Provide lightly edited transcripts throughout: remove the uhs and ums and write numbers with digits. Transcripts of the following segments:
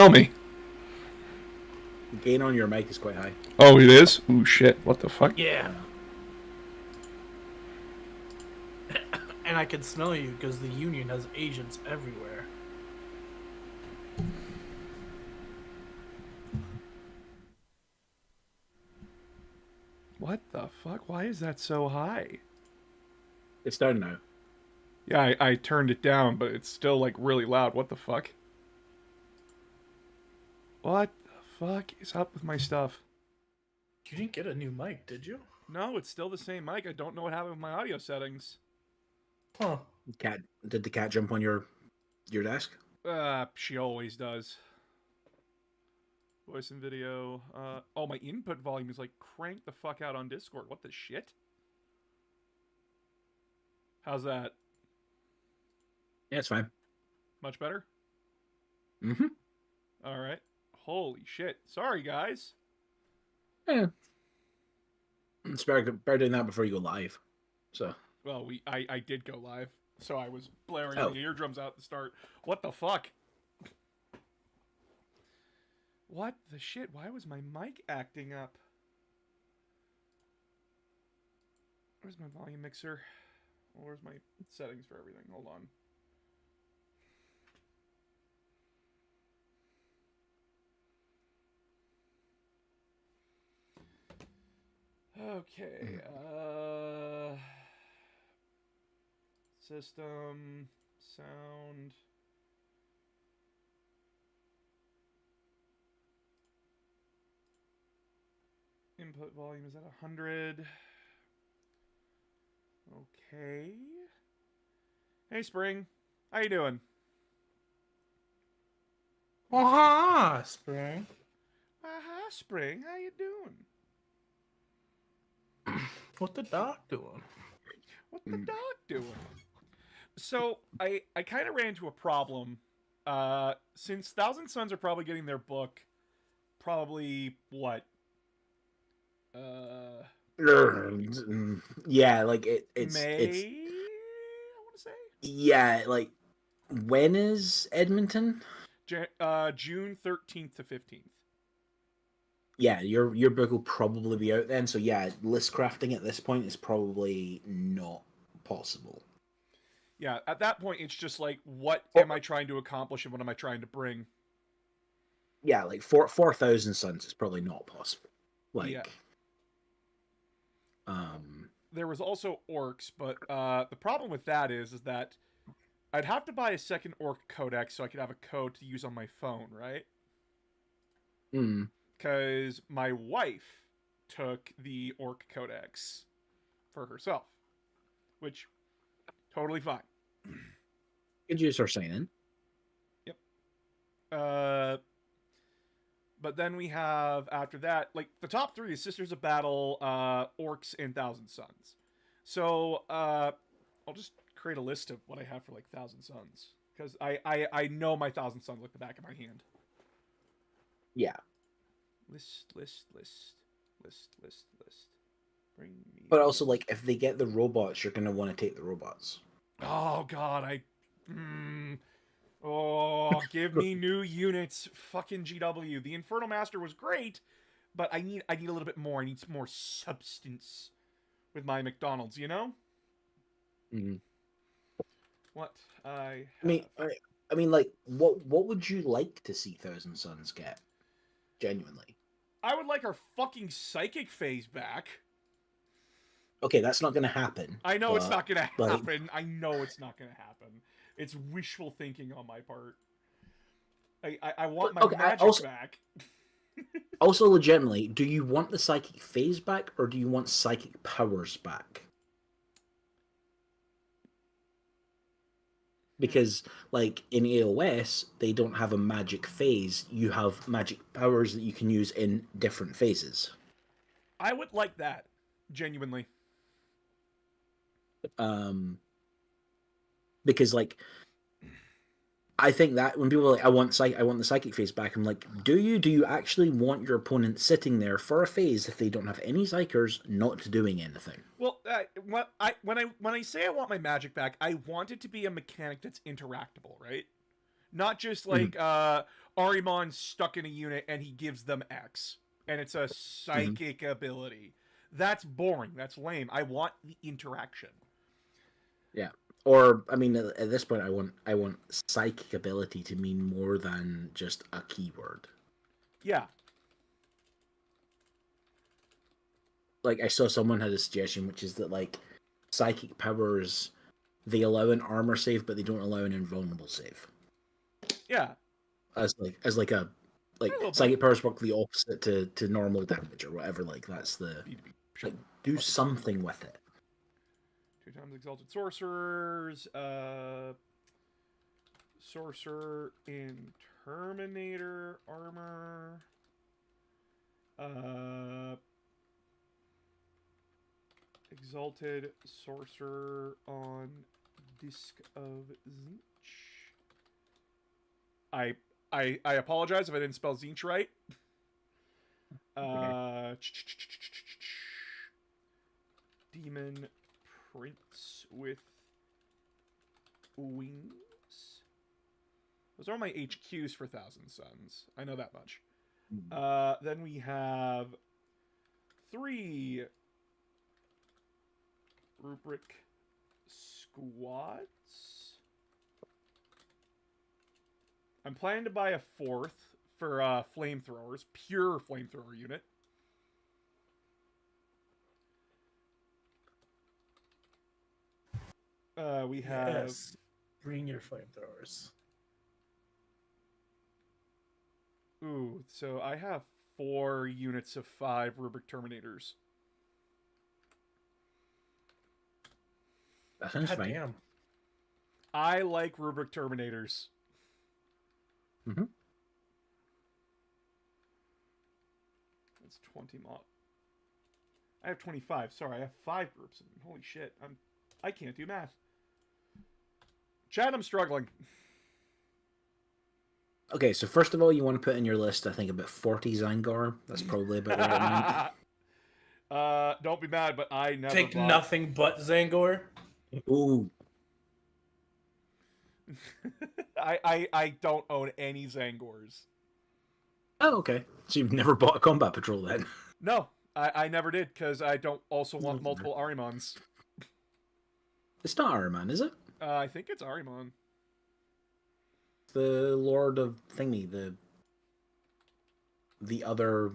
Tell me. The gain on your mic is quite high. Oh, it is? Ooh, shit. What the fuck? Yeah. And I can smell you because the Union has agents everywhere. What the fuck? Why is that so high? It's down now. Yeah, I turned it down, but it's still, like, really loud. What the fuck? What the fuck is up with my stuff? You didn't get a new mic, did you? No, it's still the same mic. I don't know what happened with my audio settings. Huh. Cat, did the cat jump on your desk? She always does. Voice and video. Oh, my input volume is, like, cranked the fuck out on Discord. What the shit? How's that? Yeah, it's fine. Much better? Mm-hmm. Alright. Holy shit. Sorry, guys. Yeah. It's better doing that before you go live. So. Well, I did go live, so I was blaring Oh. the eardrums out to start. What the fuck? What the shit? Why was my mic acting up? Where's my volume mixer? Where's my settings for everything? Hold on. Okay, system, sound. Input volume is at 100. Okay. Hey, Spring. How you doing? Aha, Spring. Hi, Spring. How you doing? What the doc doing? What the dog doing? So I kind of ran into a problem. Since Thousand Sons are probably getting their book, probably what? Yeah, like it's May. it's I want to say. yeah, like when is Edmonton? June 13th to 15th. Yeah, your book will probably be out then. So yeah, list crafting at this point is probably not possible. Yeah, at that point, it's just like, what am I trying to accomplish and what am I trying to bring? Yeah, like 4,000 Suns is probably not possible. Like, Yeah. um, There was also orcs, but the problem with that is that I'd have to buy a second orc codex so I could have a code to use on my phone, right? Because my wife took the orc codex for herself, which totally fine. could use her sign in. Yep. But then we have after that, like the top three is Sisters of Battle, Orcs, and Thousand Sons. So I'll just create a list of what I have for like Thousand Sons because I know my Thousand Sons like the back of my hand. Yeah. List. Bring me. But also, like, if they get the robots, you're gonna want to take the robots. Oh God, Oh, give me new units, fucking GW. The Infernal Master was great, but I need a little bit more. I need some more substance with my McDonald's, you know? Mm-hmm. What I mean, like, what would you like to see Thousand Suns get? Genuinely. I would like our fucking psychic phase back. Okay, that's not gonna happen. I know it's not gonna like- happen. I know it's not gonna happen. It's wishful thinking on my part. I want my magic back. Also, legitimately, do you want the psychic phase back or do you want psychic powers back? Because, like, in AOS, they don't have a magic phase. You have magic powers that you can use in different phases. I would like that, genuinely. Because, like, I think that when people are like, I want the psychic phase back, I'm like, do you actually want your opponent sitting there for a phase if they don't have any psychers, not doing anything? Well, when I say I want my magic back, I want it to be a mechanic that's interactable, right? Not just like, Arimon's stuck in a unit and he gives them X. And it's a psychic ability. That's boring. That's lame. I want the interaction. Yeah. Or I mean, at this point, I want psychic ability to mean more than just a keyword. Yeah. Like I saw someone had a suggestion, which is that like psychic powers, they allow an armor save, but they don't allow an invulnerable save. Yeah. As a little psychic bit. powers work the opposite to normal damage or whatever. Like that's the like do something with it. 2 times exalted sorcerers. Sorcerer in Terminator armor. Exalted sorcerer on Disc of Zinch. I apologize if I didn't spell Zinch right. Demon Prince with wings. Those are my HQs for Thousand Suns. I know that much. Then we have 3 rubric squads. I'm planning to buy a 4th for flamethrowers, pure flamethrower unit. We have... Yes. Bring your flamethrowers. Ooh, so I have 4 units of 5 rubric terminators. That sounds fine. Damn. I like rubric terminators. Mm-hmm. That's 20 mod. I have 25. Sorry, I have 5 groups. Holy shit, I can't do math. Chad, I'm struggling. Okay, so first of all, you want to put in your list, I think, about 40 Zangor. That's probably about the right amount. Don't be mad, but I never Take bought... nothing but Zangor. Ooh. I don't own any Zangors. Oh, okay. So you've never bought a combat patrol then? No, I never did, because I don't also want multiple Arimons. It's not Ahriman, is it? I think it's Arimon. The Lord of Thingy, the other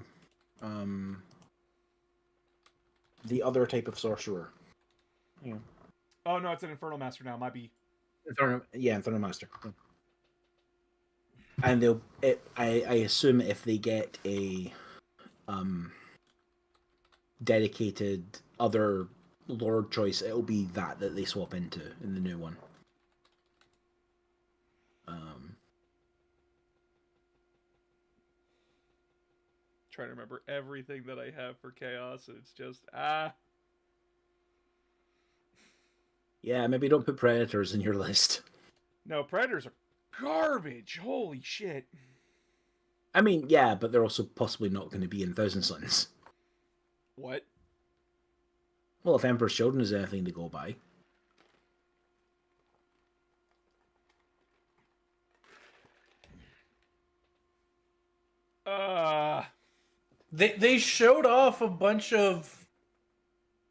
type of sorcerer. Yeah. Oh no, it's an Infernal Master now. Might be. Infernal Master. And I assume if they get a dedicated other Lord choice, it'll be that they swap into in the new one. Trying to remember everything that I have for Chaos, and it's just Yeah, maybe don't put Predators in your list. No, Predators are garbage. Holy shit. I mean, yeah, but they're also possibly not going to be in Thousand Suns. What? Well, if Emperor's Children is anything to go by. They showed off a bunch of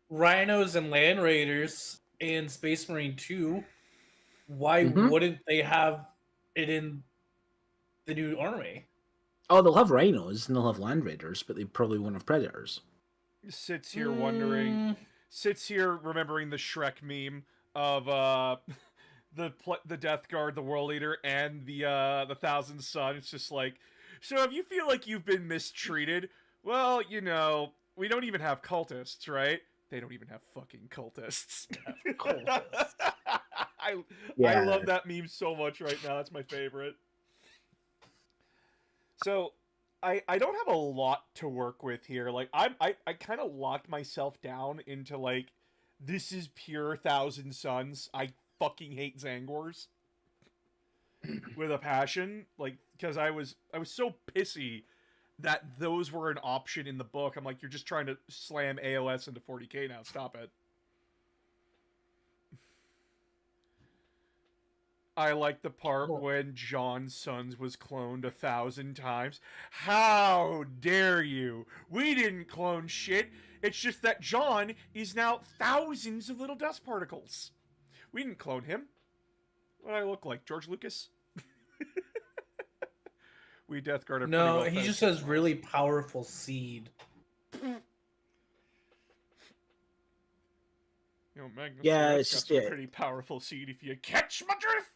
Rhinos and Land Raiders in Space Marine 2. Why wouldn't they have it in the new army? Oh, they'll have Rhinos and they'll have Land Raiders, but they probably won't have Predators. Sits here wondering. Sits here remembering the Shrek meme of the Death Guard, the World Leader, and the Thousand Sun. It's just like, so if you feel like you've been mistreated, well, you know, we don't even have cultists, right? They don't even have fucking cultists. I love that meme so much right now. That's my favorite. So, I don't have a lot to work with here. Like, I kind of locked myself down into, like, this is pure Thousand Suns. I fucking hate Zangors. With a passion. Like, because I was so pissy that those were an option in the book. I'm like, you're just trying to slam AOS into 40k now. Stop it. I like the part when John's Sons was cloned 1,000 times. How dare you? We didn't clone shit. It's just that John is now thousands of little dust particles. We didn't clone him. What do I look like? George Lucas? We Death Guard are pretty No, well he fed just so has far. really powerful seed. You know, Magnus Yeah, Thread's it's got just some pretty powerful seed if you catch my drift.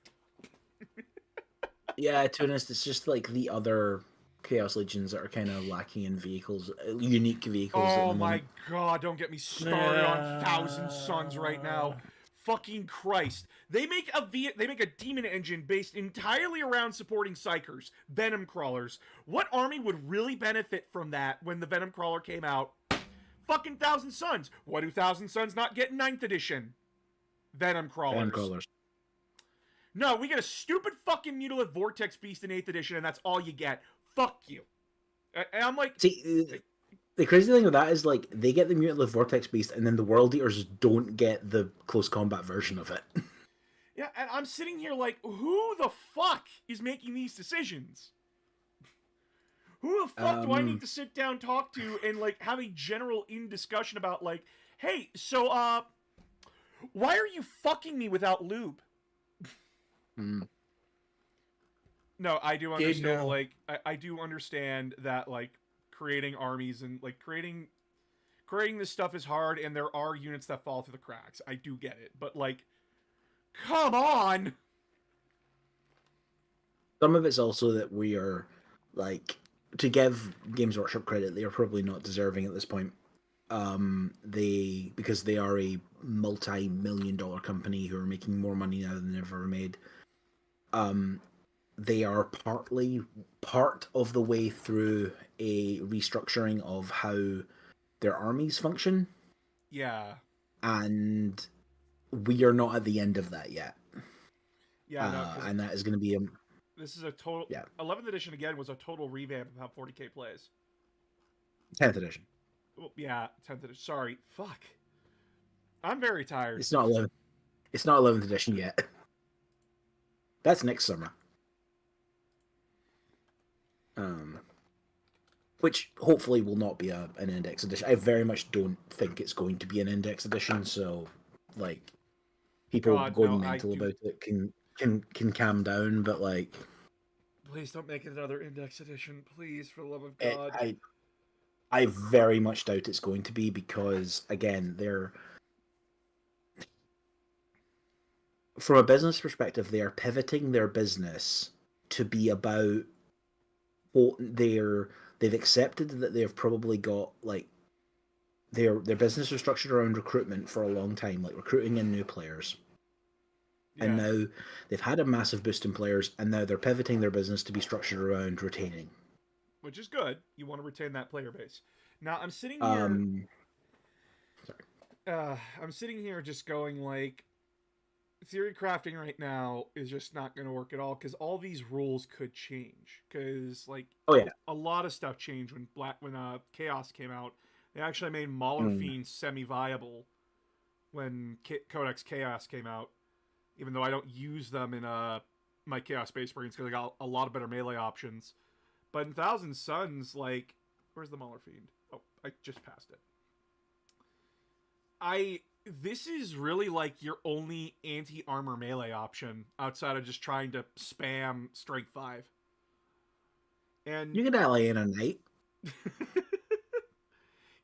Yeah, to be honest, it's just like the other Chaos Legions that are kind of lacking in vehicles, unique vehicles at Oh the my moment. god, don't get me started on Thousand Suns right now. Yeah. Fucking Christ. They make a demon engine based entirely around supporting psychers, venom crawlers. What army would really benefit from that when the venom crawler came out? Fucking Thousand Suns. What do Thousand Suns not get in 9th edition? Venom crawlers. Venom crawlers. No, we get a stupid fucking Mutilate Vortex Beast in 8th edition, and that's all you get. Fuck you. And I'm like... See, the crazy thing with that is, like, they get the Mutilate Vortex Beast, and then the World Eaters don't get the close combat version of it. Yeah, and I'm sitting here like, who the fuck is making these decisions? Who the fuck do I need to sit down, talk to, and, like, have a general discussion about, like, hey, so, why are you fucking me without lube? No, I do understand, like, I do understand that, like, creating armies and, like, creating this stuff is hard, and there are units that fall through the cracks. I do get it, but, like, come on! Some of it's also that we are, like, to give Games Workshop credit, they are probably not deserving at this point. Because they are a multi-million-dollar company who are making more money now than they've ever made. They are part of the way through a restructuring of how their armies function. Yeah. And we are not at the end of that yet. Yeah, no, and that is going to be this is a total... Yeah. 11th edition, again, was a total revamp of how 40k plays. 10th edition. Well, yeah, 10th edition. Sorry. Fuck. I'm very tired. It's not 11th. It's not 11th edition yet. That's next summer. Which hopefully will not be an index edition. I very much don't think it's going to be an index edition, so, like, people going mental about it can calm down, but, like... Please don't make it another index edition. Please, for the love of God. I very much doubt it's going to be, because, again, they're... From a business perspective, they are pivoting their business to be about what they've accepted that they've probably got, like, their business was structured around recruitment for a long time, like recruiting in new players. Yeah. And now they've had a massive boost in players, and now they're pivoting their business to be structured around retaining. Which is good. You want to retain that player base. Now, I'm sitting here... I'm sitting here just going, like, theory crafting right now is just not going to work at all, because all these rules could change. Because, like, a lot of stuff changed when Chaos came out. They actually made Mauler Fiends semi-viable when Codex Chaos came out, even though I don't use them in my Chaos Space Marines because I got a lot of better melee options. But in Thousand Suns, like, where's the Mauler Fiend? Oh, I just passed it. This is really, like, your only anti-armor melee option outside of just trying to spam Strength 5. And you can ally in a knight.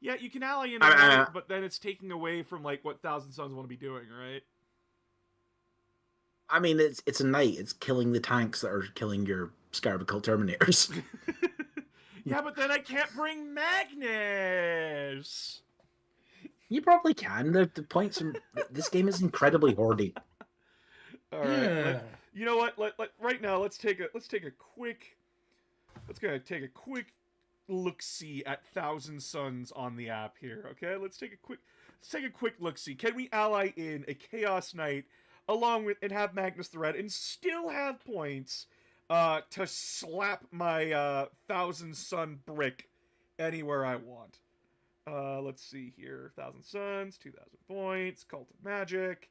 Yeah, you can ally in a knight, but then it's taking away from, like, what Thousand Suns want to be doing, right? I mean, it's a knight. It's killing the tanks that are killing your Scarab Cult Terminators. Yeah, but then I can't bring Magnus. You probably can. The points in this game is incredibly hoardy. All right, you know what? Right now, let's take a quick look-see at Thousand Suns on the app here. Okay, let's take a quick look-see. Can we ally in a Chaos Knight along with and have Magnus the Red and still have points to slap my Thousand Sun brick anywhere I want? Let's see here. 1,000 Suns, 2,000 points, Cult of Magic.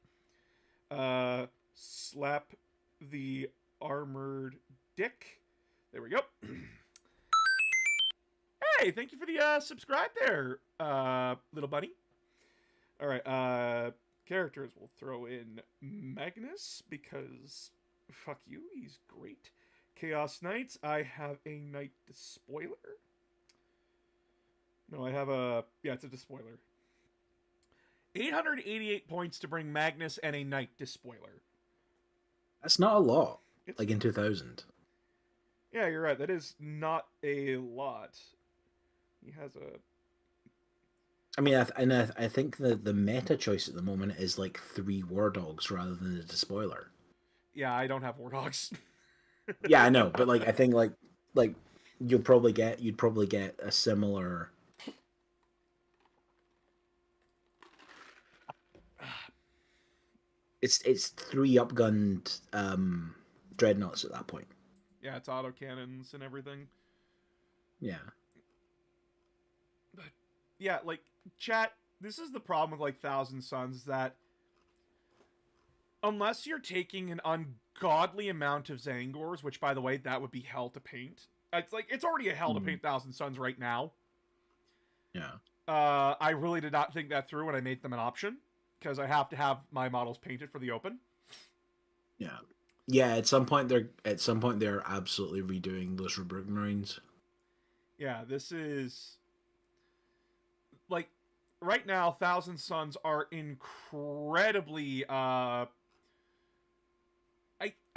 Slap the armored dick. There we go. Hey, thank you for the subscribe there, little bunny. All right, characters. We'll throw in Magnus because fuck you, he's great. Chaos Knights. I have a Knight Despoiler. No, I have a it's a Despoiler. 888 points to bring Magnus and a Knight Despoiler. That's not a lot. Like in 2000. Yeah, you're right. That is not a lot. He has a. I mean, I think the meta choice at the moment is like 3 War Dogs rather than a Despoiler. Yeah, I don't have War Dogs. Yeah, I know, but like I think like you'd probably get a similar. It's 3 upgunned dreadnoughts at that point. Yeah, it's autocannons and everything. Yeah. But yeah, like chat, this is the problem with like Thousand Suns, that unless you're taking an ungodly amount of Zangors, which by the way, that would be hell to paint. It's already a hell to paint Thousand Suns right now. Yeah. I really did not think that through when I made them an option, because I have to have my models painted for the open. Yeah. Yeah, at some point they're absolutely redoing those Rubric Marines. Yeah, this is like right now Thousand Suns are incredibly I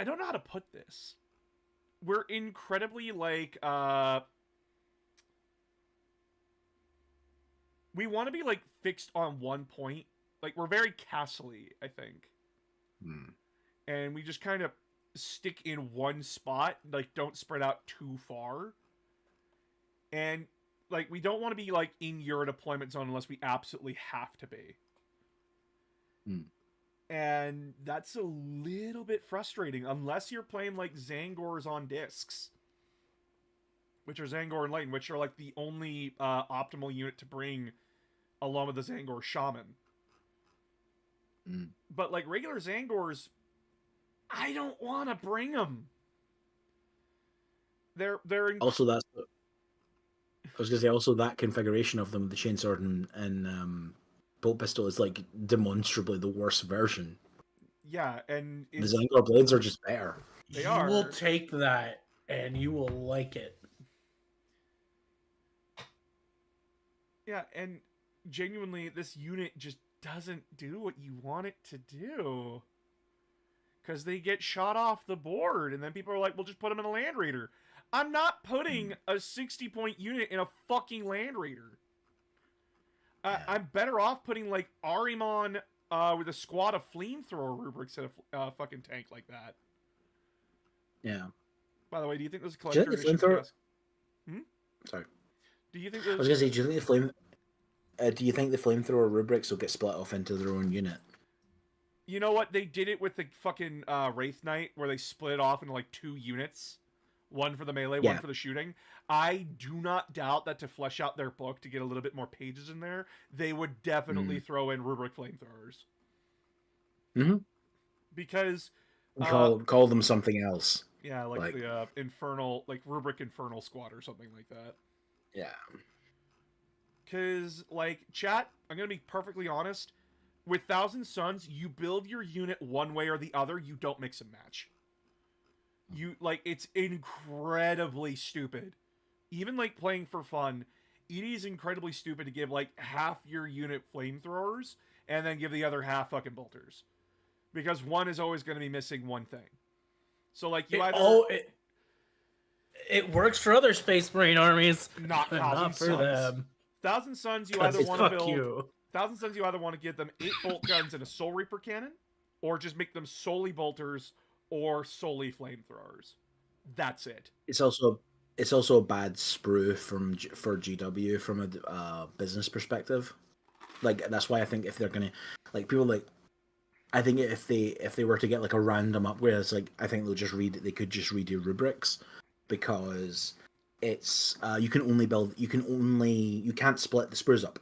don't know how to put this. We're incredibly like we want to be like fixed on one point. Like we're very castle-y, I think. And we just kind of stick in one spot, like don't spread out too far. And like we don't want to be like in your deployment zone unless we absolutely have to be. And that's a little bit frustrating unless you're playing like Zangors on discs, which are Zangor and Lighten, which are like the only optimal unit to bring along with the Zangor Shaman. But like regular Zangors, I don't want to bring them. They're also that's I was gonna say also that configuration of them, the chainsword and bolt pistol, is like demonstrably the worst version. Yeah, and the Zangor blades are just better. They you are. will take that and you will like it. Yeah, and genuinely, this unit just doesn't do what you want it to do. Because they get shot off the board, and then people are like, well, just put them in a Land Raider. I'm not putting a 60-point unit in a fucking Land Raider. I'm better off putting, like, Ahriman with a squad of flamethrower rubrics in a fucking tank like that. Yeah. By the way, do you think this is collector edition? Sorry. Do you think I was gonna say, do you think the flamethrower rubrics will get split off into their own unit? You know what? They did it with the fucking Wraith Knight, where they split it off into like 2 units. One for the melee, one for the shooting. I do not doubt that to flesh out their book to get a little bit more pages in there, they would definitely throw in rubric flamethrowers. Because call them something else. Yeah, like the infernal, like rubric infernal squad or something like that. Yeah. Because like chat, I'm gonna be perfectly honest. With Thousand Suns, you build your unit one way or the other. You don't mix and match. It's incredibly stupid. Even like playing for fun, it is incredibly stupid to give like half your unit flamethrowers and then give the other half fucking bolters, because one is always going to be missing one thing. So like it works for other Space Marine armies, not for them. Thousand Suns, you either want to build. Thousand Suns, you either want to give them 8 bolt guns and a Soul Reaper cannon, or just make them solely bolters or solely flamethrowers. That's it. It's also a bad sprue for GW from a business perspective. Like that's why I think if they're gonna like people like, I think if they were to get like a random upgrade, it's like I think they could just redo rubrics, because it's you can't split the sprues up.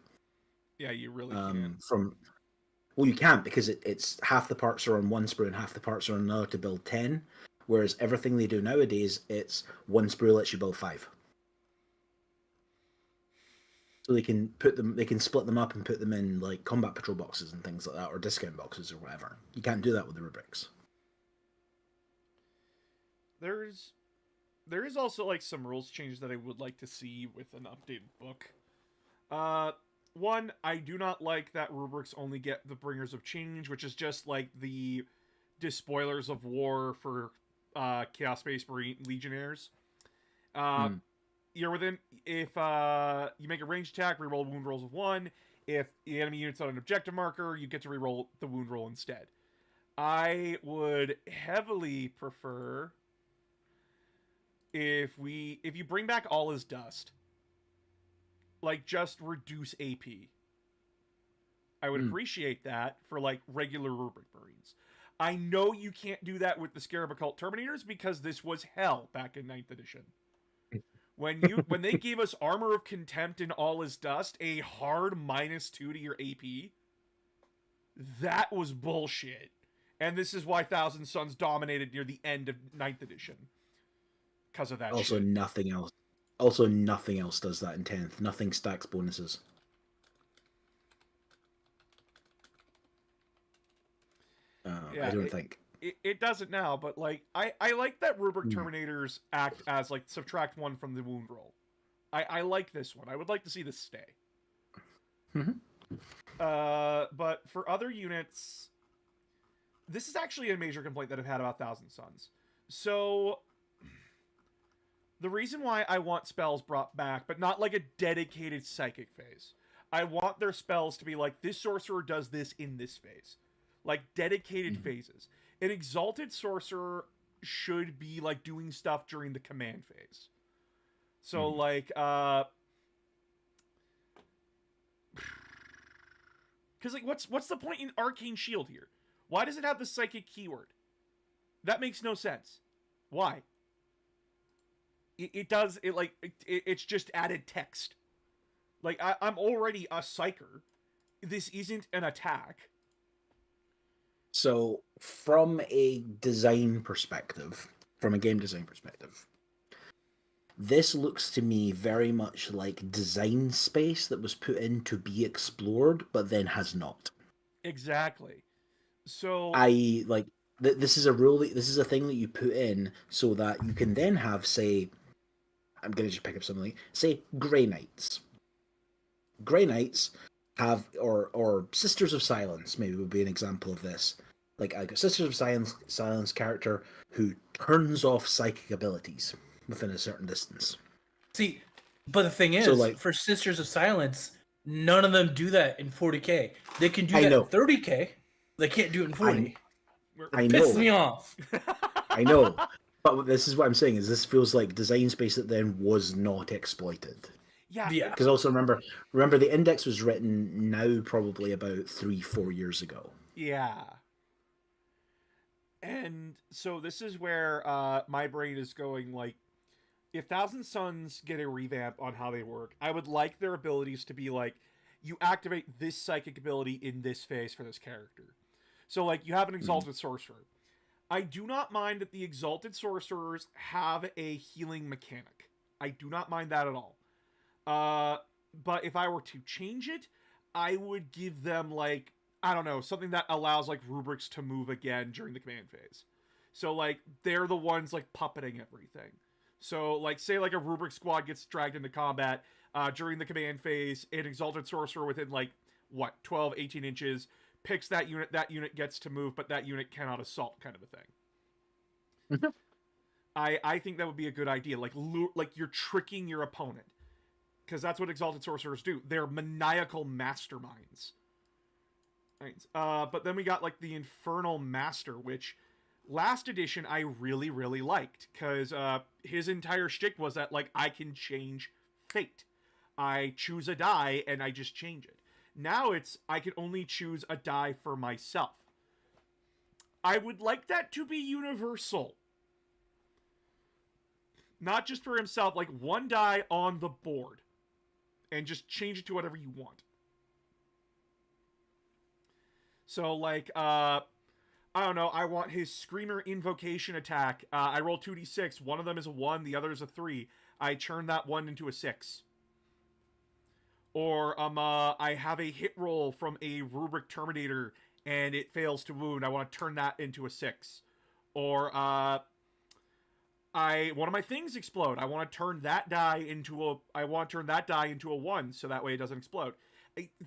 Yeah, you really can't. Well, you can't because it's half the parts are on one sprue and half the parts are on another to build 10. Whereas everything they do nowadays, it's one sprue lets you build 5. So they can split them up and put them in like combat patrol boxes and things like that, or discount boxes or whatever. You can't do that with the rubrics. There is also like some rules changes that I would like to see with an updated book. One, I do not like that rubrics only get the Bringers of Change, which is just like the Despoilers of War for Chaos Space Marine Legionnaires. You're within, if you make a ranged attack, reroll wound rolls of 1. If the enemy unit's on an objective marker, you get to reroll the wound roll instead. I would heavily prefer if you bring back All Is Dust, like just reduce AP. I would appreciate that for like regular rubric marines. I know you can't do that with the Scarab Occult Terminators because this was hell back in 9th edition. When they gave us Armor of Contempt and All Is Dust, a hard -2 to your AP, that was bullshit. And this is why Thousand Suns dominated near the end of 9th edition. Because of that also, shit. nothing else. Also, nothing else does that in 10th. Nothing stacks bonuses. I don't think. It doesn't now, but like I like that Rubric Terminators act as like subtract 1 from the wound roll. I like this one. I would like to see this stay. But for other units, this is actually a major complaint that I've had about Thousand Suns. So the reason why I want spells brought back, but not like a dedicated psychic phase. I want their spells to be like, this sorcerer does this in this phase. Like dedicated phases. An Exalted Sorcerer should be like doing stuff during the command phase. So like because like what's the point in Arcane Shield here? Why does it have the psychic keyword? That makes no sense. Why? It's just added text. Like I'm already a psyker. This isn't an attack. So, from a design perspective, from a game design perspective, this looks to me very much like design space that was put in to be explored, but then has not. Exactly. So this is a rule. This is a thing that you put in so that you can then have, say, I'm going to just pick up something. Say, Grey Knights. Grey Knights have, or Sisters of Silence maybe would be an example of this. Like a Sisters of Silence character who turns off psychic abilities within a certain distance. See, but the thing is, for Sisters of Silence, none of them do that in 40k. They can do that in 30k. They can't do it in 40. I know. Piss me off. I know. But this is what I'm saying, is this feels like design space that then was not exploited. Yeah. Because also remember the index was written now probably about 3-4 years ago. Yeah. And so this is where my brain is going, like, if Thousand Suns get a revamp on how they work, I would like their abilities to be like, you activate this psychic ability in this phase for this character. So, like, you have an Exalted Sorcerer. I do not mind that the Exalted Sorcerers have a healing mechanic. I do not mind that at all. But if I were to change it, I would give them, like, I don't know, something that allows, like, rubrics to move again during the command phase. So, like, they're the ones, like, puppeting everything. So, like, say, like, a rubric squad gets dragged into combat during the command phase, an Exalted Sorcerer within, like, 12, 18 inches, picks that unit gets to move, but that unit cannot assault, kind of a thing. I think that would be a good idea. Like you're tricking your opponent. Because that's what Exalted Sorcerers do. They're maniacal masterminds. Right. But then we got, like, the Infernal Master, which last edition I really, really liked. Because his entire shtick was that, like, I can change fate. I choose a die, and I just change it. Now it's, I can only choose a die for myself. I would like that to be universal. Not just for himself, like, one die on the board. And just change it to whatever you want. So like I don't know, I want his Screamer Invocation attack. I roll 2d6. One of them is a 1, the other is a 3. I turn that 1 into a 6. Or I have a hit roll from a Rubric Terminator and it fails to wound. I want to turn that into a 6. Or one of my things explode. I want to turn that die into a 1 so that way it doesn't explode.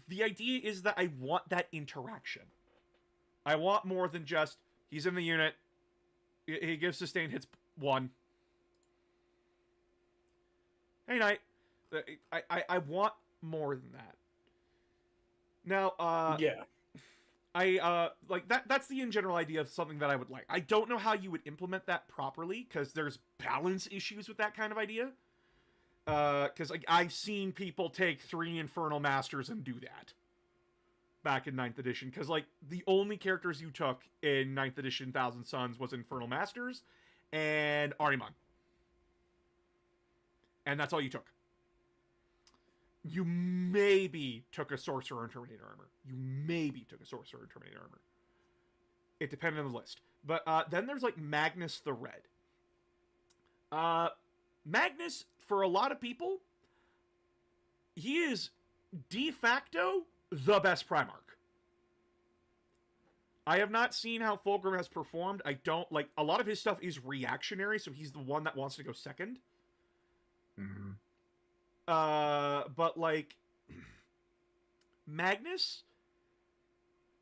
The idea is that I want that interaction. I want more than just, he's in the unit, he gives sustained hits 1. Hey, Knight. I want more than that. Now, yeah. I like that's the in general idea of something that I would like. I don't know how you would implement that properly, because there's balance issues with that kind of idea. Because like I've seen people take 3 Infernal Masters and do that back in 9th edition, because like the only characters you took in 9th edition Thousand Suns was Infernal Masters and Ahriman, and that's all you took. You maybe took a Sorcerer and Terminator armor. It depended on the list. But then there's like Magnus the Red. Magnus, for a lot of people, he is de facto the best Primarch. I have not seen how Fulgrim has performed. I don't like, a lot of his stuff is reactionary, so he's the one that wants to go second. Mm-hmm. But like Magnus,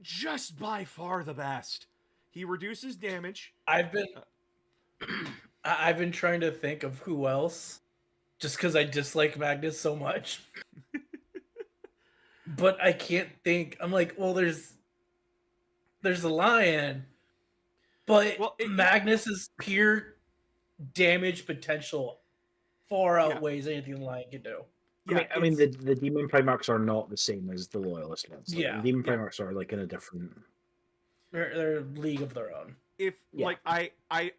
just by far the best. He reduces damage. I've been trying to think of who else, just because I dislike Magnus so much. But I can't think. I'm like, well, there's a lion, but Magnus's pure damage potential far outweighs anything the lion can do. Yeah, I mean the Demon Primarchs are not the same as the Loyalist ones. Like, yeah, the Demon Primarchs are like in a different. They're a league of their own. Like I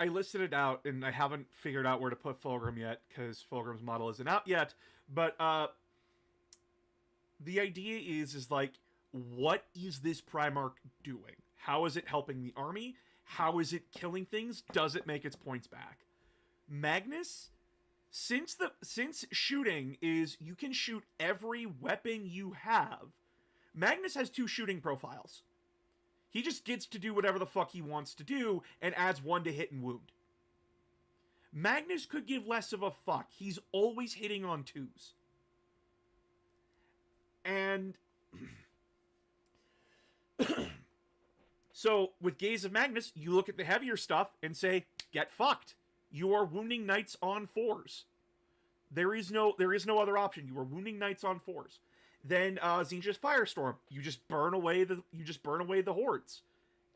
listed it out, and I haven't figured out where to put Fulgrim yet, because Fulgrim's model isn't out yet. But the idea is like, what is this Primarch doing? How is it helping the army? How is it killing things? Does it make its points back? Magnus, since shooting is, you can shoot every weapon you have, Magnus has 2 shooting profiles. He just gets to do whatever the fuck he wants to do and adds 1 to hit and wound. Magnus could give less of a fuck. He's always hitting on 2s. And so with Gaze of Magnus, you look at the heavier stuff and say, get fucked. You are wounding knights on 4s. There is no other option. You are wounding knights on 4s. Then Tzeentch's Firestorm. You just burn away the hordes.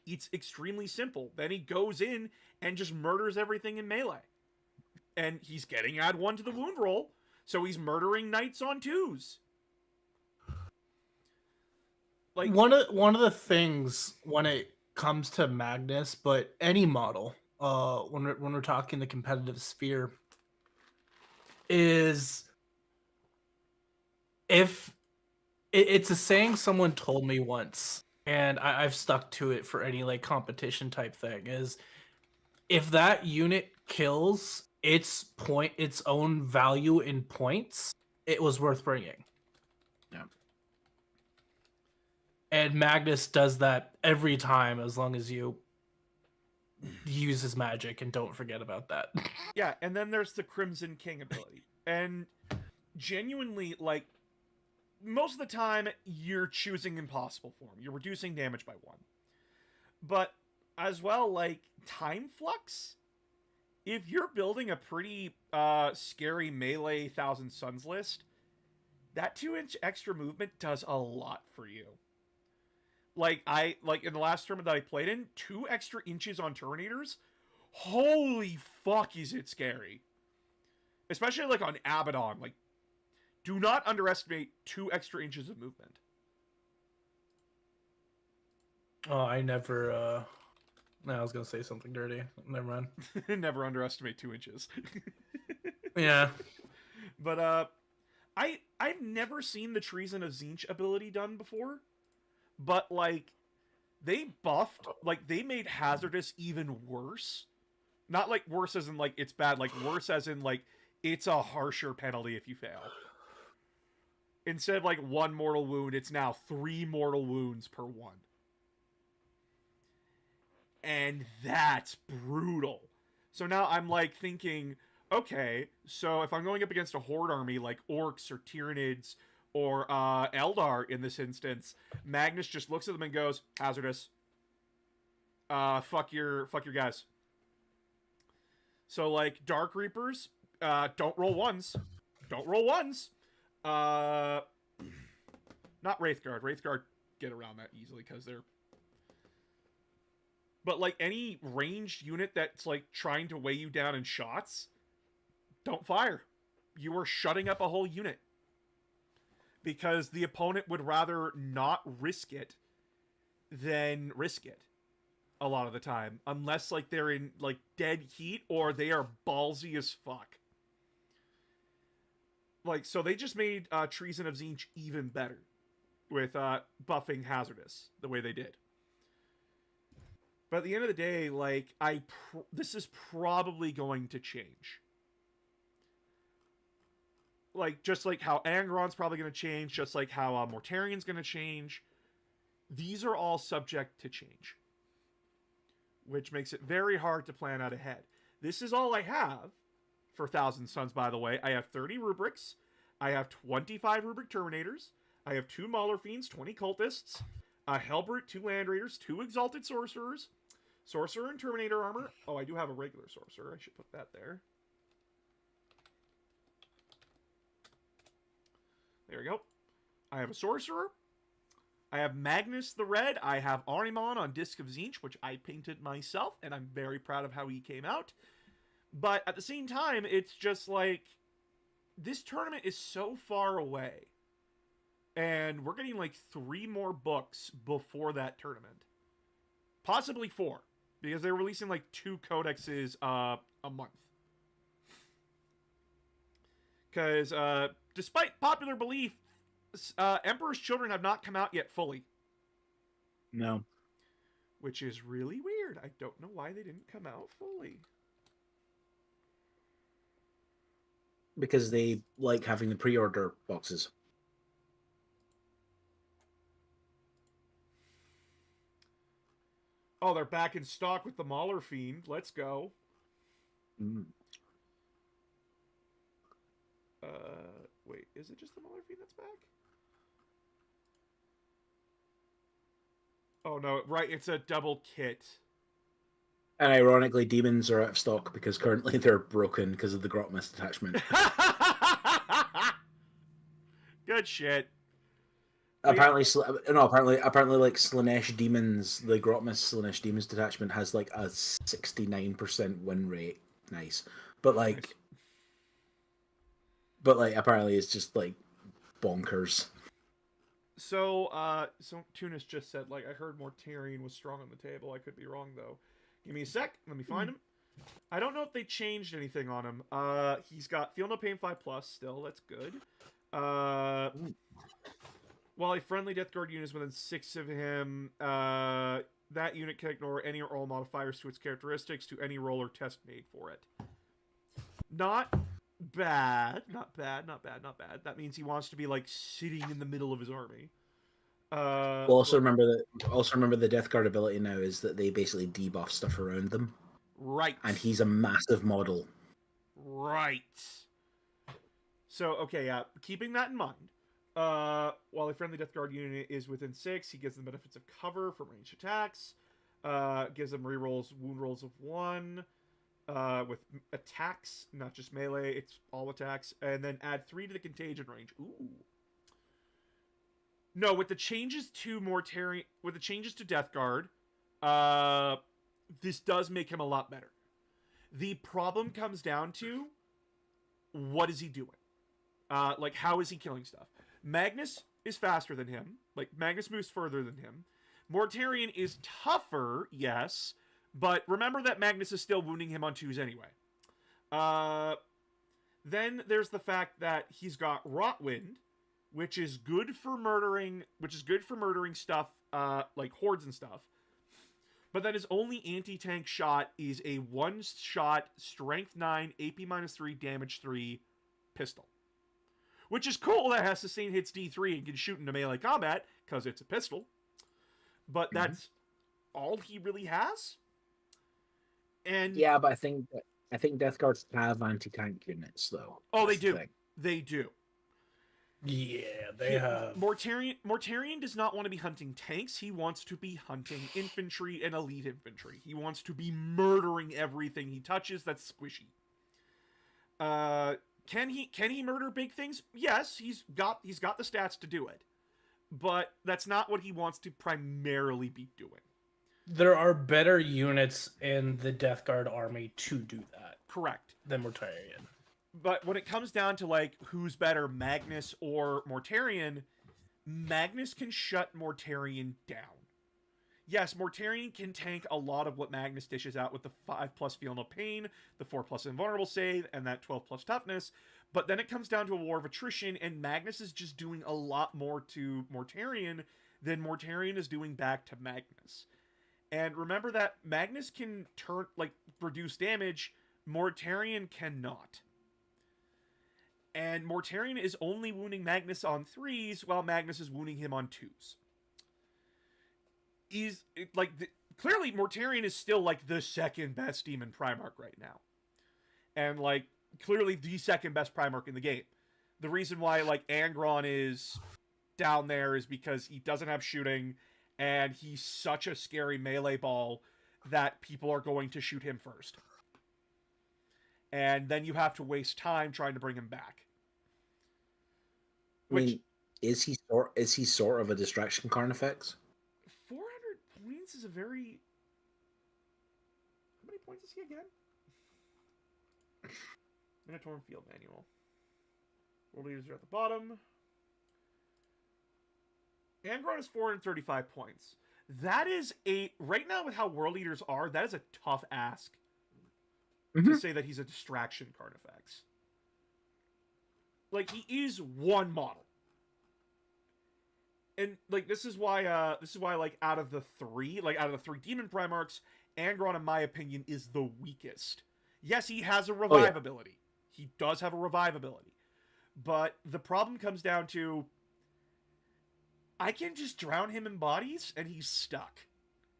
It's extremely simple. Then he goes in and just murders everything in melee. And he's getting add 1 to the wound roll, so he's murdering knights on 2s. Like one of the things when it comes to Magnus, but any model, when we're talking the competitive sphere, is if it's a saying someone told me once, and I've stuck to it for any like competition type thing, is if that unit kills its own value in points, it was worth bringing. Yeah. And Magnus does that every time, as long as you use his magic and don't forget about that. Yeah, and then there's the Crimson King ability. And genuinely, like, most of the time, you're choosing impossible form. You're reducing damage by 1. But, as well, like, Time Flux? If you're building a pretty scary melee Thousand Suns list, that 2-inch extra movement does a lot for you. Like, in the last tournament that I played in, 2 extra inches on Terminators, holy fuck is it scary. Especially, like, on Abaddon. Like, do not underestimate 2 extra inches of movement. Oh, I never, no, I was gonna say something dirty. Never mind. Never underestimate 2 inches. Yeah. But, I've never seen the Treason of Tzeentch ability done before. But, like, they buffed, like, they made hazardous even worse. Not like worse as in like it's bad, like worse as in like it's a harsher penalty if you fail. Instead of like 1 mortal wound, it's now 3 mortal wounds per one. And that's brutal. So now I'm like thinking, okay, so if I'm going up against a horde army like orcs or Tyranids or Eldar in this instance, Magnus just looks at them and goes, hazardous. Fuck your guys. So like Dark Reapers, don't roll ones. Don't roll ones. Not Wraithguard. Wraithguard get around that easily because they're. But like any ranged unit that's like trying to weigh you down in shots, don't fire. You are shutting up a whole unit. Because the opponent would rather not risk it than risk it a lot of the time. Unless like they're in like dead heat or they are ballsy as fuck. Like, so they just made Treason of Tzeentch even better with buffing hazardous the way they did. But at the end of the day, like, this is probably going to change. Like, just like how Angron's probably going to change, just like how Mortarian's going to change. These are all subject to change. Which makes it very hard to plan out ahead. This is all I have for Thousand Suns, by the way. I have 30 rubrics. I have 25 rubric Terminators. I have 2 Mauler Fiends, 20 Cultists, a Hellbrute, 2 Land Raiders, 2 Exalted Sorcerers, Sorcerer and Terminator armor. Oh, I do have a regular Sorcerer. I should put that there. There we go. I have a Sorcerer. I have Magnus the Red. I have Ahriman on Disc of Tzeentch, which I painted myself, and I'm very proud of how he came out. But at the same time, it's just like, this tournament is so far away. And we're getting like 3 more books before that tournament. Possibly 4. Because they're releasing like 2 codexes a month. Because despite popular belief, Emperor's Children have not come out yet fully. No. Which is really weird. I don't know why they didn't come out fully. Because they like having the pre-order boxes. Oh, they're back in stock with the Mauler Fiend. Let's go. Mm. Wait, is it just the Mauler Fiend that's back? Oh, no, right, it's a double kit. And ironically, demons are out of stock because currently they're broken because of the Grotmist attachment. Good shit. Apparently, apparently, like Slanesh demons, the Grotmist Slanesh demons detachment has like a 69% win rate. Nice, but like, apparently it's just like bonkers. So, Tunis just said, like, I heard Mortarian was strong on the table. I could be wrong though. Give me a sec. Let me find him. I don't know if they changed anything on him. He's got Feel No Pain 5+ still. That's good. While a friendly Death Guard unit is within 6 of him, that unit can ignore any or all modifiers to its characteristics to any roll or test made for it. Not bad. Not bad. Not bad. Not bad. That means he wants to be, like, sitting in the middle of his army. Well, also remember the Death Guard ability now is that they basically debuff stuff around them. Right. And he's a massive model. Right. So, okay, yeah, keeping that in mind. While a friendly Death Guard unit is within 6, he gives them benefits of cover from ranged attacks. Gives them rerolls, wound rolls of 1. With attacks, not just melee, it's all attacks. And then add 3 to the contagion range. Ooh. No, with the changes to Mortarian, with the changes to Death Guard, this does make him a lot better. The problem comes down to, what is he doing? Like, how is he killing stuff? Magnus is faster than him. Like, Magnus moves further than him. Mortarian is tougher, yes, but remember that Magnus is still wounding him on 2s anyway. Then there's the fact that he's got Rotwind, which is good for murdering stuff, like hordes and stuff. But then his only anti-tank shot is a one-shot, strength 9, AP -3, damage 3 pistol. Which is cool that has sustained hits D3 and can shoot into melee combat, because it's a pistol. But that's all he really has. And yeah, but I think Death Guards have anti-tank units, though. oh, they That's the do. thing. They do. Yeah, they have. Mortarion does not want to be hunting tanks. He wants to be hunting infantry and elite infantry. He wants to be murdering everything he touches that's squishy. Can he murder big things? Yes, he's got the stats to do it. But that's not what he wants to primarily be doing. There are better units in the Death Guard army to do that. Correct. Than Mortarion. But when it comes down to, like, who's better, Magnus or Mortarion, Magnus can shut Mortarion down. Yes, Mortarion can tank a lot of what Magnus dishes out with the 5+ Feel No Pain, the 4+ Invulnerable Save, and that 12+ Toughness. But then it comes down to a war of attrition, and Magnus is just doing a lot more to Mortarion than Mortarion is doing back to Magnus. And remember that Magnus can reduce damage, Mortarion cannot. And Mortarion is only wounding Magnus on 3s, while Magnus is wounding him on 2s. Clearly Mortarion is still, like, the second best Demon Primarch right now. And, like, clearly the second best Primarch in the game. The reason why, like, Angron is down there is because he doesn't have shooting, and he's such a scary melee ball that people are going to shoot him first. And then you have to waste time trying to bring him back. I mean, is he sort of a distraction Carnifex? 400 points is a very... How many points is he again? Minotaur Field Manual. World Leaders are at the bottom. Angron is 435 points. That is right now with how World Leaders are, that is a tough ask. To say that he's a distraction Carnifex. Like, he is one model. And, like, this is why, like, out of the three Demon Primarchs, Angron, in my opinion, is the weakest. Yes, he has a revive ability. He does have a revive ability. But the problem comes down to, I can just drown him in bodies, and he's stuck.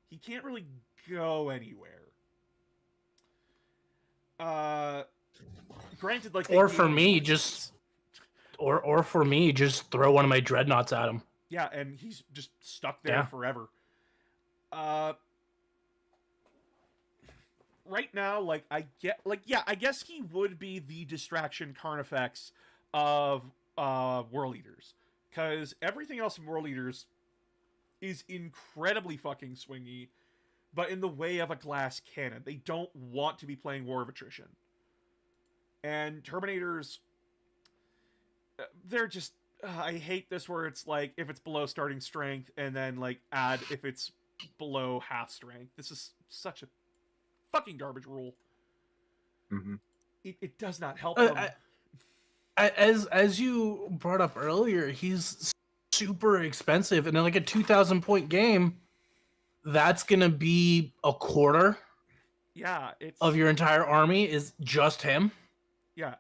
He can't really go anywhere. Granted, like, or for me, just throw one of my dreadnoughts at him. Yeah, and he's just stuck there forever. Right now, like, I guess he would be the distraction Carnifex of World Leaders, because everything else in World Leaders is incredibly fucking swingy, but in the way of a glass cannon. They don't want to be playing War of Attrition. And Terminators, they're just... I hate this where it's like, if it's below starting strength, and then, like, add if it's below half strength. This is such a fucking garbage rule. Mm-hmm. It does not help them. As you brought up earlier, he's super expensive. And in, like, a 2,000 point game, that's going to be a quarter of your entire army is just him. Yeah.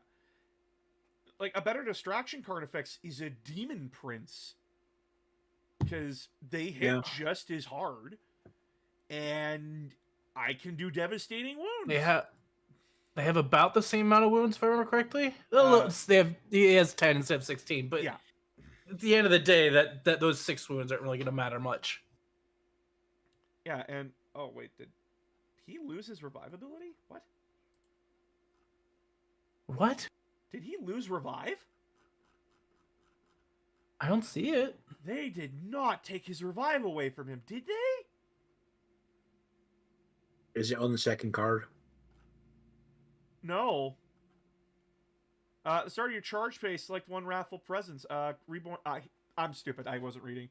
Like, a better distraction Carnifex is a Demon Prince. Because they hit just as hard. And I can do devastating wounds. They have about the same amount of wounds, if I remember correctly. He has 10 instead of 16. But at the end of the day, that those 6 wounds aren't really going to matter much. Yeah, and... Oh, wait, did he lose his revive ability? What? What? Did he lose revive? I don't see it. They did not take his revive away from him, did they? Is it on the second card? No. At the start of your charge phase, select one Wrathful Presence. Reborn... I'm stupid. I wasn't reading.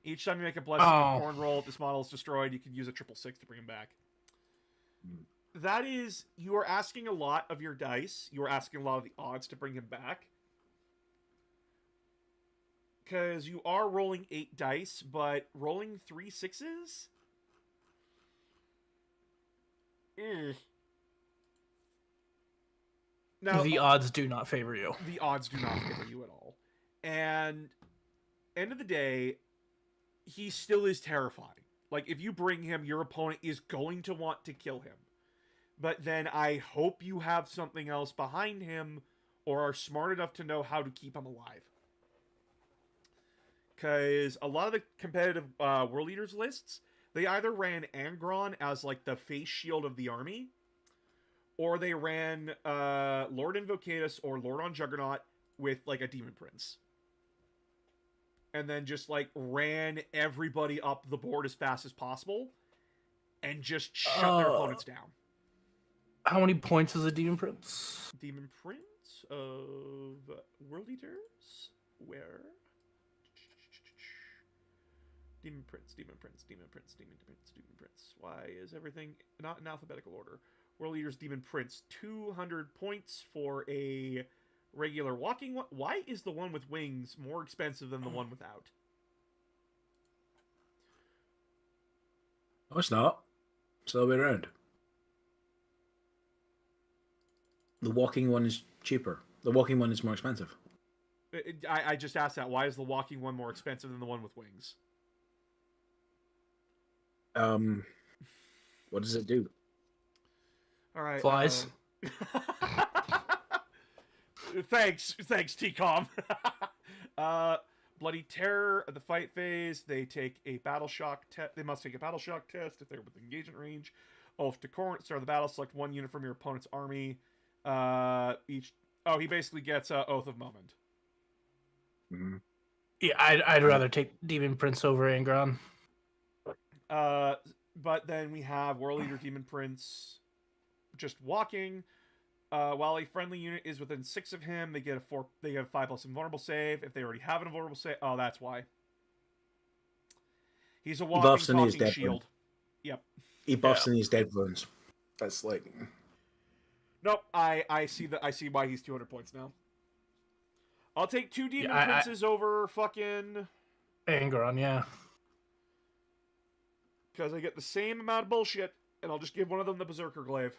Each time you make a Blessing of Corn roll, if this model is destroyed, you can use a 666 to bring him back. That is... You are asking a lot of your dice. You are asking a lot of the odds to bring him back. because you are rolling 8 dice, but rolling 3 6s? Now, The odds do not favor you. the odds do not favor you at all. And end of the day, he still is terrifying. Like, if you bring him, your opponent is going to want to kill him. But then I hope you have something else behind him or are smart enough to know how to keep him alive. Because a lot of the competitive World Eaters lists, they either ran Angron as, like, the face shield of the army, or they ran Lord Invocatus or Lord on Juggernaut with, like, a Demon Prince. And then just, like, ran everybody up the board as fast as possible and just shut their opponents down. How many points is a Demon Prince? Demon Prince of World Eaters? Where? Demon Prince, Demon Prince, Demon Prince, Demon Prince, Demon Prince. Why is everything not in alphabetical order? World Eaters Demon Prince, 200 points for a regular walking one. Why is the one with wings more expensive than the one without? No, it's not. It's the other way around. The walking one is cheaper. The walking one is more expensive. I just asked that. Why is the walking one more expensive than the one with wings? What does it do? All right. Flies. Thanks, TCOM. Bloody Terror at the fight phase. They take a battle shock test. They must take a battle shock test if they're within engagement range. Oath to Corinth. Start of the battle. Select one unit from your opponent's army. Each. Oh, he basically gets Oath of Moment. Mm-hmm. Yeah, I'd rather take Demon Prince over Angron. But then we have World Eater Demon Prince just walking. While a friendly unit is within 6 of him, they get a 5+ invulnerable save. If they already have an invulnerable save, oh, that's why. He's a walking talking shield. Yep. He buffs and he's dead wounds. That's like. Nope. I see why he's 200 points now. I'll take 2 Demon Princes over fucking Angron, yeah. Because I get the same amount of bullshit, and I'll just give one of them the Berserker Glaive.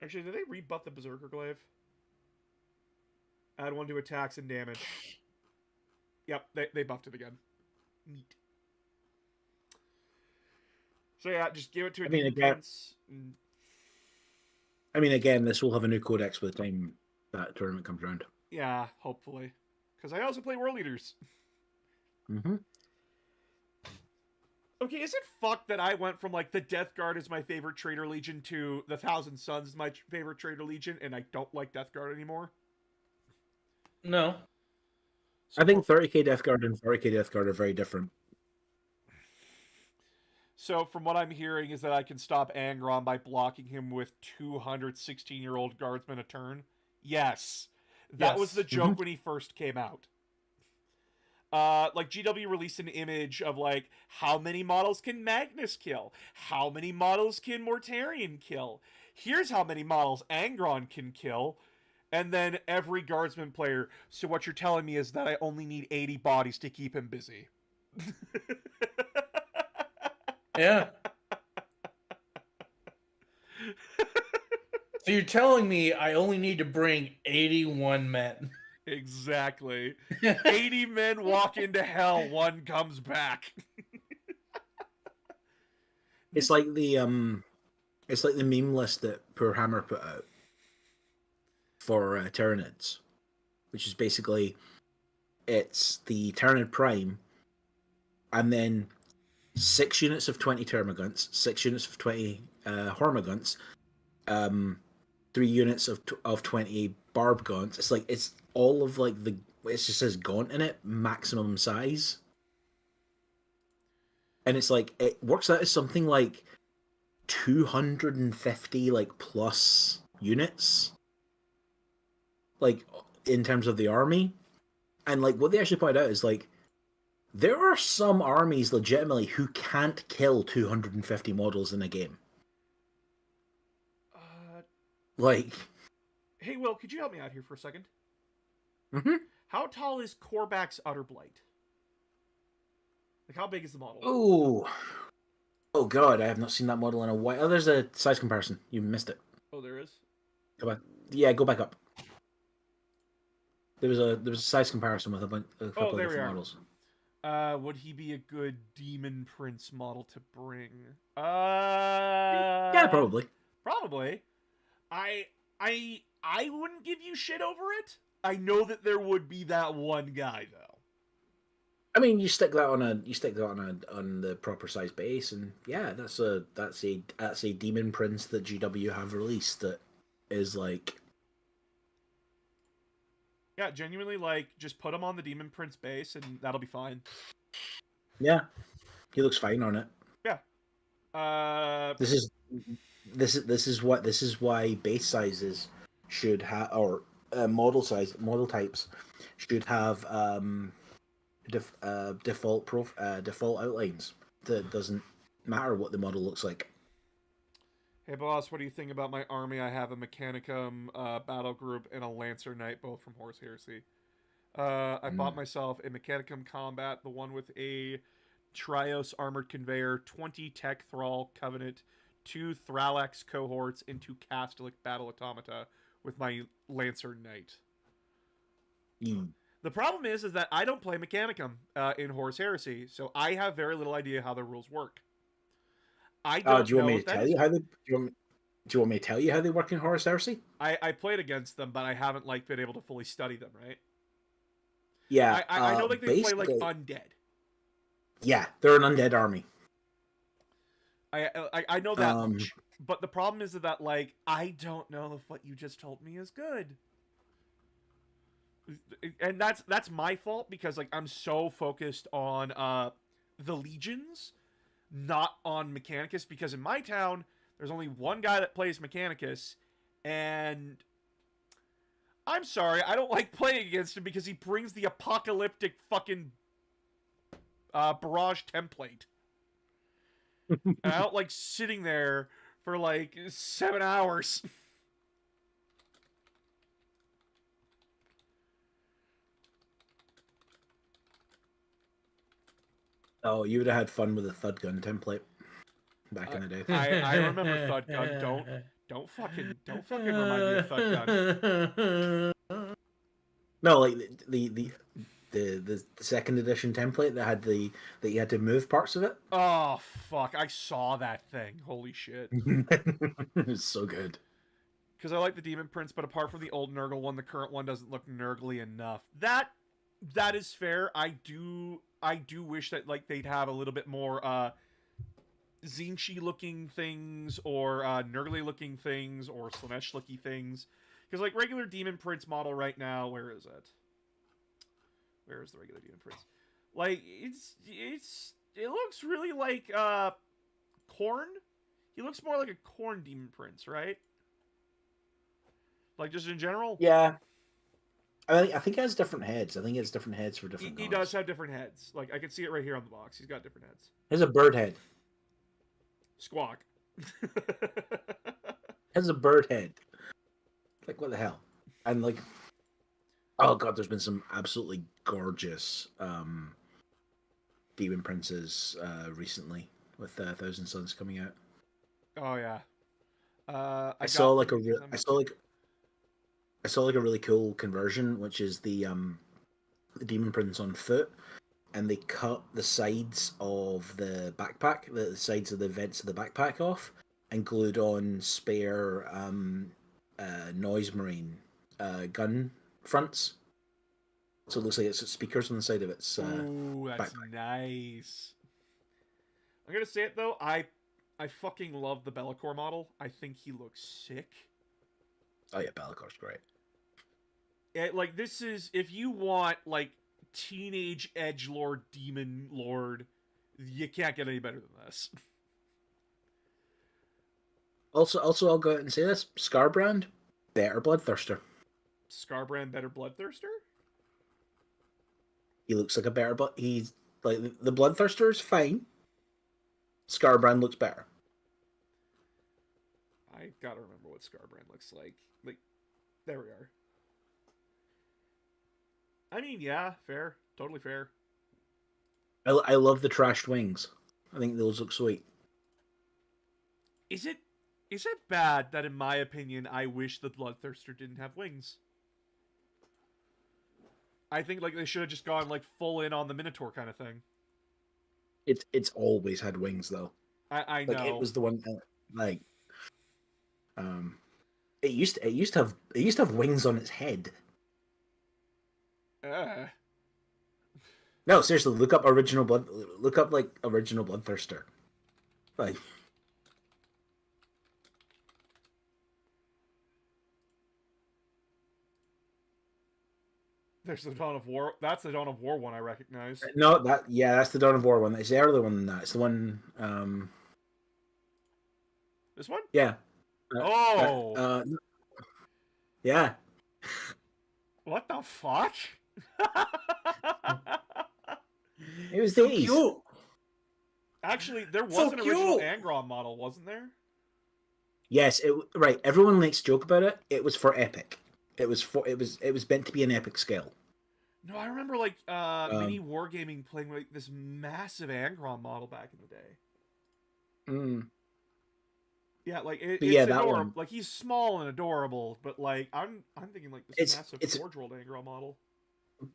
Actually, did they rebuff the Berserker Glaive? Add 1 to attacks and damage. Yep, they buffed it again. Neat. So yeah, just give it to a Demon Prince. I mean, again, this will have a new codex by the time that tournament comes around. Yeah, hopefully. Because I also play World Eaters. Mm-hmm. Okay, is it fucked that I went from, like, the Death Guard is my favorite Traitor Legion to the Thousand Suns is my favorite Traitor Legion, and I don't like Death Guard anymore? No. So, I think 30k Death Guard and 40k Death Guard are very different. So, from what I'm hearing is that I can stop Angron by blocking him with 216-year-old guardsmen a turn. Yes. That was the joke when he first came out. Like, GW released an image of, like, how many models can Magnus kill? How many models can Mortarion kill? Here's how many models Angron can kill. And then every guardsman player, so what you're telling me is that I only need 80 bodies to keep him busy. Yeah. So you're telling me I only need to bring 81 men. Exactly. 80 men walk into hell, 1 comes back. It's like the meme list that Poor Hammer put out for Tyranids, which is basically it's the Tyranid Prime, and then 6 units of 20 Termagants, 6 units of 20 Hormagants, 3 units of 20 Barb Gaunts. It's like it's all of like it just says Gaunt in it, maximum size. And it's like it works out as something like 250 like plus units. Like in terms of the army. And like what they actually point out is like there are some armies legitimately who can't kill 250 models in a game. Like, hey Will, could you help me out here for a second? Mm-hmm. How tall is Korvax's Utterblight? Like, how big is the model? Ooh. Oh god, I have not seen that model in a while. Oh, there's a size comparison. You missed it. Oh, there is? Go back. Yeah, go back up. There was a size comparison with a couple of there we different are. models. Would he be a good Demon Prince model to bring? Yeah, probably. Probably. I wouldn't give you shit over it. I know that there would be that one guy though. I mean, you stick that on on the proper size base, and yeah, that's a demon prince that GW have released that is like, Yeah, genuinely, like, just put him on the Demon Prince base and that'll be fine. yeah, he looks fine on it. Yeah. This is why base sizes should have, or model types should have default outlines. That doesn't matter what the model looks like. Hey boss, what do you think about my army? I have a Mechanicum battle group and a Lancer Knight, both from Horse Heresy. I bought myself a Mechanicum Combat, the one with a Trios Armored Conveyor, 20 Tech Thrall Covenant, 2 Thralax cohorts, and 2 Castalic Battle Automata with my Lancer Knight. The problem is that I don't play Mechanicum in Horse Heresy, so I have very little idea how the rules work. I don't do you want know me if to that tell is- you how they? Do you want me to tell you how they work in Horus Heresy? I played against them, but I haven't like been able to fully study them, right? Yeah, I know like they play like basically, undead. yeah, they're an undead army. I know that much. But the problem is that like I don't know if what you just told me is good. And that's my fault because like I'm so focused on the legions, not on Mechanicus, because in my town there's only one guy that plays Mechanicus, and I'm sorry, I don't like playing against him because he brings the apocalyptic fucking barrage template. And I don't like sitting there for like 7 hours. Oh, you would have had fun with a thud gun template back in the day. I remember Thud Gun. Don't fucking remind me of Thud Gun. No, like the second edition template that you had to move parts of it. Oh fuck! I saw that thing. Holy shit! It's so good. Because I like the Demon Prince, but apart from the old Nurgle one, the current one doesn't look Nurgly enough. That is fair. I do wish that like they'd have a little bit more Zinchi looking things or Nurgly looking things or Slanesh looking things. Because like regular Demon Prince model right now, where is it? Where is the regular Demon Prince? Like it looks really like Korn. He looks more like a Korn Demon Prince, right? Like just in general. Yeah, I think it has different heads. I think it's different heads for different. He does have different heads. Like I can see it right here on the box. He's got different heads. Has a bird head. Squawk. Has a bird head. Like what the hell? And like, oh god, there's been some absolutely gorgeous Demon Princes recently with Thousand Suns coming out. Oh yeah. I saw like a really cool conversion, which is the Demon Prince on foot, and they cut the sides of the backpack, the sides of the vents of the backpack off, and glued on spare Noise Marine gun fronts. So it looks like it's got speakers on the side of its. Ooh, that's backpack. nice. I'm gonna say it though. I fucking love the Be'lakor model. I think he looks sick. Oh yeah, Be'lakor's great. Like this is if you want like teenage edgelord demon lord, you can't get any better than this. Also, I'll go out and say this: Scarbrand, better Bloodthirster. Scarbrand better Bloodthirster? He looks like a better, but he's like the Bloodthirster is fine. Scarbrand looks better. I gotta remember what Scarbrand looks like. Like, there we are. I mean, yeah, fair, totally fair. I love the trashed wings. I think those look sweet. Is it bad that, in my opinion, I wish the Bloodthirster didn't have wings? I think like they should have just gone like full in on the Minotaur kind of thing. It's always had wings though. I Like know. it was the one like um it used to have wings on its head. Uh, No, seriously, look up like original Bloodthirster. Like there's the Dawn of War. That's the Dawn of War one I recognize. no, that's the Dawn of War one. It's the earlier one than that. It's the one This one? yeah. Oh. Yeah. What the fuck? It was So these. cute. Actually, there was So an original cute. Angron model, wasn't there? Yes, right. Everyone makes joke about it. It was for epic. It was meant to be an epic scale. No, I remember like mini wargaming playing like this massive Angron model back in the day. Mm. Yeah, like it's yeah, that adorable. one. Like he's small and adorable, but like I'm thinking like this massive Forge World Angron model.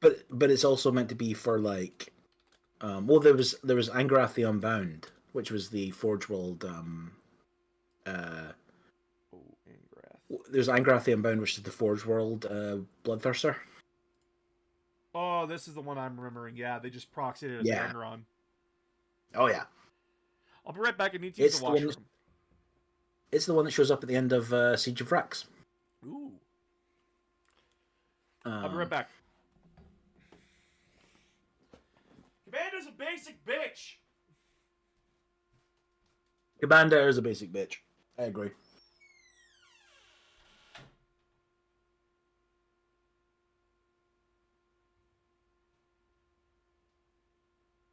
But it's also meant to be for like, well, there was Angrath the Unbound, which was the Forge World. Oh, Angrath. There's Angrath the Unbound, which is the Forge World Bloodthirster. Oh, this is the one I'm remembering. Yeah, they just proxied it as Angron. Oh yeah. I'll be right back. I need to use the washroom. It's the one that shows up at the end of Siege of Rex. Ooh. I'll be right back. Commander's a basic bitch. Commander is a basic bitch. I agree.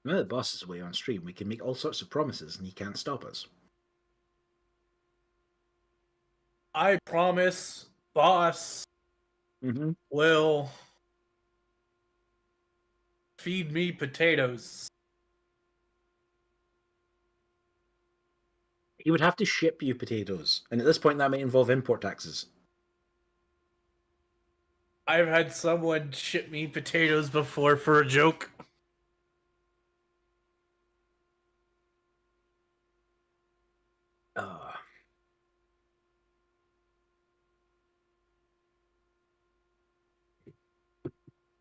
Now that the boss is away on stream, we can make all sorts of promises and he can't stop us. I promise, boss will feed me potatoes. He would have to ship you potatoes, and at this point that might involve import taxes. I've had someone ship me potatoes before for a joke.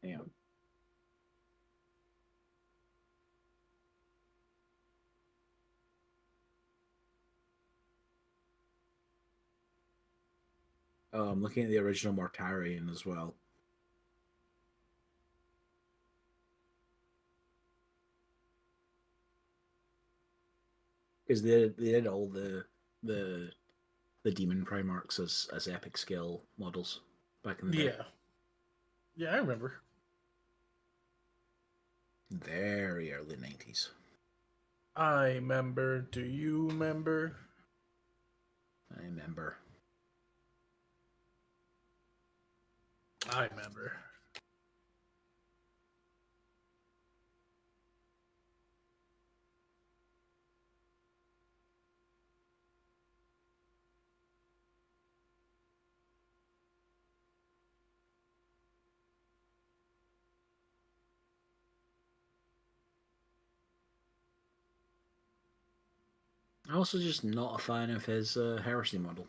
Damn. I'm looking at the original Mortarion as well. Because they did all the demon Primarchs as epic scale models back in the day. Yeah, I remember. Very early 90s. I remember. Do you remember? I remember. I remember. I'm also just not a fan of his heresy model.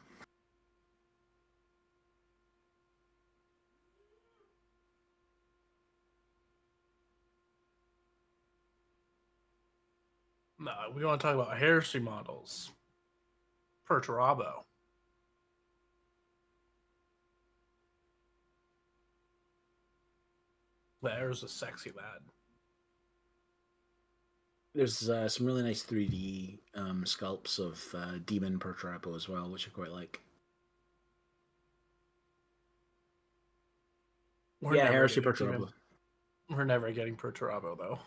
No, we want to talk about heresy models. Perturabo. There's a sexy lad. There's some really nice 3D sculpts of Demon Perturabo as well, which I quite like. Heresy Perturabo. We're never getting Perturabo though.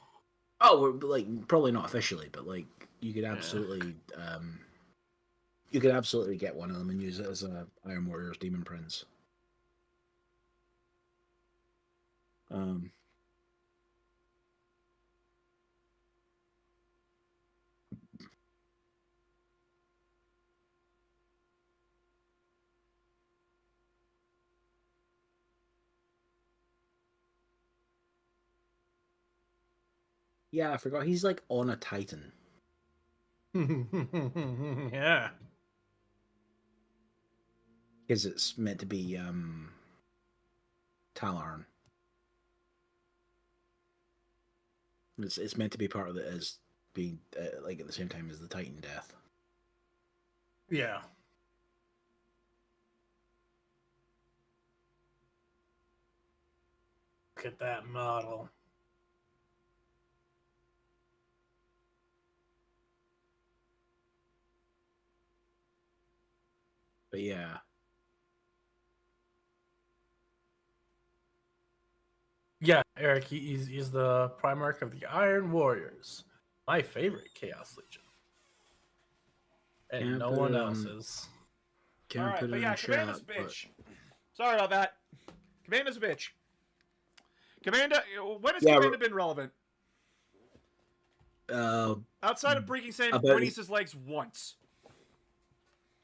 Oh, we're like probably not officially, but like you could absolutely, get one of them and use it as a Iron Warriors Demon Prince. Yeah, I forgot. He's like on a Titan. Yeah. Because it's meant to be Talarn. It's meant to be part of it as being like at the same time as the Titan death. Yeah. Look at that model. But yeah. Yeah, Eric, he's the Primarch of the Iron Warriors. My favorite Chaos Legion. And Can't no put one it on. else's. Can't All right, put but it yeah, in Commander's chat. a bitch. Sorry about that. Commander's a bitch. Commander, when has Yeah, Commander been relevant? Outside of breaking about Sanguinius' legs once.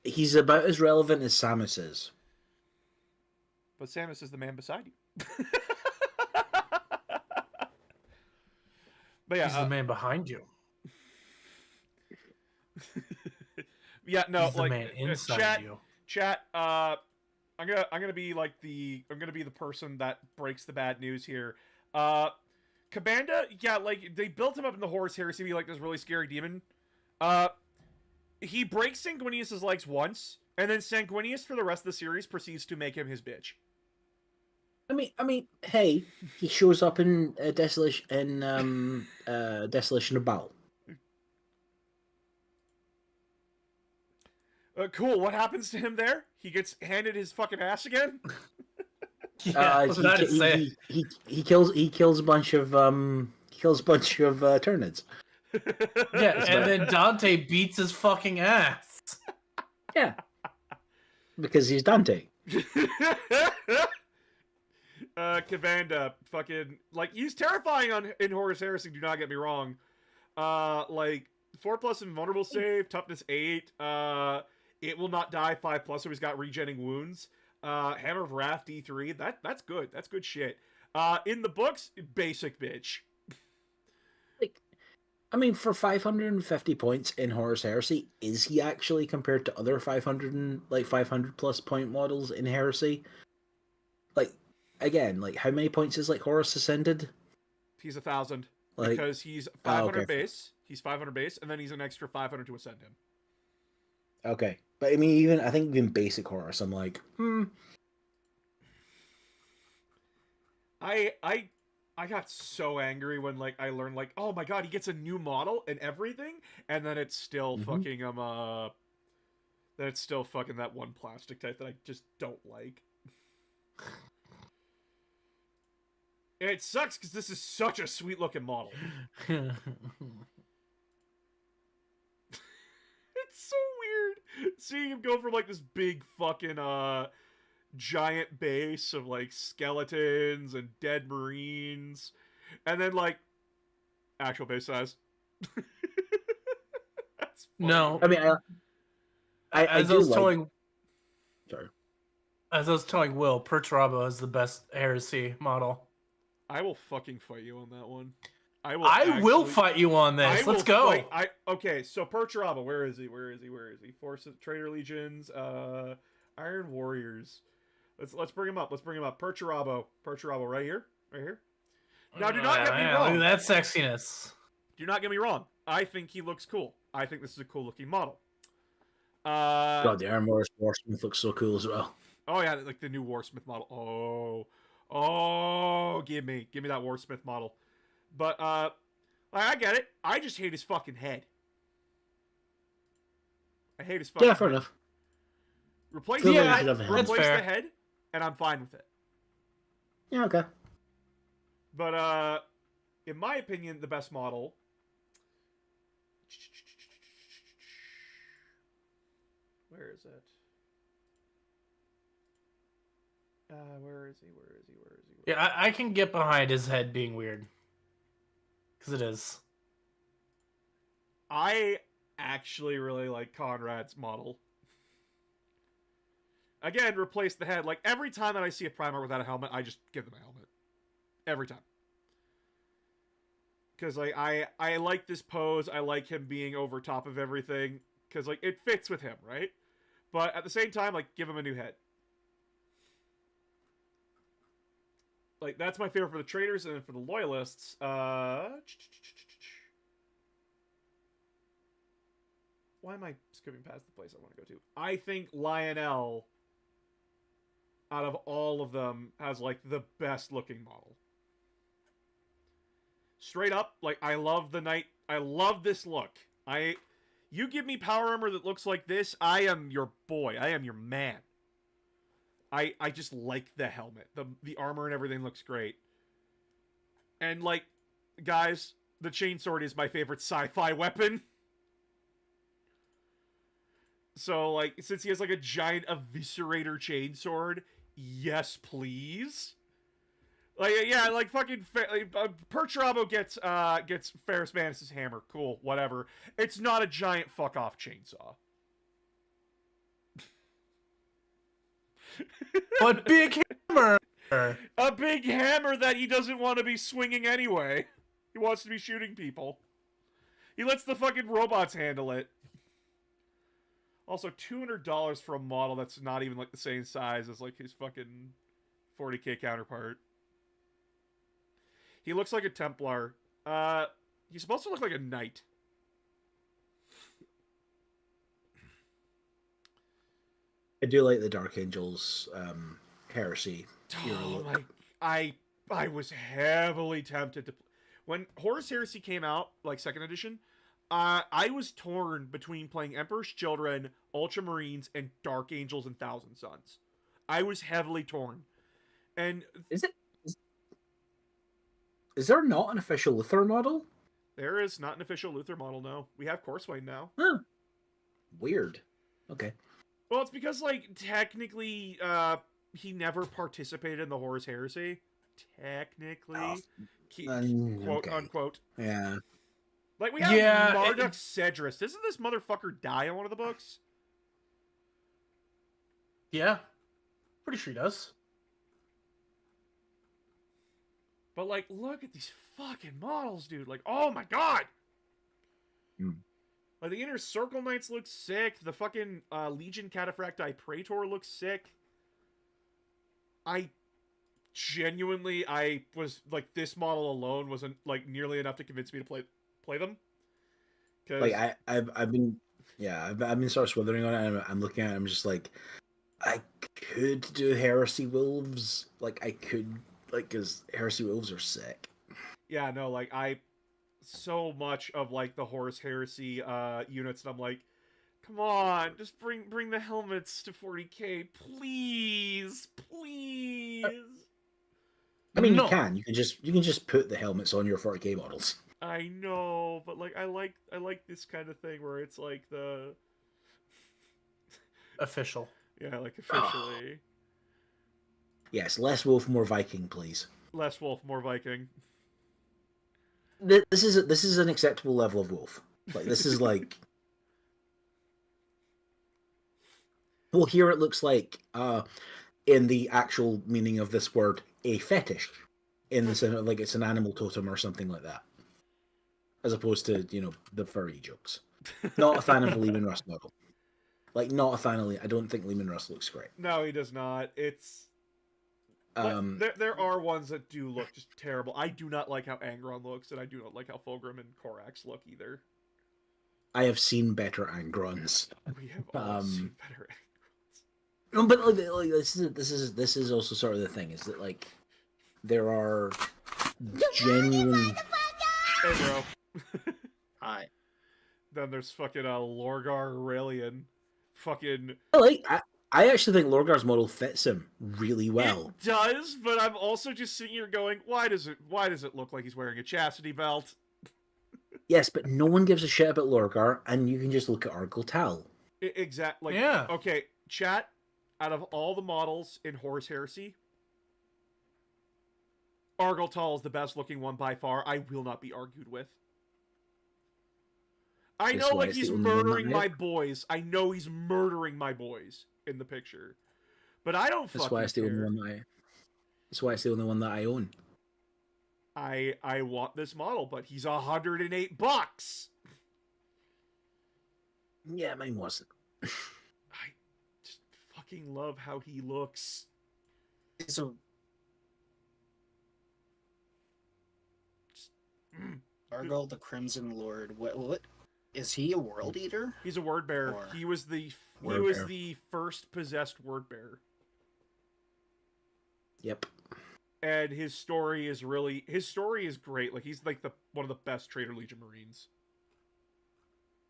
he's about as relevant as Samus is. But Samus is the man beside you. But yeah, He's the man behind you. yeah, no, He's the like man inside you. Chat. I'm gonna be like I'm gonna be the person that breaks the bad news here. Cabanda, yeah, like they built him up in the Horus Heresy to be like this really scary demon. He breaks Sanguinius' legs once, and then Sanguinius for the rest of the series proceeds to make him his bitch. I mean, hey, he shows up in Desolation of Battle. Cool. What happens to him there? He gets handed his fucking ass again. Yeah, I was about to say. He kills a bunch of Tyranids. Yeah, and then Dante beats his fucking ass. Yeah, because he's Dante. Kavanda, fucking like he's terrifying in Horus Heresy. Do not get me wrong. Like 4+ invulnerable save, toughness 8. It will not die 5+. So he's got regenning wounds. Hammer of Wrath D3. That's good. That's good shit. In the books, basic bitch. Like, I mean, for 550 points in Horus Heresy, is he actually compared to other 500+ point models in Heresy? Like, again, like how many points is like Horus Ascended? He's 1,000 Like, because he's 500 okay. base. He's 500 base, and then he's an extra 500 to ascend him. Okay, but I mean, I think even basic Horus, I'm like, I got so angry when like I learned like, oh my god, he gets a new model and everything, and then it's still fucking then it's still fucking that one plastic type that I just don't like. And it sucks because this is such a sweet looking model. It's so weird seeing him go from like this big fucking giant base of like skeletons and dead marines, and then like actual base size. That's funny. No, I mean, I as do I was like. telling, Sorry. as I was telling Will, Perturabo is the best Heresy model. I will fucking fight you on that one. I will fight you on this. Let's go. Okay, so Perturabo, where is he? Force of Traitor Legions, Iron Warriors. Let's bring him up. Perturabo, right here. Now, do not get me wrong. Look at that sexiness. Do not get me wrong. I think he looks cool. I think this is a cool looking model. God, the Iron Warsmith looks so cool as well. Oh yeah, like the new Warsmith model. Oh, give me that Warsmith model. But I get it. I just hate his fucking head. I hate his fucking. Yeah, fair head. enough. Replace the head, and I'm fine with it. Yeah, okay. But in my opinion, the best model. Where is it? Where is he? Yeah, I can get behind his head being weird. Because it is. I actually really like Conrad's model. Again, replace the head. Like, every time that I see a Primarch without a helmet, I just give them a helmet. Every time. because like I like this pose. I like him being over top of everything because like it fits with him, right? But at the same time, like give him a new head. Like that's my favorite for the traders, and then for the loyalists, why am I skipping past the place I want to go to? I think Lionel, out of all of them, has like the best looking model. Straight up, like I love the knight. I love this look. You give me power armor that looks like this, I am your boy. I am your man. I just like the helmet. The armor and everything looks great. And like, guys, the chainsword is my favorite sci-fi weapon. So like, since he has like a giant eviscerator chainsword, yes please. Like yeah, like fucking Perturabo gets Ferris Mantis' hammer. Cool, whatever. It's not a giant fuck off chainsaw. But big hammer. A big hammer that he doesn't want to be swinging anyway. He wants to be shooting people. He lets the fucking robots handle it. Also, $200 for a model that's not even like the same size as like his fucking 40k counterpart. He looks like a Templar. He's supposed to look like a knight. I do like the Dark Angels heresy. Oh my! I was heavily tempted to when Horus Heresy came out, like 2nd edition. I was torn between playing Emperor's Children, Ultramarines, and Dark Angels and Thousand Sons. I was heavily torn. And is there not an official Luther model? There is not an official Luther model. No, we have Corswain now. Huh. Weird. Okay. Well, it's because like technically, he never participated in the Horus Heresy. Technically, quote unquote. Yeah. Like we have Marduk Cedrus. Doesn't this motherfucker die in one of the books? Yeah, pretty sure he does. But like, look at these fucking models, dude. Like, oh my god. Like the Inner Circle Knights look sick. The fucking Legion Cataphracti Praetor looks sick. I was like, this model alone wasn't like nearly enough to convince me to play them. Like I've been sort of swithering on it, and I'm looking at it, I'm just like, I could do Heresy Wolves. Like I could, like, because Heresy Wolves are sick. Yeah, no, like so much of like the Horus Heresy units, and I'm like, come on, just bring the helmets to 40k, please. I mean, you can just put the helmets on your 40k models. I know, but like I like this kind of thing where it's like the official. Yeah, like officially. Yes, less wolf, more Viking, please. Less wolf, more Viking. This is an acceptable level of wolf. Like this is like, well, here it looks like, in the actual meaning of this word, a fetish, in the sense of, like, it's an animal totem or something like that, as opposed to the furry jokes. Not a fan of the Lehman Russ model. Like, not a fan of. I don't think Lehman Russ looks great. No, he does not. It's. There are ones that do look just terrible. I do not like how Angron looks, and I do not like how Fulgrim and Korax look either. I have seen better Angrons. We have all seen better Angrons. No, but like this is also sort of the thing, is that like there are genuine. Hey, bro. Hi. Then there's fucking Lorgar Aurelian. Fucking. I actually think Lorgar's model fits him really well. It does, but I'm also just sitting here going, why does it look like he's wearing a chastity belt? Yes, but no one gives a shit about Lorgar, and you can just look at Argyle Tal. Exactly. Like, yeah. Okay, chat. Out of all the models in Horus Heresy, Argyle Tal is the best looking one by far. I will not be argued with. I know, like, he's murdering my boys. I know he's murdering my boys in the picture. But I don't fucking care. That's why it's the only one that I own. I want this model, but he's $108. Yeah, mine wasn't. I just fucking love how he looks. So Mm. Argyle the Crimson Lord. What is he a world eater? He's a word bearer. Or- He was the Word bearer. first possessed word bearer. Yep. And his story is great. Like he's like one of the best Traitor Legion Marines.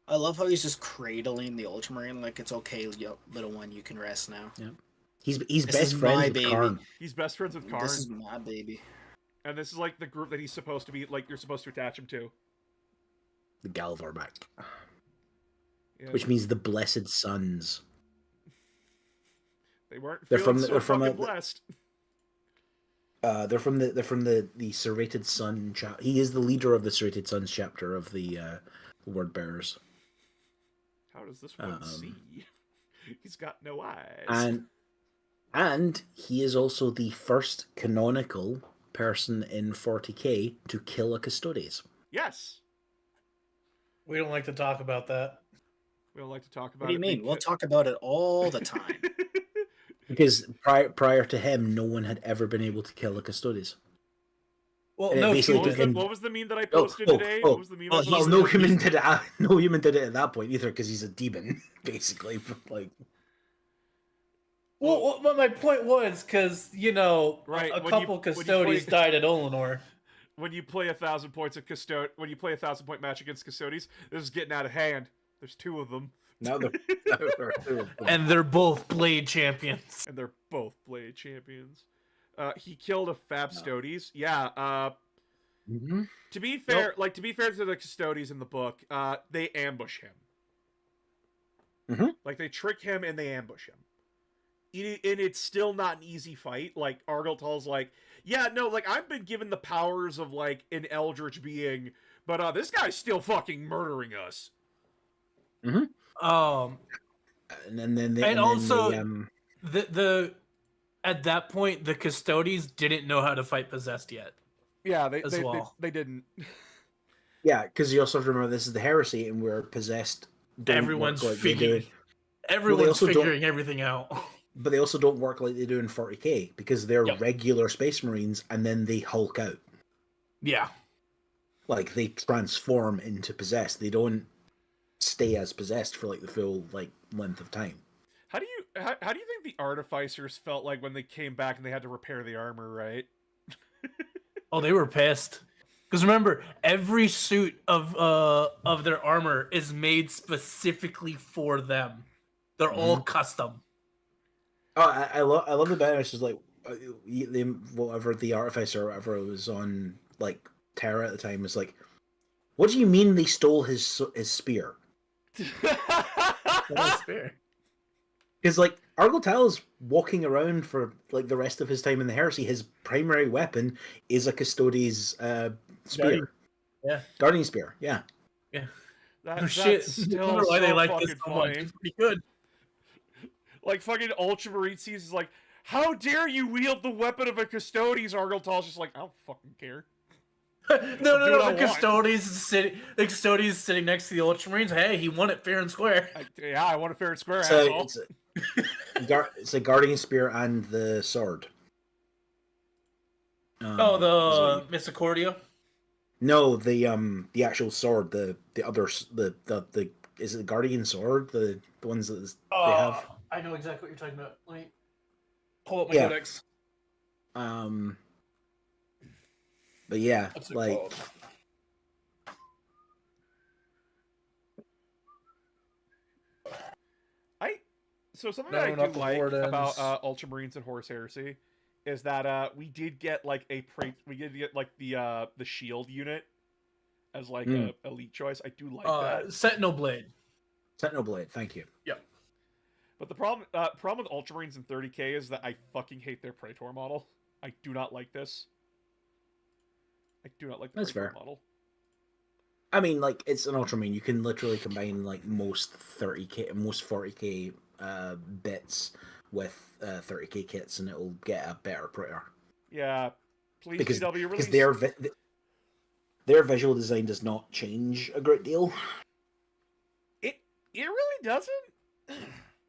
I love how he's just cradling the Ultramarine like it's okay, little one, you can rest now. He's This best is my friends with baby. Karn. He's best friends with Karn. This is my baby. And this is like the group that he's supposed to be, like you're supposed to attach him to. The Galvarback. Yeah. Which means the Blessed Sons. They weren't They're feeling from the- so they're from fucking a- blessed. They're from the Serrated Sun chapter. He is the leader of the Serrated Suns chapter of the Word Bearers. How does this one see? He's got no eyes. And he is also the first canonical person in 40k to kill a Custodes. Yes. We don't like to talk about that. We don't like to talk about What do you it mean? We'll because- talk about it all the time. Because prior to him, no one had ever been able to kill a Custodes. Well, And it no, basically what, was became- what was the meme that I posted today? What was the meme? oh, I he's Well, posted? no the- human did it. No human did it at that point either, because he's a demon, basically. Like, well, what my point was, because Right, a when couple you- when you custodies play- died at Olenor. When you play 1,000 points of when you play 1,000 point match against Custodes, this is getting out of hand. There's 2 of them, now they're And they're both Blade champions. and they're both Blade champions. He killed a Fabstodes. Yeah. Mhm. To be fair, to the Custodes in the book, they ambush him. Mhm. Like they trick him and they ambush him. And it's still not an easy fight. Like Argyltal's like, yeah, no, like I've been given the powers of like an eldritch being, but this guy's still fucking murdering us. Um, And then And also- they, the at that point the custodies didn't know how to fight possessed yet. Yeah, As well. they didn't. yeah, because you also have to remember this is the heresy, and we're possessed. don't Everyone's work like they do. figuring. Everyone's also don't- figuring everything out. But they also don't work like they do in 40k because they're Yep. regular Space Marines, and then they hulk out. Yeah. Like they transform into possessed. They don't stay as possessed for like the full like length of time. How do you think the artificers felt like when they came back and they had to repair the armor, right? Oh, they were pissed. Because remember, every suit of their armor is made specifically for them. They're all custom. Oh, I love the bit. It's just like whatever the artificer or whatever was on like Terra at the time was like, what do you mean they stole his spear? That's fair. Because like Argyle is walking around for like the rest of his time in the heresy. His primary weapon is a Custodes spear. Yeah. Guardian spear. Yeah. Oh shit! That's I still wonder why they so like this fucking so much. funny. It's pretty good. Like fucking Ultramarine sees is like, how dare you wield the weapon of a Custodes? Argyltal's just like, I don't fucking care. no, do what no. I The want. custodies is sitting next to the Ultramarines. Hey, he won it fair and square. I want a fair and square, So asshole. it's a guardian spear and the sword. Oh, is what the Misericordia. No, the actual sword, the is it the guardian sword, the ones that they have. I know exactly what you're talking about. Let me pull up my Yeah. codex. But yeah, What's it like called? So something No, that I not do the like Wardens. about Ultramarines and Horus Heresy is that we did get like the shield unit as like a elite choice. I do like that. Sentinel Blade. Sentinel Blade. Thank you. But the problem with Ultramarines in 30k is that I fucking hate their Praetor model. I do not like this. I do not like the That's Praetor fair. model. I mean, like it's an Ultramarine. You can literally combine like most 30k, most 40k bits with 30k kits, and it'll get a better Praetor. Yeah. Please, because GW, because release. their visual design does not change a great deal. It really doesn't.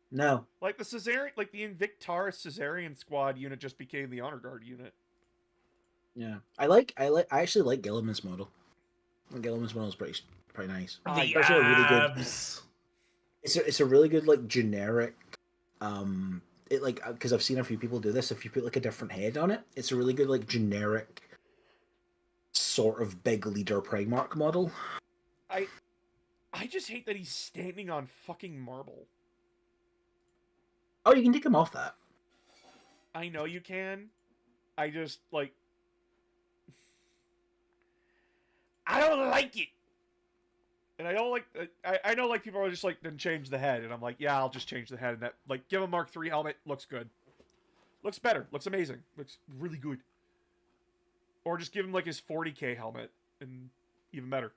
No. Like the Caesarian, like the Invictaris Caesarian squad unit just became the Honor Guard unit. Yeah, I actually like Gilliman's model. Gilliman's model is pretty nice. The It's actually a really good. abs. It's a really good like generic. It like because I've seen a few people do this. If you put like a different head on it, it's a really good like generic sort of big leader Primarch model. I just hate that he's standing on fucking marble. Oh, you can take him off that. I know you can. I just like. I don't like it. And I don't like. I know like people are just like, then change the head, and I'm like, yeah, I'll just change the head, and that like give him Mark III helmet, looks good, looks better, looks amazing, looks really good. Or just give him like his 40k helmet, and even better.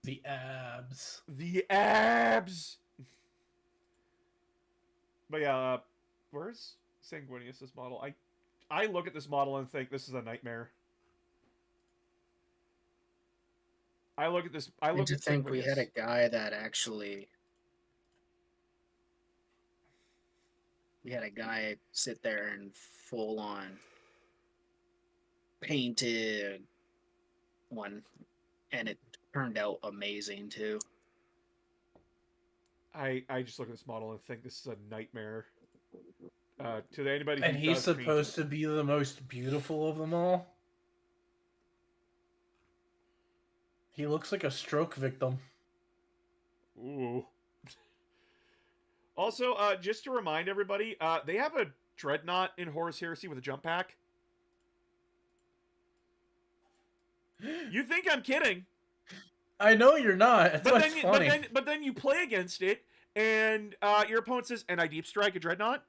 The abs. The abs. But yeah, where's Sanguinius' model? I look at this model and think this is a nightmare. I look at this. I And look to at think we had a Sanguinius. guy that actually. We had a guy sit there and full on painted one, and it turned out amazing too. I just look at this model and think this is a nightmare. To anybody who And he's does supposed paint to be the most beautiful of them all. He looks like a stroke victim. it. Ooh. Also, just to remind everybody, they have a Dreadnought in Horus Heresy with a jump pack. You think I'm kidding? I know you're not. That's But what's then, funny. but then you play against it, and your opponent says, "And I deep strike a Dreadnought,"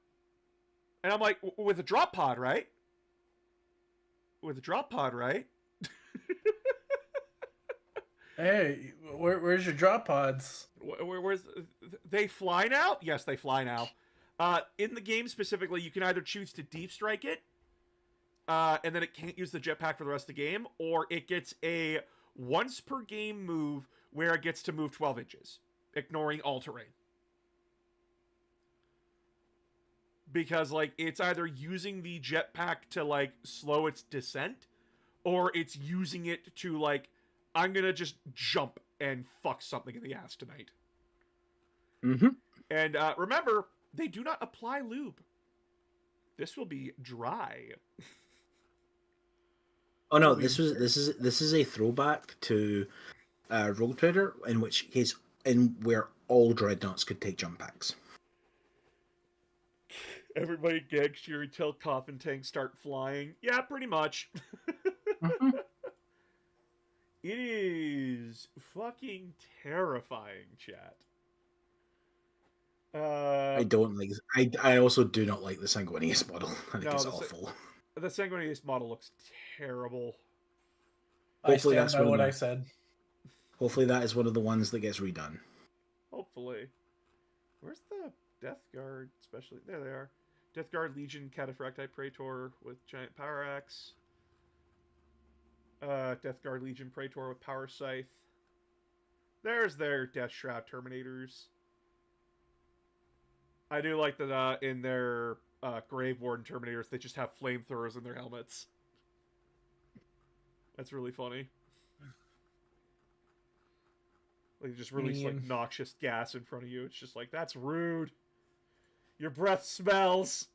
and I'm like, "With a drop pod, right? With a drop pod, right?" Hey, where's your drop pods? Where's they fly now? Yes, they fly now. In the game specifically, you can either choose to deep strike it, and then it can't use the jetpack for the rest of the game, or it gets a once per game move where it gets to move 12 inches, ignoring all terrain. Because like it's either using the jetpack to like slow its descent, or it's using it to like, I'm gonna just jump and fuck something in the ass tonight. Mm-hmm. And remember, they do not apply lube. This will be dry. Oh no, this is a throwback to Rogue Trader, in which case where all dreadnoughts could take jump packs. Everybody gags you until coffin tanks start flying. Yeah, pretty much. Mm-hmm. It is fucking terrifying, chat. I don't like. I also do not like the Sanguinius model. I think it's awful. The Sanguinius model looks terrible. I Hopefully stand that's by one of what the- I said. Hopefully that is one of the ones that gets redone. Hopefully. Where's the Death Guard? Especially there they are. Death Guard Legion Cataphracti Praetor with giant power axe. Death Guard Legion Praetor with power scythe. There's their Death Shroud Terminators. I do like that in their Grave Warden Terminators, they just have flamethrowers in their helmets. That's really funny. Like, just release like noxious gas in front of you. It's just like, that's rude. Your breath smells.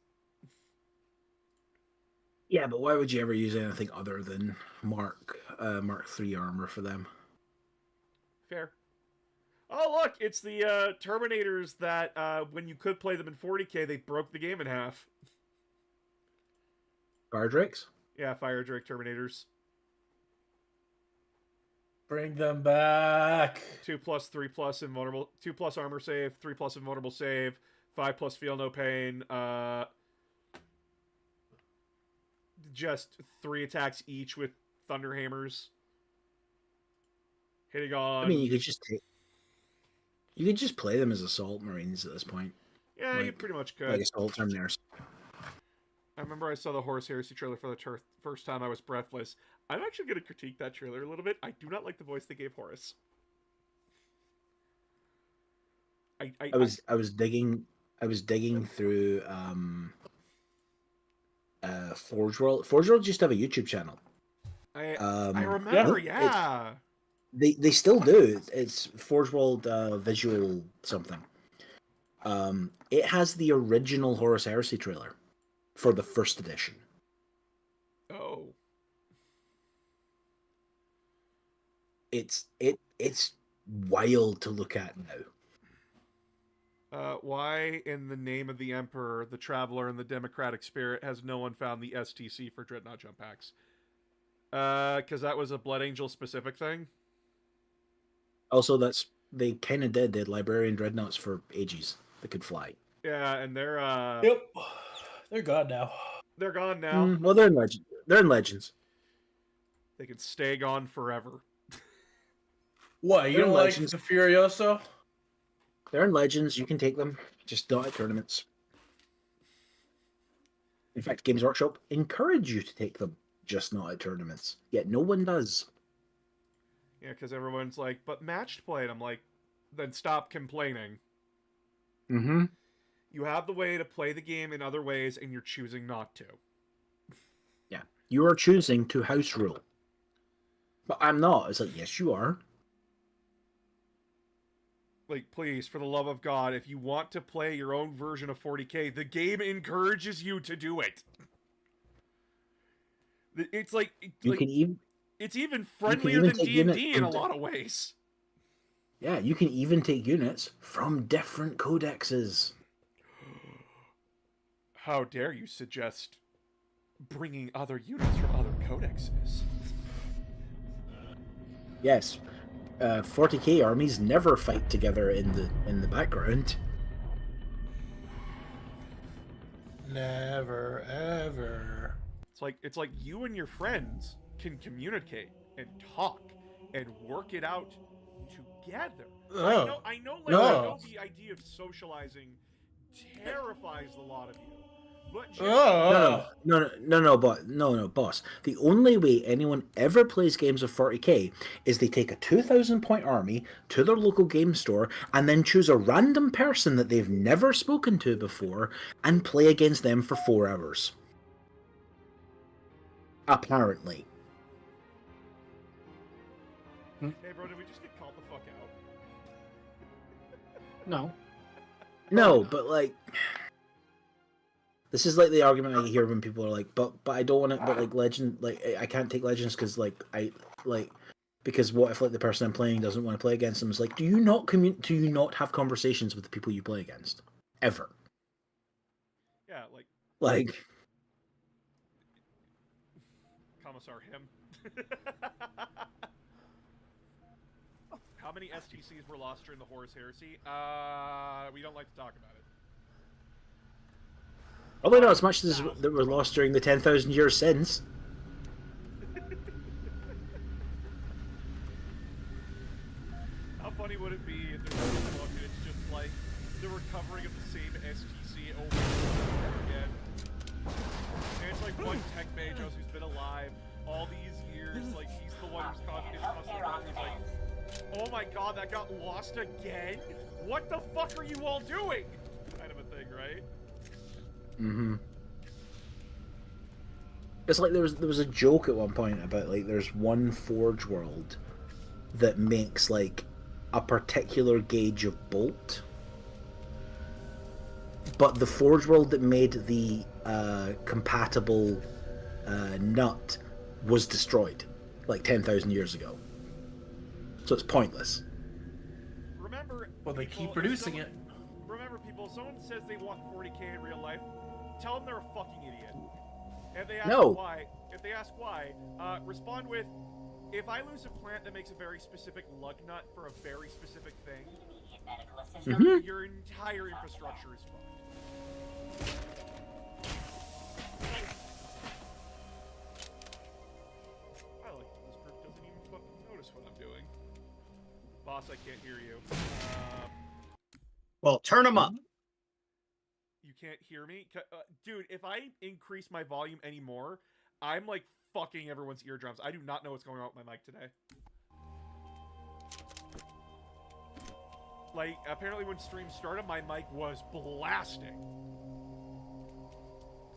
Yeah, but why would you ever use anything other than Mark III armor for them? Fair. Oh, look, it's the Terminators that, when you could play them in 40k, they broke the game in half. Fire Drakes? Yeah, Fire Drake Terminators. Bring them back. 2+, 3+ invulnerable, 2+ armor save, 3+ invulnerable save, 5+ feel no pain. Just 3 attacks each with thunder hammers. Hitting on. I mean, you could just play them as assault marines at this point. Yeah, you like- pretty much could. Like assault terminators. I remember I saw the Horus Heresy trailer for the first time. I was breathless. I'm actually going to critique that trailer a little bit. I do not like the voice they gave Horus. I was digging through Forge World. Forge World used to have a YouTube channel. I remember, yeah. They still do. It's Forge World Visual something. It has the original Horus Heresy trailer for the first edition. Oh. It's wild to look at now. Why, in the name of the Emperor, the Traveler, and the Democratic Spirit, has no one found the STC for Dreadnought Jump Packs? Because that was a Blood Angel specific thing. Also, they kind of did. They had Librarian Dreadnoughts for ages that could fly. Yeah, and they're Yep, they're gone now. They're gone now. Well, they're in Legends. They're in Legends. They can stay gone forever. What, you They're don't like Legends. the Furioso? They're in Legends. You can take them, just not at tournaments. In fact, Games Workshop encourage you to take them, just not at tournaments. Yet no one does. Yeah, because everyone's like, but matched play, and I'm like, then stop complaining. Mm-hmm. You have the way to play the game in other ways, and you're choosing not to. Yeah. You are choosing to house rule. But I'm not. It's like, yes, you are. Like, please, for the love of God, if you want to play your own version of 40k, the game encourages you to do it. It's like, it's even friendlier than D&D in a lot of ways. Yeah, you can even take units from different codexes. How dare you suggest bringing other units from other codexes? Yes. 40k armies never fight together in the background. Never, ever. It's like you and your friends can communicate and talk and work it out together. Oh. I know the idea of socializing terrifies a lot of you. But No, boss. The only way anyone ever plays games of 40k is they take a 2,000 point army to their local game store and then choose a random person that they've never spoken to before and play against them for 4 hours. Apparently. Hey, bro, did we just get called the fuck out? No. No, but like... This is like the argument I hear when people are like, but I don't want to, but like Legend, like I can't take Legends because because what if like the person I'm playing doesn't want to play against them? It's like, do you not have conversations with the people you play against ever? Yeah, like Commissar him. How many STCs were lost during the Horus Heresy? We don't like to talk about it. Probably not as much as that were lost during the 10,000 years since. How funny would it be if there was a book and it's just like the recovering of the same STC over and over again? And it's like one tech mage who's been alive all these years, like he's the one who's constantly like, oh my god, that got lost again? What the fuck are you all doing? Kind of a thing, right? Mm-hmm. It's like there was a joke at one point about like there's one Forge World that makes like a particular gauge of bolt, but the Forge World that made the compatible nut was destroyed like 10,000 years ago. So it's pointless. Remember, Well, they keep producing it. Remember, people, someone says they want 40k in real life, tell them they're a fucking idiot. If they ask why, respond with, if I lose a plant that makes a very specific lug nut for a very specific thing, your entire infrastructure is fucked. I like that this group doesn't even fucking notice what I'm doing. Boss, I can't hear you. Well, turn them up. You can't hear me? Dude, if I increase my volume anymore, I'm like fucking everyone's eardrums. I do not know what's going on with my mic today. Like, apparently when stream started, my mic was blasting.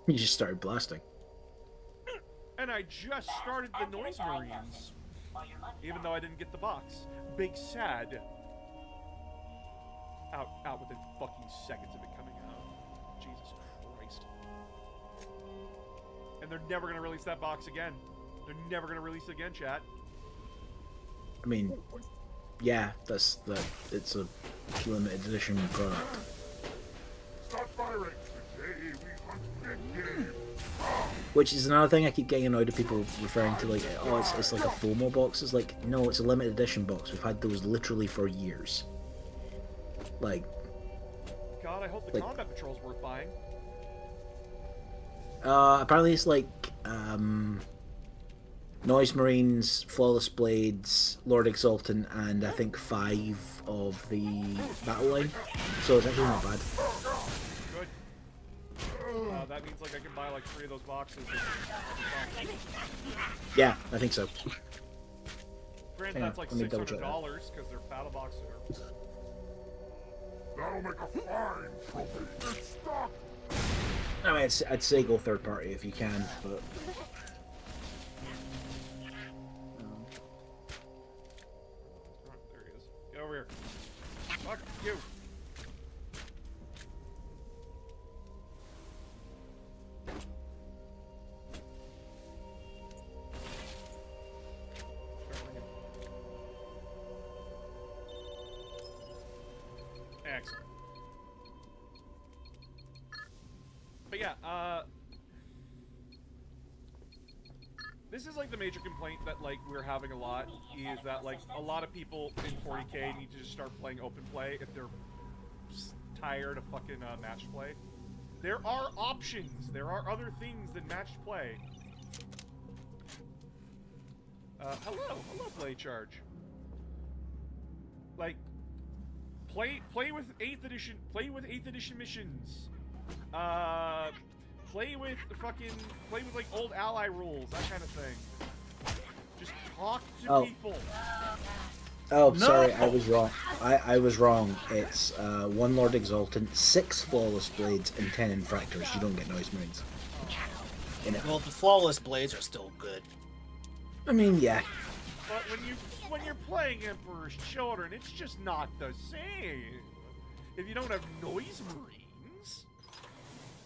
You just started blasting. And I just started the Noise Marines. Even though I didn't get the box. Big sad. Out within fucking seconds of it coming out. Jesus Christ. And they're never gonna release that box again. They're never gonna release it again, chat. I mean, yeah, it's a limited edition product. Start firing. Today we hunt big game. Which is another thing I keep getting annoyed at people referring to, like, oh, it's like a FOMO box. It's like, no, it's a limited edition box. We've had those literally for years. Like, God, I hope the combat patrol's worth buying. apparently it's like, Noise Marines, Flawless Blades, Lord Exultant, and I think 5 of the battle line. So it's actually not bad. Good. That means like I can buy like 3 of those boxes. Yeah, I think so. Granted, Hang on, that's like let me double check $600 because their battle boxes are. That'll make a fine trophy. It's stuck. I mean, I'd say go third party if you can, but... Oh, there he is. Get over here. Fuck you. Excellent. But yeah, this is like the major complaint that like we're having a lot is that like a lot of people in 40k need to just start playing open play if they're tired of fucking matched play. There are options. There are other things than matched play. Hello, Blade Charge. Like, play with 8th edition. Play with 8th edition missions. Play with like old ally rules, that kind of thing. Just talk to people. Oh, No! sorry, I was wrong. I was wrong. It's 1 Lord Exultant, 6 Flawless Blades, and 10 Infractors. You don't get Noise Marines in it. Well, the flawless blades are still good. I mean, yeah. But when you're playing Emperor's Children, it's just not the same. If you don't have Noise Marines.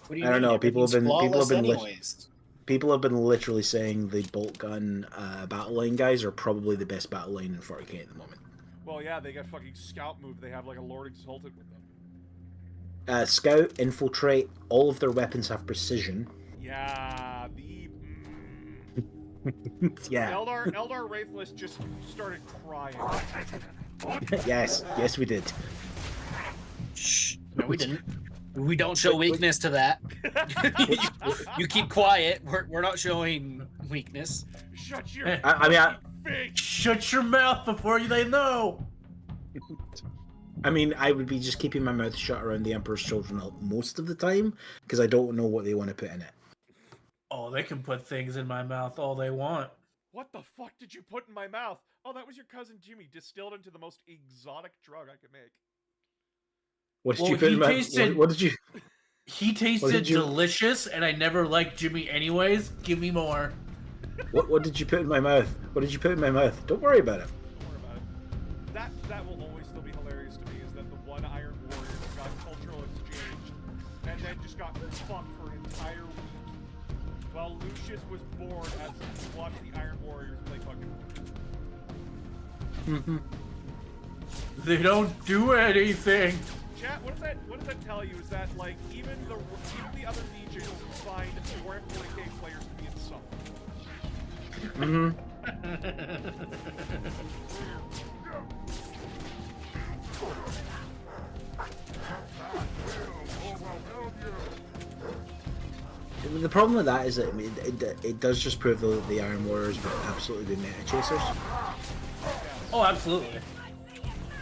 What do you I don't mean? know. People have Everything's been flawless anyways. people have been literally saying the bolt gun battle line guys are probably the best battle line in 40k at the moment. Well, yeah, they got fucking scout move. They have like a Lord Exalted with them. Scout, infiltrate, all of their weapons have precision. Yeah, the Yeah. Eldar Wraithless just started crying. Yes, we did. Shh. No, we didn't. We don't show weakness to that. You keep quiet. We're not showing weakness. Shut your face. Shut your mouth before they know. I mean, I would be just keeping my mouth shut around the Emperor's Children most of the time because I don't know what they want to put in it. Oh, they can put things in my mouth all they want. What the fuck did you put in my mouth? Oh, that was your cousin Jimmy distilled into the most exotic drug I could make. What did you put in my? What did you? He tasted delicious, and I never liked Jimmy anyways. Give me more. What did you put in my mouth? What did you put in my mouth? Don't worry about it. Don't worry about it. That will always still be hilarious to me is that the one Iron Warrior got cultural exchange and then just got fucked for an entire week while Lucius was bored as he watched the Iron Warriors play fucking. Mm-hmm. They don't do anything. Chat, what does that tell you? Is that like even the other legions find Warhammer 40k players to be insulting? The problem with that is that it does just prove that the Iron Warriors were absolutely good meta chasers. Oh, absolutely.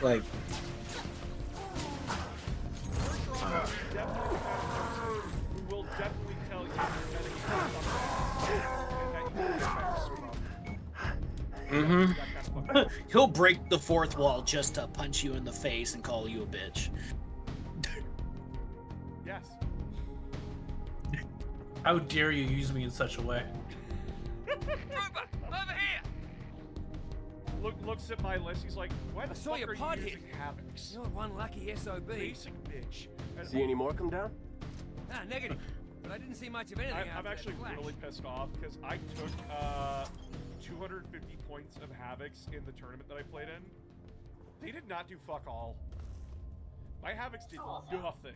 Like, Who will definitely Mhm. That kind of fucking movie. He'll break the fourth wall just to punch you in the face and call you a bitch. Yes. How dare you use me in such a way? Looks at my list. He's like, "Why the saw fuck your are pod you hit. using Havocs? You're one lucky SOB. Basic bitch." And See any more come down? Ah, negative. But I didn't see much of anything I'm after that actually flash. really pissed off because I took 250 points of Havocs in the tournament that I played in. They did not do fuck all. My Havocs did nothing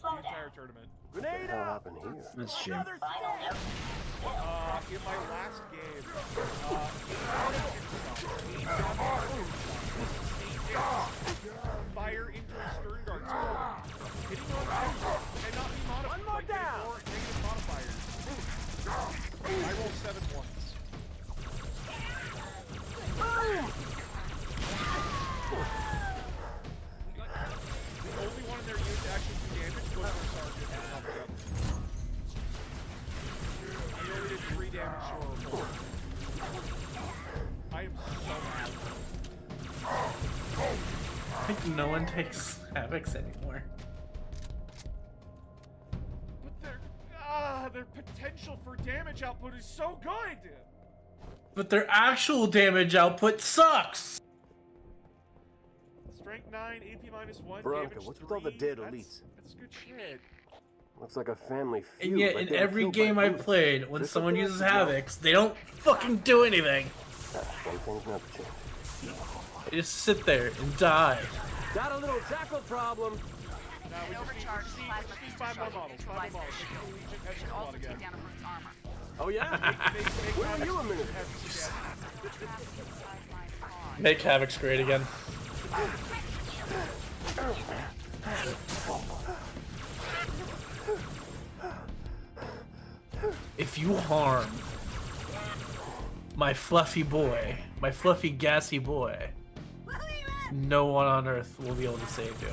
the entire tournament. Grenade what happened here? That's a shame. In my last game, fire into a stern guard squad, hitting on two and not be modified. Like, ignore negative modifiers. I rolled 7 once. The only one in their unit to actually do damage was their sergeant and helped out. He only did 3 damage or 4. I am so mad. I think no one takes Havocs anymore. But their potential for damage output is so good. But their actual damage output sucks! Strength 9, AP -1, Veronica, damage what's with 3. all the dead That's elites? good shit. Looks like a family feud. And yet, like in they were every killed by game I've Bruce. played, when This someone appears uses to be- Havocs, they don't fucking do anything. One thing's never changed. They just sit there and die. Got a little jackal problem. Now we just need 5 more models. 5 more models. Legion has a lot again. Oh yeah? Make Where were you a minute? Havocs again. Make Havocs great again. If you harm my fluffy boy, my fluffy gassy boy, no one on earth will be able to save you.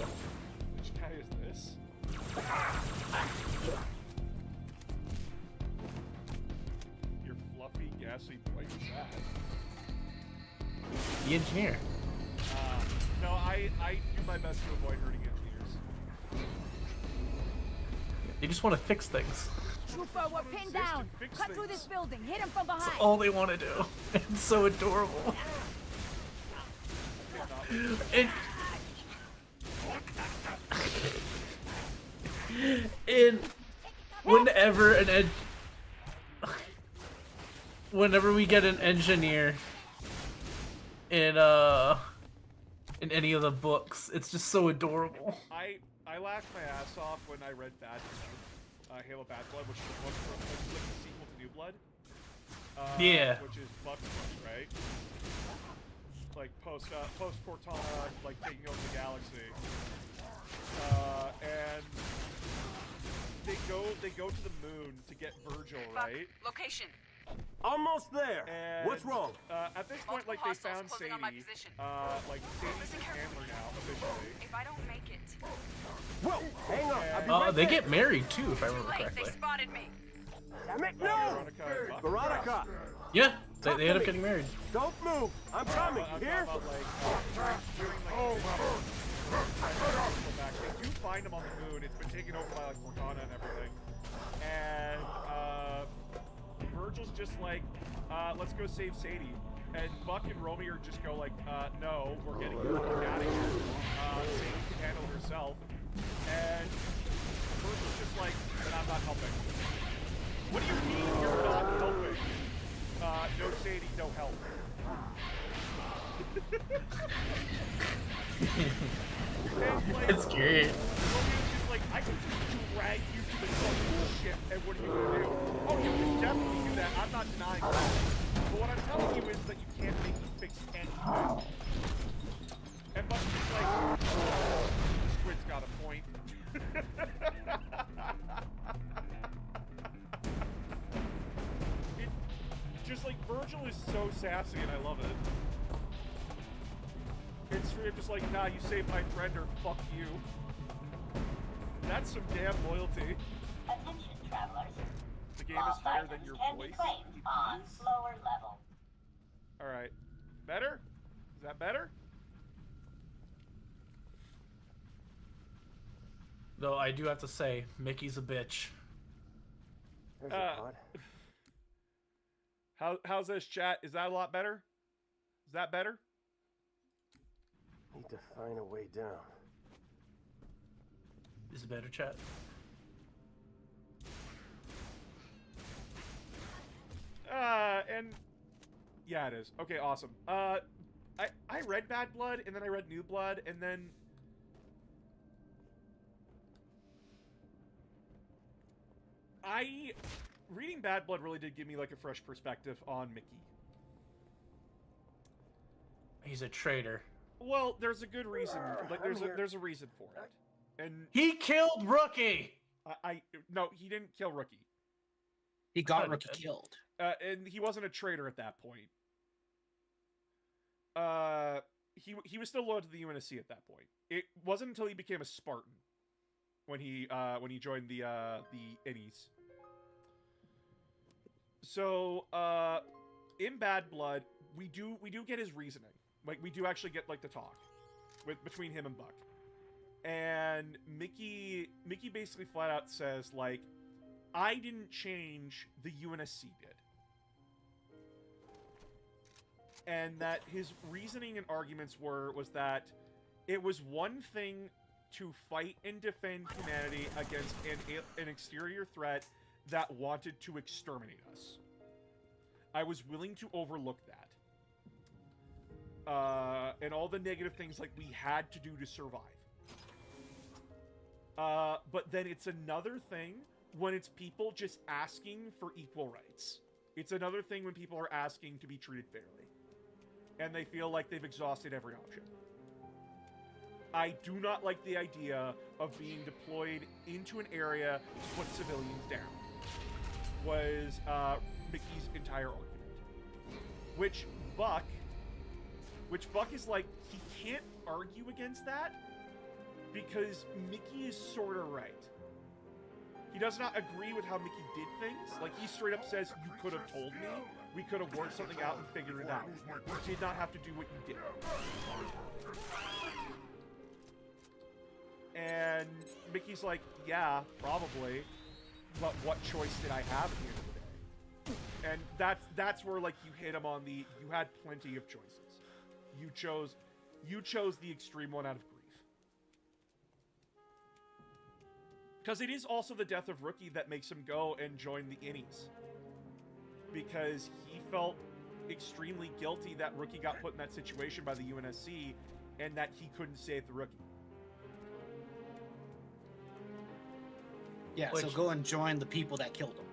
Which guy is this? Your fluffy, gassy boy is that? The engineer. No, I do my best to avoid hurting engineers. They just want to fix things. Trooper, we're pinned down. Fix Cut through things. this building. Hit him from That's behind. all they want to do. It's so adorable. And, and whenever we get an engineer in any of the books, it's just so adorable. I laughed my ass off when I read Bad Blood, Halo Bad Blood, which is the book from which is like the sequel to New Blood. Yeah. Which is Buck's book, right? Like post Cortana, like taking over the galaxy. And they go to the moon to get Virgil, right? Location. Almost there. And, What's wrong? At this point, like, they found Sadie. Like, Sadie's his handler now, officially. If I don't make it, Whoa, hang on. I'll be right They there. get married too, if I too remember late. They correctly. spotted me. Damn it, no! Veronica and Buck. Veronica, Yeah, they end up getting married. don't move. I'm coming. I'm You hear? talking about, like, doing, like, they do find him on the moon. It's been taken over by, like, Cortana and everything. And, Virgil's just like, let's go save Sadie. And Buck and Romy are just go like, no, we're getting the fuck out of here. Sadie can handle it herself. And Virgil's just like, then I'm not helping. What do you mean you're not helping? No Sadie, no help. And, like, It's great. Romeo's just like, I can just drag you to the fucking ship, and what are you gonna do? Oh, you can definitely do that. I'm not denying that. But what I'm telling you is that you can't make me fix anything. And Buck's just like, oh, Squid's got a point. It, just like, Virgil is so sassy, and I love it. It's straight up just like, nah, you saved my friend or fuck you. That's some damn loyalty. Attention, travelers. The game is higher than your voice. On lower level. Alright. Though I do have to say, Mickey's a bitch. There's a pod. How's this, chat? Is that a lot better? Is that better? Need to find a way down. Is it better, chat? And yeah, it is. Okay, awesome. I read Bad Blood, and then I read New Blood, and then reading Bad Blood really did give me like a fresh perspective on Mickey. He's a traitor. Well, there's a good reason. Like there's a reason for it. And He killed Rookie! no, he didn't kill Rookie. He got Rookie killed. And he wasn't a traitor at that point. He was still loyal to the UNSC at that point. It wasn't until he became a Spartan when he joined the Innies. So in Bad Blood, we do get his reasoning. Like we do actually get like the talk between him and Buck. And Mickey basically flat out says like, I didn't change, the UNSC did. And that his reasoning and arguments was that it was one thing to fight and defend humanity against an exterior threat that wanted to exterminate us. I was willing to overlook that. And all the negative things like we had to do to survive. But then it's another thing when it's people just asking for equal rights. It's another thing when people are asking to be treated fairly. And they feel like they've exhausted every option. I do not like the idea of being deployed into an area to put civilians down. Was Mickey's entire argument. Which Buck is like, he can't argue against that because Mickey is sort of right. He does not agree with how Mickey did things. Like, he straight up says, you could have told me. We could have worked something out and figured it out. You did not have to do what you did. And Mickey's like, yeah, probably. But what choice did I have at the end of the day? And that's where, like, you hit him on the, you had plenty of choices. You chose the extreme one out of grief. Because it is also the death of Rookie that makes him go and join the Innies. Because he felt extremely guilty that Rookie got put in that situation by the UNSC and that he couldn't save the Rookie. Yeah, so go and join the people that killed him.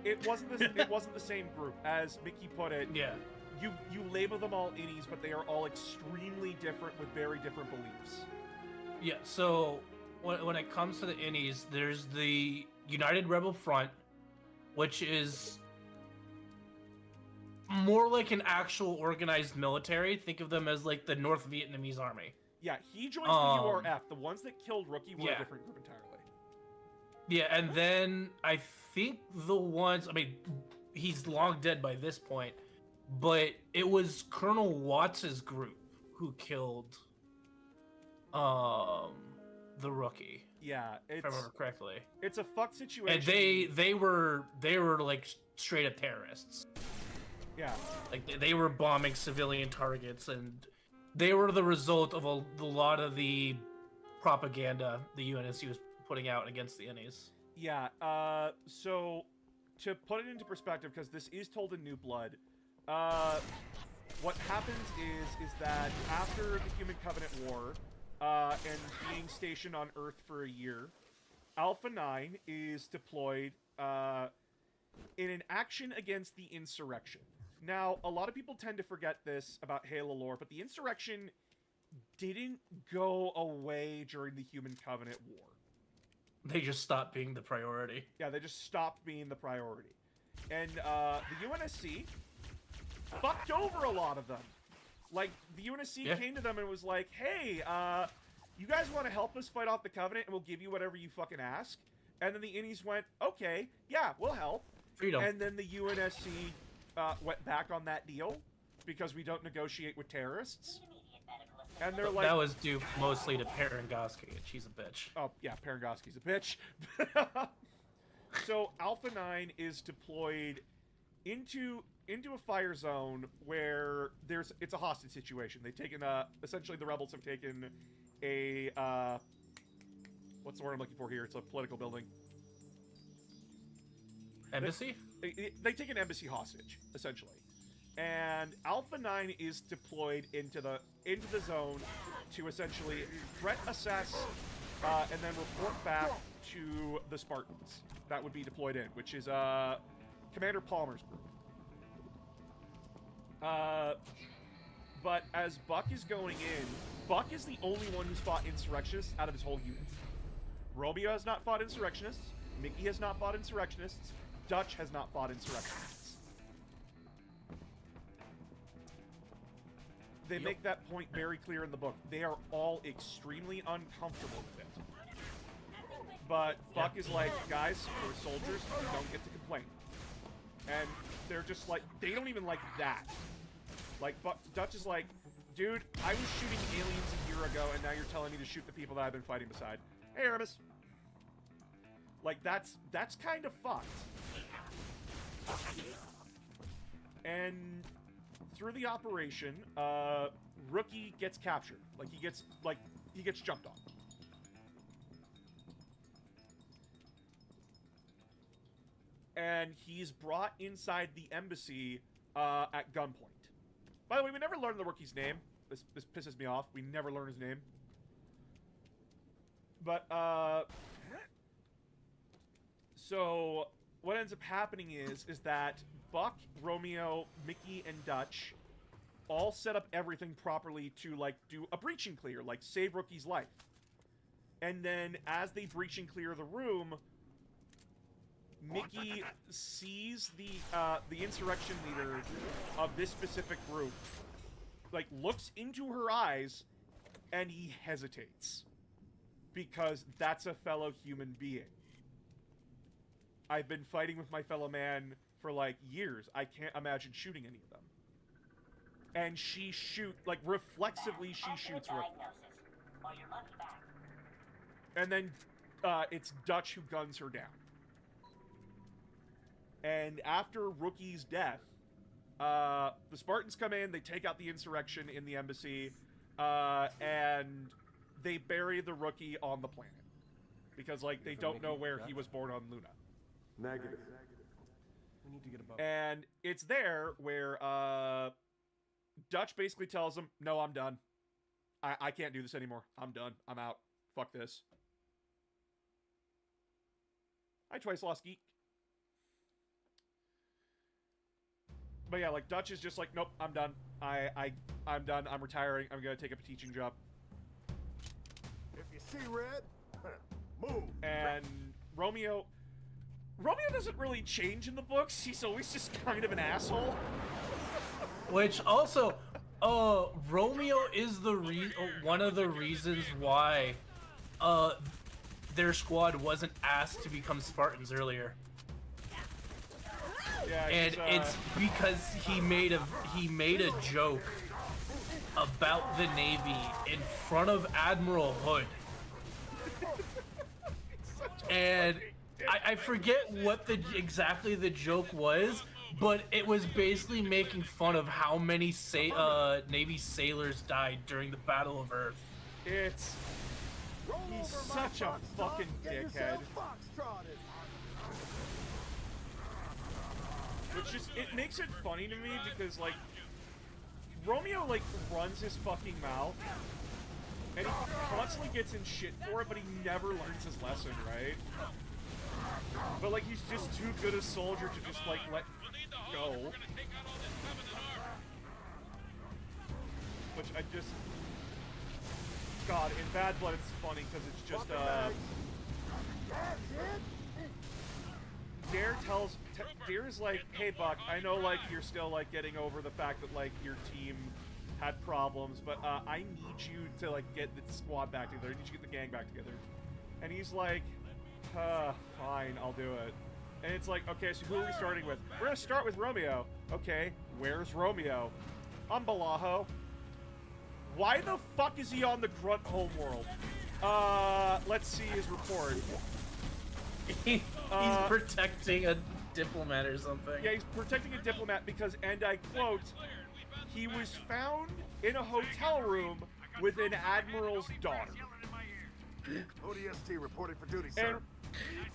It wasn't the same group. As Mickey put it, Yeah. you label them all Innies, but they are all extremely different with very different beliefs. Yeah, so when it comes to the Innies, there's the United Rebel Front, which is more like an actual organized military. Think of them as like the North Vietnamese army. Yeah, he joins the URF. The ones that killed Rookie were a different group entirely. Yeah, and then I think the ones, I mean, he's long dead by this point, but it was Colonel Watts's group who killed the Rookie. Yeah, If I remember correctly. It's a fucked situation. And they were like straight up terrorists. Yeah. Like they were bombing civilian targets, and they were the result of a lot of the propaganda the UNSC was putting out against the Innies. Yeah, so to put it into perspective, because this is told in New Blood, what happens is that after the Human Covenant War, and being stationed on Earth for a year, Alpha 9 is deployed in an action against the Insurrection. Now, a lot of people tend to forget this about Halo lore, but the Insurrection didn't go away during the Human Covenant War. They just stopped being the priority. Yeah, they just stopped being the priority. And the UNSC fucked over a lot of them. Like, the UNSC came to them and was like, hey, you guys want to help us fight off the Covenant and we'll give you whatever you fucking ask? And then the Innies went, okay, yeah, we'll help. Freedom. And then the UNSC went back on that deal because we don't negotiate with terrorists. Need immediate medical And they're like, that was due mostly to Parangoski, and she's a bitch. oh yeah, Parangoski's a bitch. So Alpha 9 is deployed into a fire zone where it's a hostage situation. They've taken essentially the rebels have taken a what's the word I'm looking for here? It's a political building. Embassy? They take an embassy hostage, essentially. And Alpha 9 is deployed into the zone to essentially threat assess and then report back to the Spartans that would be deployed in, which is Commander Palmer's group. But as Buck is going in, Buck is the only one who's fought insurrectionists out of his whole unit. Romeo has not fought insurrectionists. Mickey has not fought insurrectionists. Dutch has not fought insurrectionists. They make that point very clear in the book. They are all extremely uncomfortable with it. But Buck is like, guys, we're soldiers, we don't get to complain. And they're just like, they don't even like that. Like, Dutch is like, dude, I was shooting aliens a year ago, and now you're telling me to shoot the people that I've been fighting beside. Hey, Aramis. Like, that's kind of fucked. And through the operation, Rookie gets captured. He gets jumped on. And he's brought inside the embassy at gunpoint. By the way, we never learned the Rookie's name. This pisses me off. We never learn his name. But, so what ends up happening is that Buck, Romeo, Mickey, and Dutch all set up everything properly to, like, do a breach and clear, like, save Rookie's life. And then, as they breach and clear the room, Mickey sees the insurrection leader of this specific group, like, looks into her eyes, and he hesitates. Because that's a fellow human being. I've been fighting with my fellow man for, like, years. I can't imagine shooting any of them. And she reflexively she shoots Rookie. And then, it's Dutch who guns her down. And after Rookie's death, the Spartans come in, they take out the insurrection in the embassy, and they bury the Rookie on the planet. Because, like, they don't know where he was born on Luna. Negative. We need to get a boat. And it's there where Dutch basically tells him, no, I'm done. I can't do this anymore. I'm done. I'm out. Fuck this. I twice lost geek. But yeah, like, Dutch is just like, nope, I'm done. I'm done. I'm retiring. I'm gonna take up a teaching job. If you see red, move. And Romeo doesn't really change in the books. He's always just kind of an asshole. Which also, Romeo is one of the reasons why their squad wasn't asked to become Spartans earlier. Yeah, And it's because he made a joke about the Navy in front of Admiral Hood. And I forget what exactly the joke was, but it was basically making fun of how many Navy sailors died during the Battle of Earth. He's such a fucking dickhead. Which just, it makes it funny to me because, like, Romeo, like, runs his fucking mouth, and he constantly gets in shit for it, but he never learns his lesson, right? But, like, he's just too good a soldier to just, like, let go. Which I just... God, in Bad Blood it's funny because it's just, Dare's like, hey Buck, I know, like, you're still, like, getting over the fact that, like, your team had problems, but, I need you to, like, get the squad back together. I need you to get the gang back together. And he's like, fine, I'll do it. And it's like, okay, so who are we starting with? We're gonna start with Romeo. Okay, where's Romeo? I'm Balajo. Why the fuck is he on the Grunt homeworld? Let's see his report. He's protecting a diplomat or something. Yeah, he's protecting a diplomat because, and I quote, he was found in a hotel room with an admiral's daughter. ODST reporting for duty, sir. And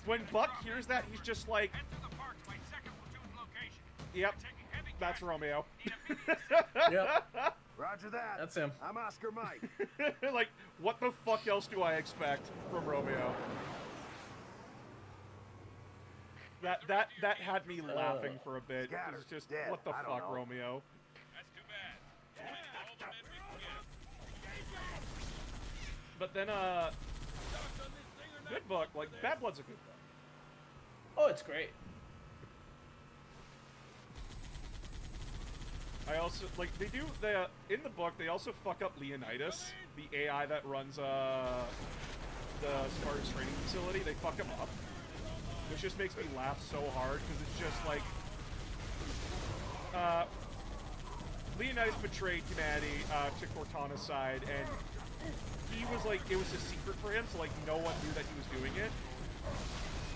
when Buck hears that, he's just like, yep, that's Romeo. Yep, Roger that. that's him. I'm Oscar Mike. Like, what the fuck else do I expect from Romeo? That had me laughing for a bit. It was just, dead, what the I don't fuck, know. Romeo? But then, good book. Like, Bad Blood's a good book. Oh, it's great. I also, like, they do, in the book, they also fuck up Leonidas, the AI that runs, the Spartan's training facility. They fuck him up. Which just makes me laugh so hard, because it's just like, Leonidas betrayed humanity, to Cortana's side, and he was like, it was a secret for him, so like, no one knew that he was doing it.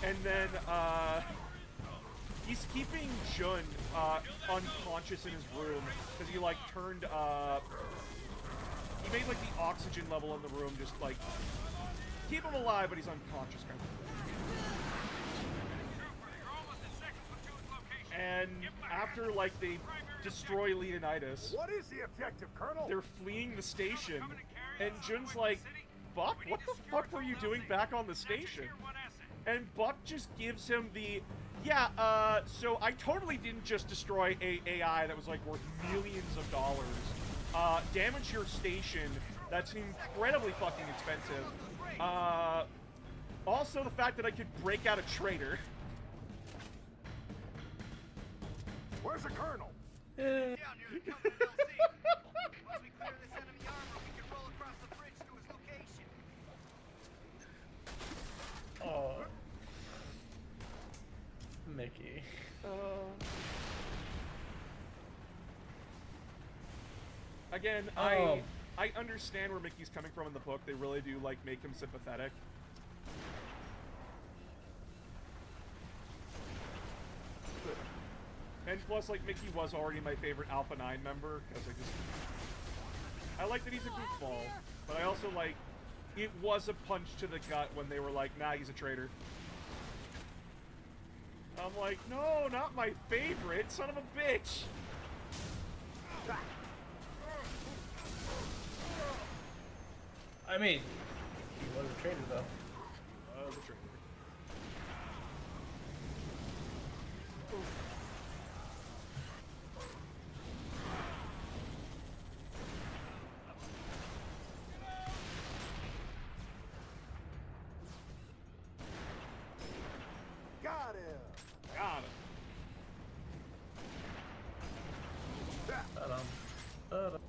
And then, he's keeping Jun, unconscious in his room, because he, like, turned, he made, like, the oxygen level in the room just, like, keep him alive, but he's unconscious, kind of thing. And after, like, they destroy Leonidas, What is the objective, Colonel? they're fleeing the station, and Jun's like, Buck, what the fuck were you doing back on the station? And Buck just gives him the, yeah, so I totally didn't just destroy a AI that was, like, worth millions of dollars. Damage your station, that's incredibly fucking expensive. Also the fact that I could break out a traitor. Where's the Colonel? Eh. Oh, Mickey. Again, Oh. I understand where Mickey's coming from in the book. They really do, like, make him sympathetic. And plus, like, Mickey was already my favorite Alpha 9 member, because I like that he's a goofball, but I also, like, it was a punch to the gut when they were like, nah, he's a traitor. I'm like, no, not my favorite, son of a bitch! I mean, he was a traitor, though. Was a traitor. Got him. Got him. Ta-dum. Ta-dum.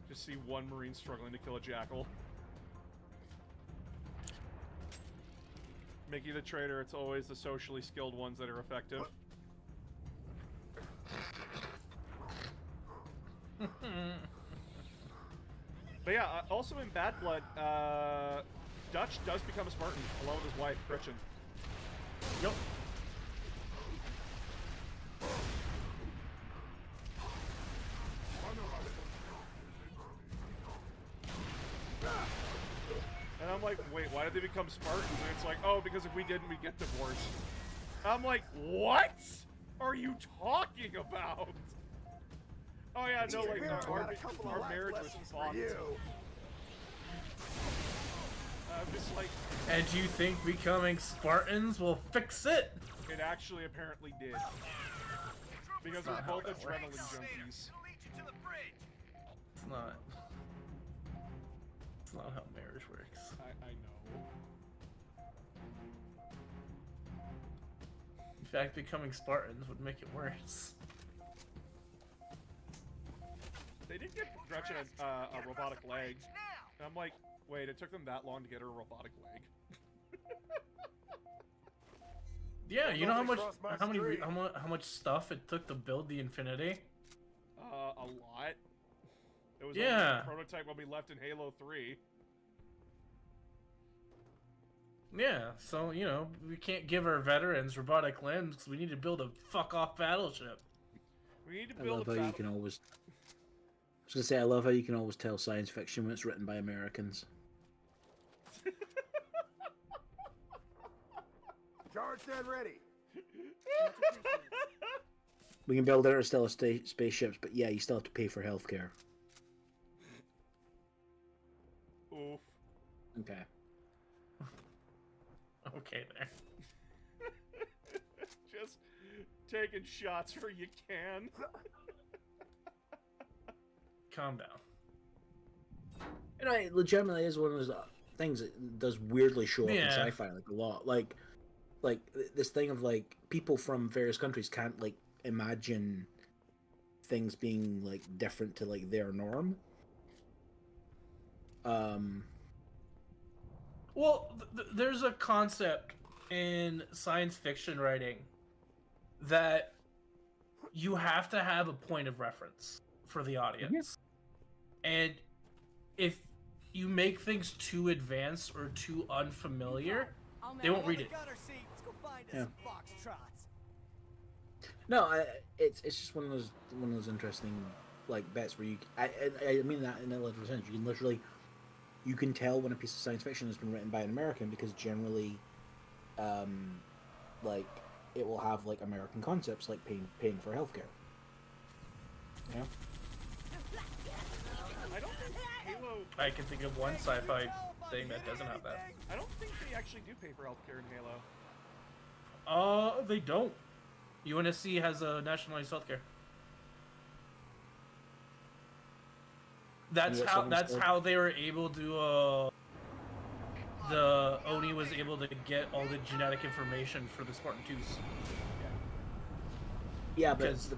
Just see one Marine struggling to kill a jackal. Mickey the traitor, it's always the socially skilled ones that are effective. But yeah, also in Bad Blood, Dutch does become a Spartan, along with his wife, Gretchen. Yep. And I'm like, wait, why did they become Spartans? And it's like, oh, because if we didn't, we'd get divorced. I'm like, what are you talking about? Oh yeah, no, like, Here, I got a couple of our life marriage was lessons fought. for you. I'm just like, And you think becoming Spartans will fix it? it actually apparently did. Because we're not how both that adrenaline works. junkies. It's not. It's not how marriage works. I know. In fact, becoming Spartans would make it worse. They did get Gretchen a robotic leg. And I'm like, wait, it took them that long to get her a robotic leg? Yeah, you know how much Cross my how many street. how much stuff it took to build the Infinity? A lot. It was Yeah. only a prototype when we left in Halo 3. Yeah, so you know we can't give our veterans robotic limbs because we need to build a fuck off battleship. We need to I build love a how you battle. can always. I was gonna say I love how you can always tell science fiction when it's written by Americans. Charged and ready. We can build interstellar spaceships, but yeah, you still have to pay for healthcare. Oof. Okay. Okay, there. Just taking shots where you can. Calm down. And it legitimately is one of those things that does weirdly show up in Yeah. sci-fi like a lot. Like this thing of like people from various countries can't like imagine things being like different to like their norm. Well, there's a concept in science fiction writing that you have to have a point of reference for the audience. And if you make things too advanced or too unfamiliar, they won't read it. Yeah. No, it's just one of those interesting like bets where I mean that in a literal sense. You can tell when a piece of science fiction has been written by an American because generally, like it will have like American concepts like paying for healthcare. Yeah. I don't think Halo. I can think of one sci-fi thing that doesn't have that. I don't think they actually do pay for healthcare in Halo. They don't. UNSC has a nationalized healthcare. That's how they were able to. The Oni was able to get all the genetic information for the Spartan 2s. Yeah, but Because-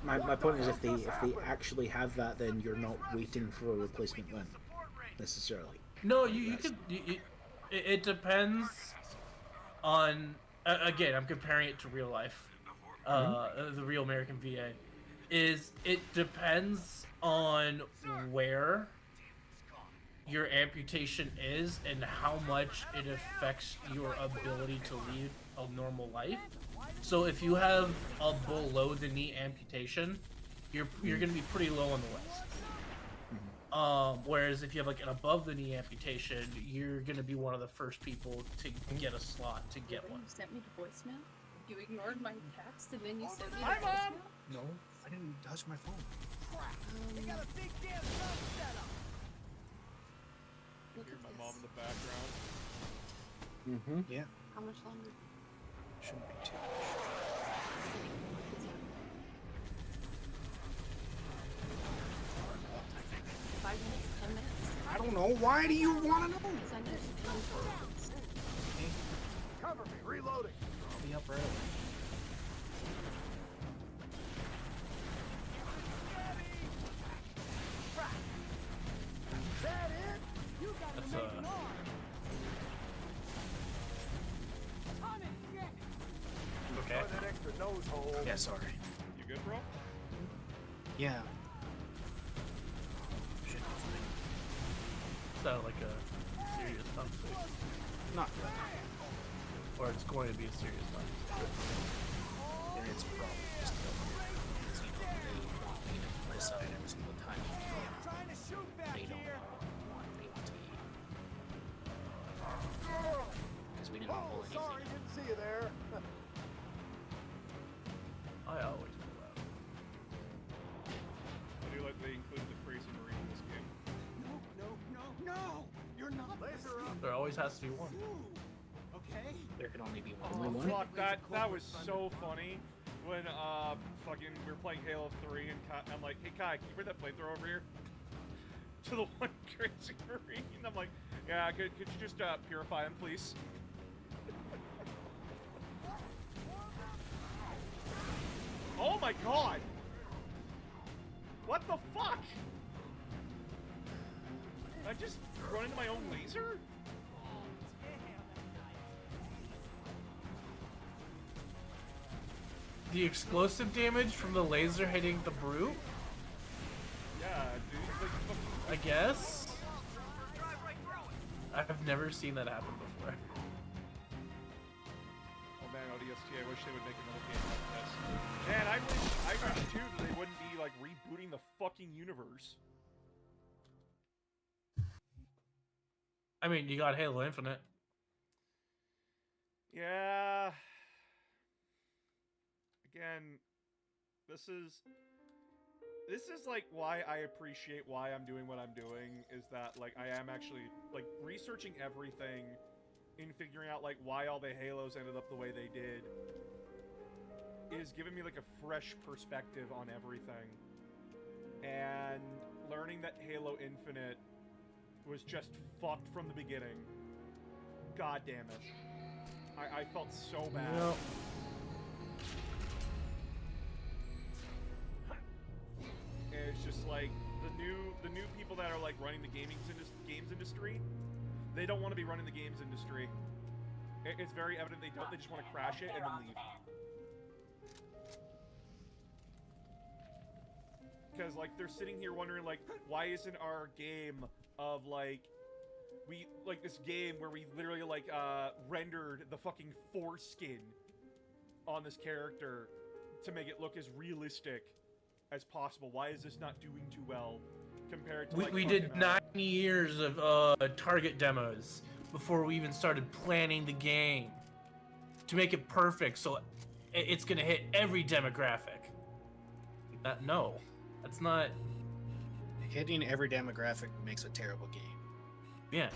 my point is if they actually have that, then you're not waiting for a replacement limb necessarily. No, you could. It depends on. Again, I'm comparing it to real life. The real American VA it depends on where your amputation is and how much it affects your ability to lead a normal life. So if you have a below the knee amputation, you're going to be pretty low on the list. Whereas if you have like an above the knee amputation, you're going to be one of the first people to get a slot to get one. You sent me the voicemail. You ignored my text and then you sent me the Hi, Mom! voicemail. No, I didn't touch my phone. You got a big damn sun set up. Look Hear at my this. mom in the background. Mm-hmm. Yeah, How much longer? shouldn't be too much. 5 minutes, 10 minutes. I don't know. Why do you want to know? Because I know it's 24 minutes. Cover me. Reloading. I'll be up right away. Is that it? You got That's okay. that extra nose hole. Yeah, sorry. You good, bro? Yeah. Should be fine. Sounded like a serious conversation, Not really. or it's going to be a serious conversation. And it's probably just the because you know they want me to decide every single time. Trying to shoot back They don't here. want me to eat. Because we didn't Oh, pull sorry, anything. didn't see you there. I always do that. I do like they included the crazy marine in this game. No! You're not. Laser up. There always has to be one. Okay? There can only be one. Oh, What? fuck, that was so funny. When fucking we were playing Halo 3 and I'm like, hey Kai, can you bring that flamethrower over here? To the one crazy marine. I'm like, yeah, could you just purify him, please? Oh my god! What the fuck? I just run into my own laser? the explosive damage from the laser hitting the brute? Yeah, dude. It's like fucking... I guess. I've never seen that happen before. Oh man, ODST, I wish they would make another game like this. Man, I wish too that they wouldn't be like rebooting the fucking universe. I mean, you got Halo Infinite. Yeah. Again, this is like why I appreciate why I'm doing what I'm doing, is that like I am actually like researching everything and figuring out like why all the Halos ended up the way they did is giving me like a fresh perspective on everything. And learning that Halo Infinite was just fucked from the beginning. God damn it. I felt so bad. Yep. And it's just like the new people that are like running the games industry, they don't want to be running the games industry. It's very evident they don't. They just want to crash it and then leave. Because like they're sitting here wondering like, why isn't our game of like this game where we literally like rendered the fucking foreskin on this character to make it look as realistic as possible? Why is this not doing too well compared to like We did 9 years of target demos before we even started planning the game to make it perfect, so it's gonna hit every demographic. No, that's not. Hitting every demographic makes a terrible game. Yeah.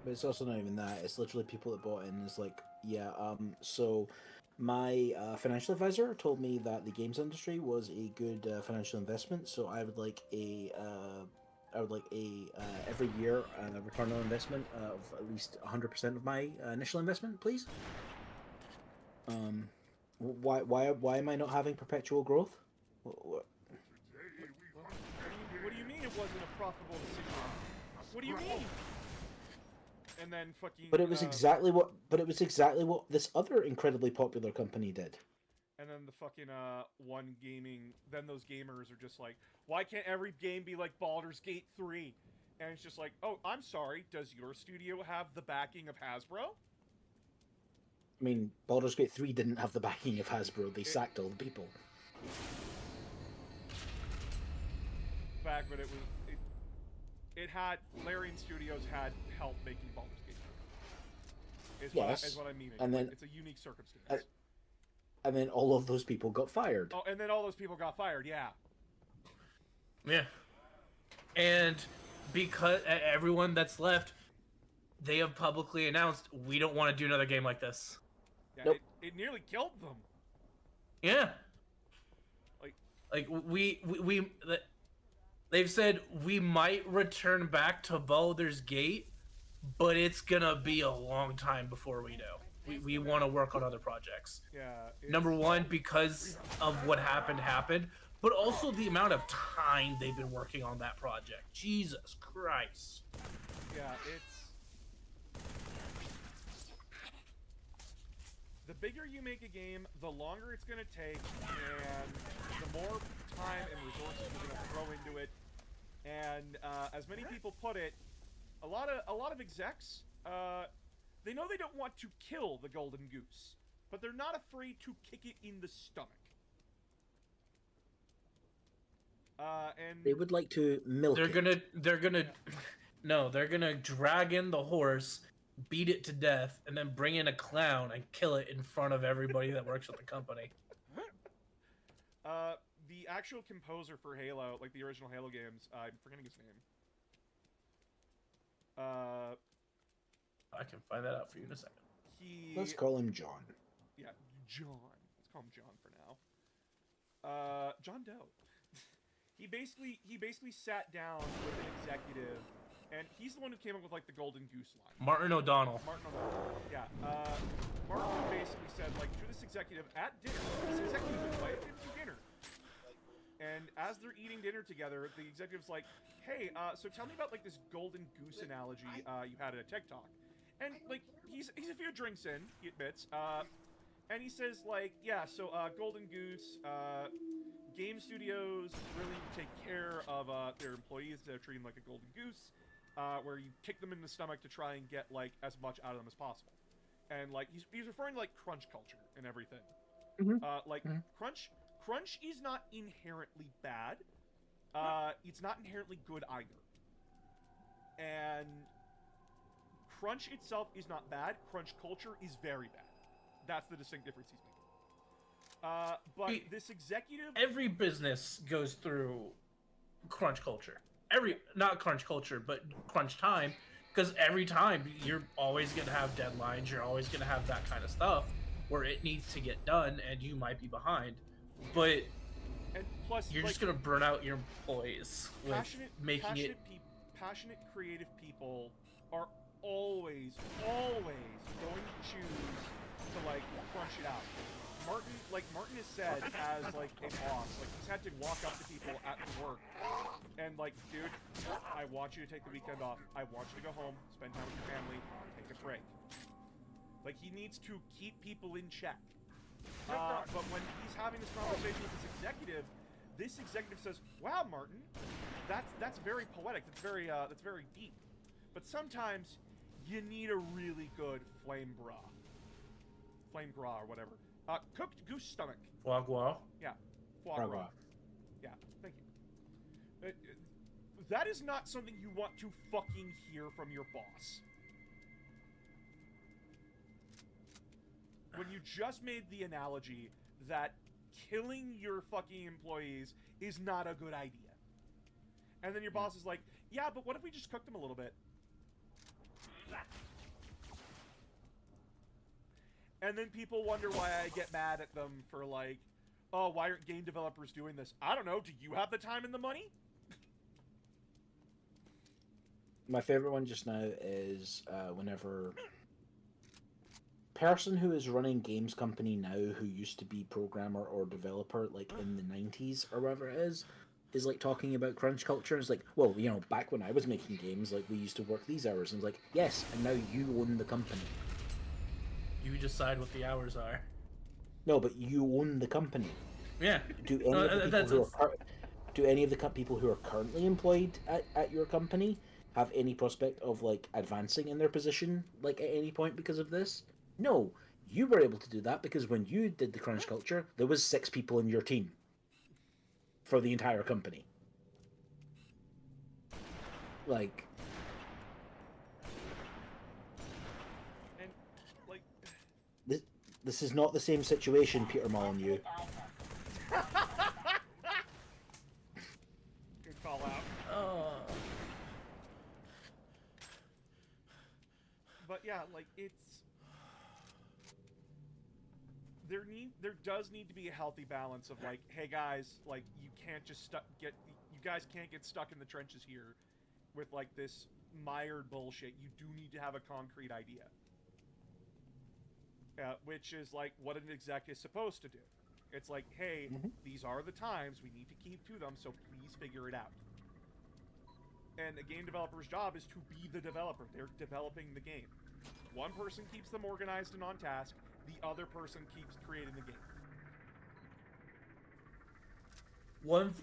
But it's also not even that. It's literally people that bought in. It's like, yeah, so my financial advisor told me that the games industry was a good financial investment. So I would like a every year return on investment of at least 100% of my initial investment, please. Why am I not having perpetual growth? What? What do you mean it wasn't a profitable decision? What do you mean? And then fucking. But it was exactly what. But it was exactly what this other incredibly popular company did. And then the fucking One Gaming. Then those gamers are just like, why can't every game be like Baldur's Gate 3? And it's just like, oh, I'm sorry. Does your studio have the backing of Hasbro? I mean, Baldur's Gate 3 didn't have the backing of Hasbro. They sacked all the people. Back, but it had Larian Studios had help making Baldur's Gate 3. Is what I'm meaning. And then it's a unique circumstance. And then all of those people got fired. Oh, and then all those people got fired. Yeah. Yeah. And because everyone that's left, they have publicly announced we don't want to do another game like this. Yeah, Nope. it nearly killed them. Yeah. Like they've said we might return back to Baldur's Gate, but it's gonna be a long time before we do. We want to work on other projects. Yeah. Number one, because of what happened, but also the amount of time they've been working on that project. Jesus Christ. Yeah, it's... The bigger you make a game, the longer it's going to take, and the more time and resources you're going to throw into it. And as many people put it, a lot of execs, they know they don't want to kill the golden goose, but they're not afraid to kick it in the stomach. And They would like to milk it. They're gonna drag in the horse, beat it to death, and then bring in a clown and kill it in front of everybody that works at the company. The actual composer for Halo, like the original Halo games, I'm forgetting his name. I can find that out for you in a second. Let's call him John. Yeah, John. Let's call him John for now. John Doe. He basically sat down with an executive, and he's the one who came up with like the golden goose line. Martin O'Donnell. Yeah. Martin basically said like to this executive at dinner. This executive invited him to dinner, and as they're eating dinner together, the executive's like, "Hey, so tell me about like this golden goose analogy you had at a TikTok." And like he's a few drinks in, he admits, And he says, like, yeah, so Golden Goose, game studios really take care of their employees. They're treating them like a golden goose, where you kick them in the stomach to try and get, like, as much out of them as possible. And, like, he's referring to, like, crunch culture and everything. Crunch is not inherently bad. It's not inherently good either. And crunch itself is not bad. Crunch culture is very bad. That's the distinct difference he's making. But this executive... Every business goes through crunch culture. Not crunch culture, but crunch time. Because every time, you're always going to have deadlines. You're always going to have that kind of stuff where it needs to get done and you might be behind. But and plus, you're just going to burn out your employees with making it... Passionate, creative people are always going to choose to, like, crunch it out. Martin has said, as, like, a boss, like, he's had to walk up to people at work and, like, dude, I want you to take the weekend off. I want you to go home, spend time with your family, take a break. Like, he needs to keep people in check. But when he's having this conversation with this executive says, "Wow, Martin, that's very poetic. That's very deep. But sometimes you need a really good flame gras or whatever. Cooked goose stomach. Foie gras. Yeah, foie gras. Yeah, thank you. That is not something you want to fucking hear from your boss. When you just made the analogy that killing your fucking employees is not a good idea. And then your boss is like, yeah, but what if we just cooked them a little bit? And then people wonder why I get mad at them for, like, oh, why aren't game developers doing this? I don't know. Do you have the time and the money? My favorite one just now is whenever person who is running games company now who used to be programmer or developer, like, in the 90s or whatever it is like talking about crunch culture. It's like, well, you know, back when I was making games, like, we used to work these hours. And it's like, yes, and now you own the company. You decide what the hours are. No, but you own the company. Yeah. Do any of the people who are currently employed at your company have any prospect of, like, advancing in their position, like, at any point because of this? No. You were able to do that because when you did the crunch culture, there was 6 people in your team for the entire company. Like... And, like... This is not the same situation, Peter Molyneux. Good call out. But yeah, like, it's... There does need to be a healthy balance of, like, hey guys, like, you can't just you guys can't get stuck in the trenches here with, like, this mired bullshit. You do need to have a concrete idea. Which is, like, what an exec is supposed to do. It's like, hey, these are the times, we need to keep to them, so please figure it out. And a game developer's job is to be the developer. They're developing the game. One person keeps them organized and on task, the other person keeps creating the game.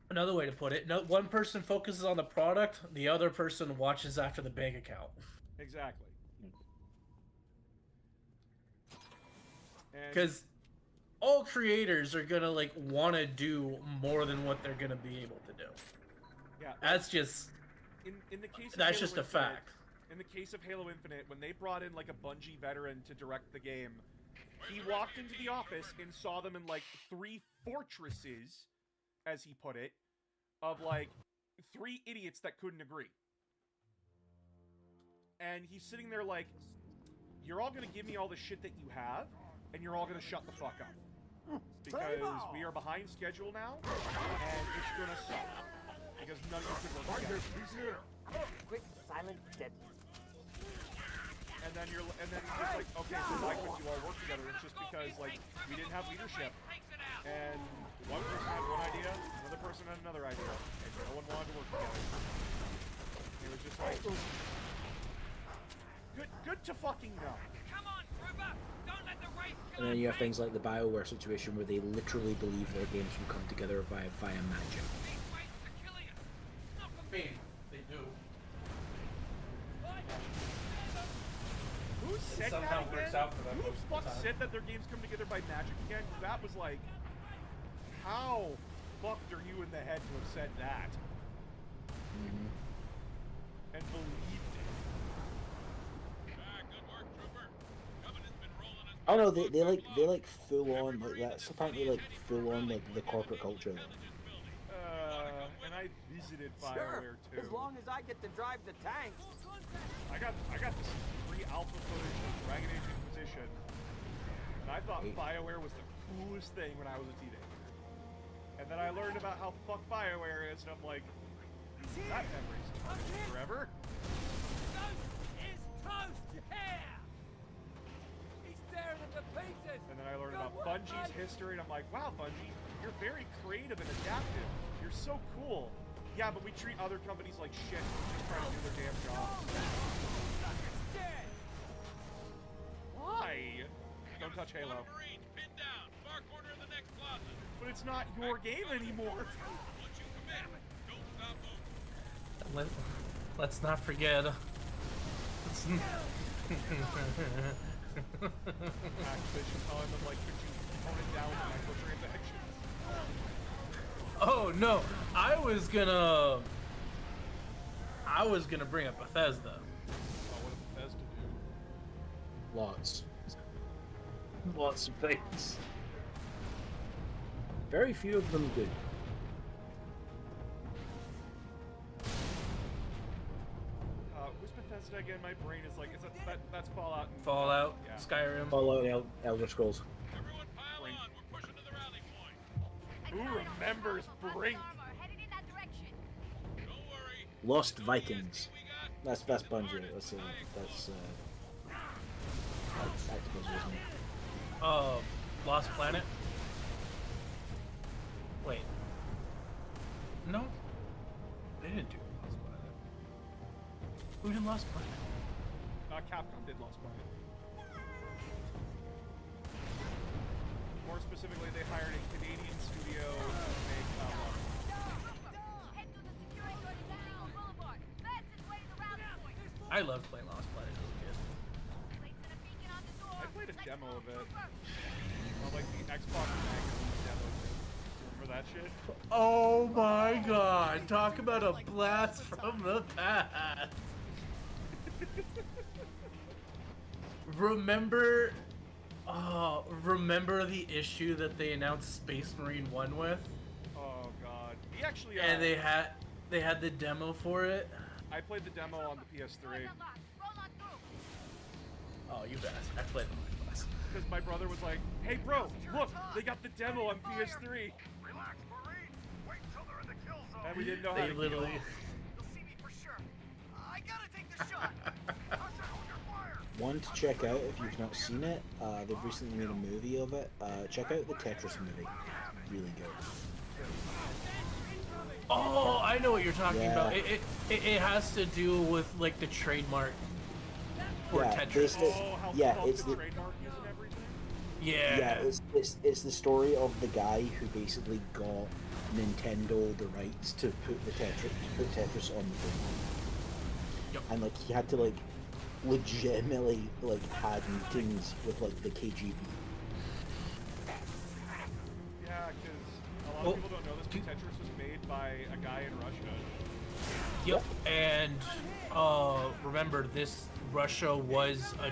Another way to put it, one person focuses on the product, the other person watches after the bank account. Exactly. Because all creators are gonna, like, want to do more than what they're gonna be able to do. Yeah, that's just in the case. That's Halo just a Infinite, fact. In the case of Halo Infinite, when they brought in, like, a Bungie veteran to direct the game, he walked into the office and saw them in, like, 3 fortresses, as he put it, of, like, 3 idiots that couldn't agree. And he's sitting there like, you're all gonna give me all the shit that you have, and you're all gonna shut the fuck up. Because we are behind schedule now, and it's gonna suck. Because none of you can work together. Quick, silent, deadly. And then he's just like, okay, so why couldn't you all work together? It's just because, like, we didn't have leadership. And one person had one idea, another person had another idea, and no one wanted to work together. It was just like, good to fucking know. Come on, Trooper! Don't let the race kill And then you have things like the BioWare situation where they literally believe their games will come together via magic. these waits to kill you! Not for I mean, they do. Who said somehow that works again? out for them Who the most of the fuck time. said that their games come together by magic again? That was like, how fucked are you in the head to have said that? And believed it. Good work, Trooper. Covenant's been rolling us. Oh no, they like full on like that's apparently like full on like the corporate culture there. And I visited BioWare Sure, too. as long as I get to drive the tank. I got to see free alpha footage of Dragon Age Inquisition, and I thought BioWare was the coolest thing when I was a teenager. And then I learned about how fucked BioWare is, and I'm like, that memory's tarnished forever. Ghost is toast! Yeah! He's tearing them to pieces! And then I learned about Bungie's history, and I'm like, wow, Bungie, you're very creative and adaptive. You're so cool. Yeah, but we treat other companies like shit who just trying to do their damn job. Why? Don't touch Halo. Marines pinned down, far corner of the next plaza. But it's not your game anymore. Once you commit, don't stop moving. Let's not forget. Activision telling them, like, could you tone it down with microtransactions? Oh no, I was gonna bring up Bethesda. Oh, what did Bethesda do? Lots of things. Very few of them good. Who's Bethesda again? My brain is like, that's Fallout. And, Fallout, yeah. Skyrim. Fallout and Elder Scrolls. Everyone pile Brink. on. We're pushing to the rally point. Who remembers Brink? Headed in that direction. Don't worry. Lost ODST Vikings. we got. That's Bungie. That's Activision, isn't it? Lost Planet. Wait. No, they didn't do Lost Planet. Who did Lost Planet? Capcom did Lost Planet. More specifically, they hired a Canadian studio to make Head to the security guard down Boulevard. Fastest way to the rally point. I loved playing Lost Planet as a kid. Plates and a beacon on the door. I played a Let's demo go, of it. Trooper. well, like the Xbox magazine demo thing. Remember that shit? Oh my god, talk about a blast from the past. Remember the issue that they announced Space Marine 1 with? Oh god. He actually. And they had the demo for it? I played the demo on the PS3 Doors unlocked. Roll on through. Oh, you bastard. I played it on my class. because my brother was like, "Hey, bro, look, they got the demo on PS3," Relax, Marine. Wait till they're in the kill zone. and we didn't know how They to literally. kill. You'll see me for sure. I gotta take the shot. Usher, hold your fire. One to check out if you've not seen it. They've recently made a movie of it. Check out the Tetris movie. Really good. Oh, I know what you're talking Yeah. about. It has to do with like the trademark for Yeah, Tetris. basically- Oh, how Yeah, fucked it's the the- trademark is and everything. Yeah. it's the story of the guy who basically got Nintendo the rights to put Tetris on the game. Yep. And like he had to like legitimately like had meetings with like the KGB. Yeah, because a lot Well, of people don't know this, but Tetris was made by a guy in Russia. Yep. And remember, this Russia was a.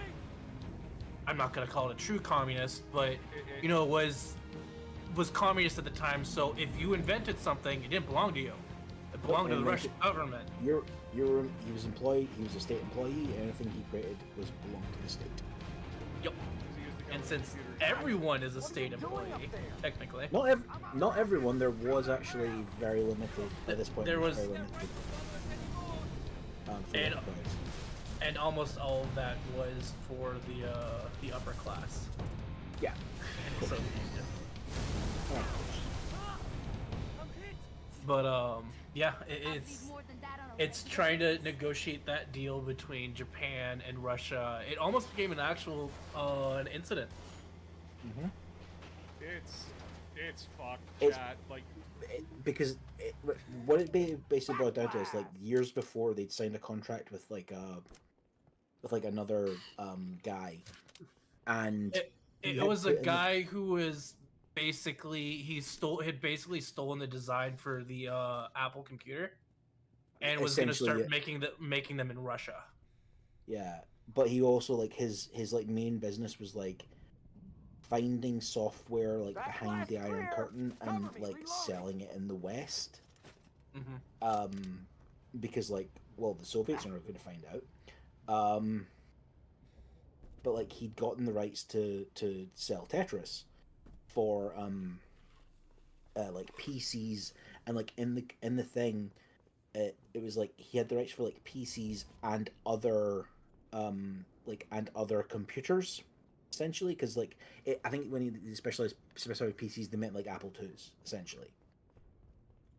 I'm not gonna call it a true communist, but you know, was communist at the time. So if you invented something, it didn't belong to you. It belonged to the Russian government. He was employed. He was a state employee. Anything he created was belonged to the state. Yep. Because he used the And government since computers. everyone is a state employee, technically, Not everyone. There was actually very limited at this point. There was- very limited. For And- that price. and almost all of that was for the upper class. Yeah. So, Alright. but yeah, I'll it's need more than that on a it's trying to negotiate that deal between Japan and Russia. It almost became an actual an incident. Mm-hmm. It's fucked, It's- chat. Like, Because what it basically boiled down to is like years before they'd signed a contract with like another guy, and he It had was a put in the- guy who was basically had basically stolen the design for the Apple computer, and was going to Essentially, start making them in Russia. yeah, but he also like his like main business was like finding software like behind the Iron Curtain and like selling it in the West. Mm-hmm. Because like, well, the Soviets are not going to find out. But like he'd gotten the rights to sell Tetris for like PCs, and like in the thing, it was like he had the rights for like PCs and other computers, essentially, because like I think when he specialized PCs, they meant like Apple IIs essentially.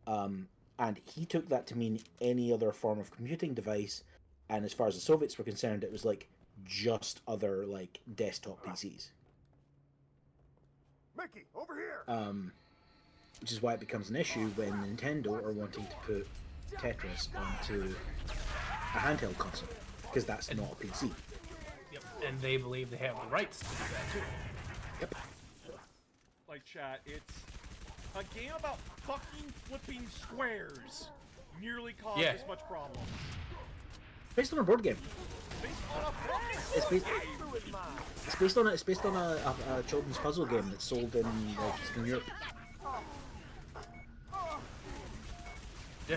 And he took that to mean any other form of computing device, and as far as the Soviets were concerned, it was like just other like desktop PCs. Mickey, over here. Which is why it becomes an issue when Nintendo are wanting to put Tetris onto a handheld console, because that's not a PC. Yep, and they believe they have the rights to do that too. Yep. like, chat, it's a game about fucking flipping squares. Nearly caused Yeah. this much problem. Based on a board game. Based on a fucking It's board based, game! it's based on a children's puzzle game that's sold in like Eastern Europe. Yeah.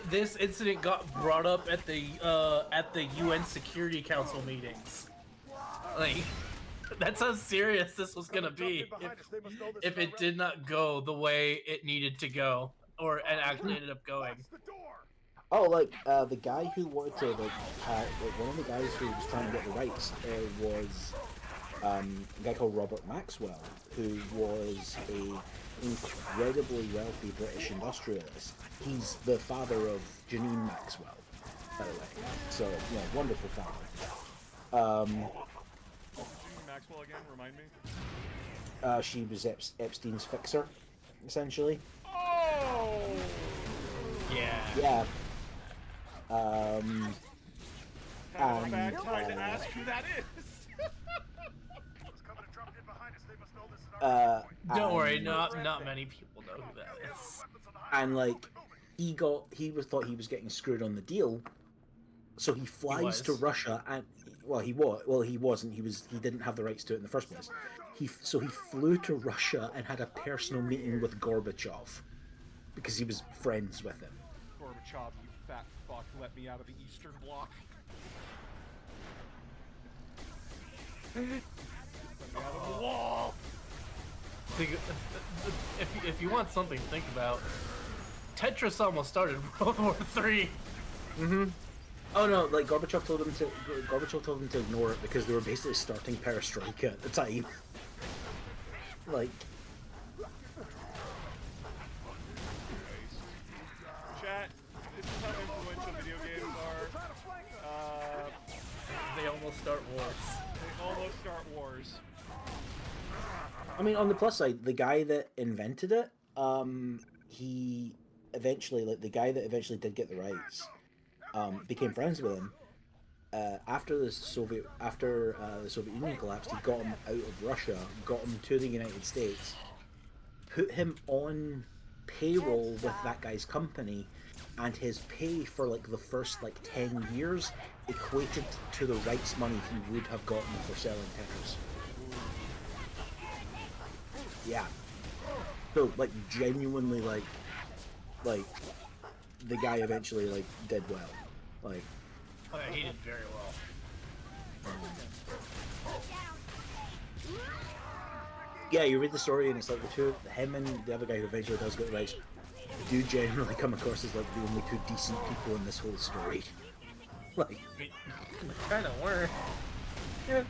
This incident got brought up at the UN Security Council meetings. Like, that's how serious this was gonna be if it did not go the way it needed to go, or it actually ended up going. Oh, like the guy who wanted to like one of the guys who was trying to get the rights was a guy called Robert Maxwell, who was a incredibly wealthy British industrialist. He's the father of Janine Maxwell, by the way. So, you know, wonderful family. Maxwell again, remind me? She was Epstein's fixer, essentially. Oh! Yeah. Yeah. Kind of a bad time to ask who that is. Don't worry, not many people know who that is. And like he thought he was getting screwed on the deal, so he flies to Russia and he wasn't. He didn't have the rights to it in the first place. He flew to Russia and had a personal meeting with Gorbachev because he was friends with him. Gorbachev, you fat fuck, let me out of the Eastern Bloc. Let me out of the wall! If you want something to think about, Tetris almost started World War III. Mm-hmm. Oh no, like Gorbachev told him to ignore it because they were basically starting perestroika at the time. Like, Chat, this is how influential video games are. They almost start wars. They almost start wars. I mean, on the plus side, the guy that invented it, he eventually, like the guy that eventually did get the rights, became friends with him. After the Soviet Union collapsed, he got him out of Russia, got him to the United States, put him on payroll with that guy's company, and his pay for like the first like 10 years equated to the rights money he would have gotten for selling Tetris. Yeah. So like genuinely like the guy eventually like did well. Like, Oh, yeah, he did very well. yeah, you read the story and it's like him and the other guy who eventually does get the rights do generally come across as like the only two decent people in this whole story. Like, They kind of were. yeah.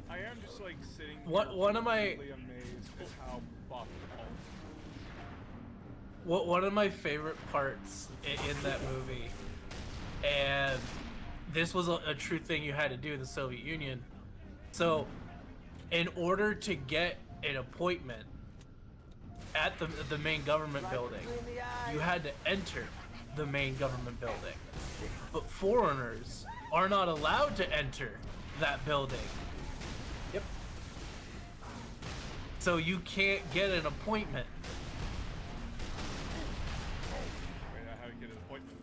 I am just like sitting One of my- completely amazed at how fucked all One of my favorite parts in that movie, and this was a true thing you had to do in the Soviet Union. So, in order to get an appointment at the main government building, you had to enter the main government building. But foreigners are not allowed to enter that building. Yep. So you can't get an appointment. Wait, how do you get an appointment?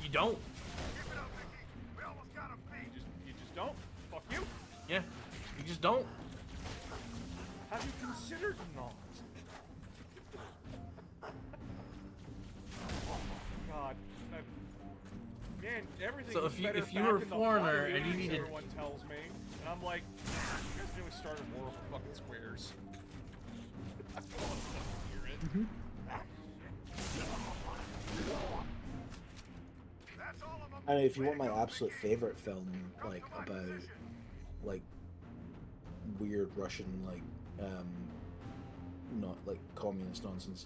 You don't. Keep it up, Mickey. We almost got him beat. You just don't? Fuck you. Yeah, you just don't. Have you considered not? God. Man, everything So was if you- better if you back were a in the foreigner fucking and you 80s, needed- everyone tells me, and I'm like, you guys really started war for fucking squares. That's all I'm hear it. That's all of them. I mean, if you want my absolute favorite film, like about like weird Russian not like communist nonsense,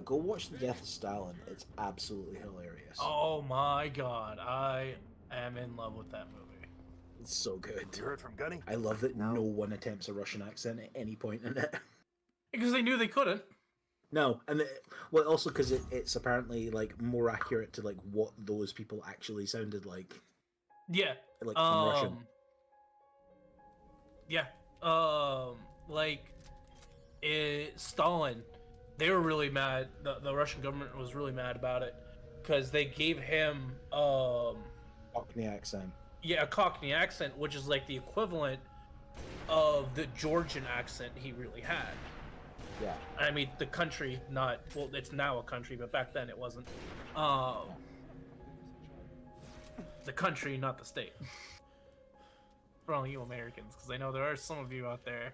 go watch The Death of Stalin. It's absolutely hilarious. Oh my god, I am in love with that movie. It's so good. You heard from Gunny? I love that no one attempts a Russian accent at any point in it. Because they knew they couldn't. No, and well, also because it's apparently like more accurate to like what those people actually sounded like. Yeah. Like in Russian. Yeah. Like Stalin, they were really mad. The Russian government was really mad about it because they gave him Cockney accent. yeah, a Cockney accent, which is like the equivalent of the Georgian accent he really had. Yeah. I mean, the country, not well, it's now a country, but back then it wasn't. The country, not the state. For all you Americans, because I know there are some of you out there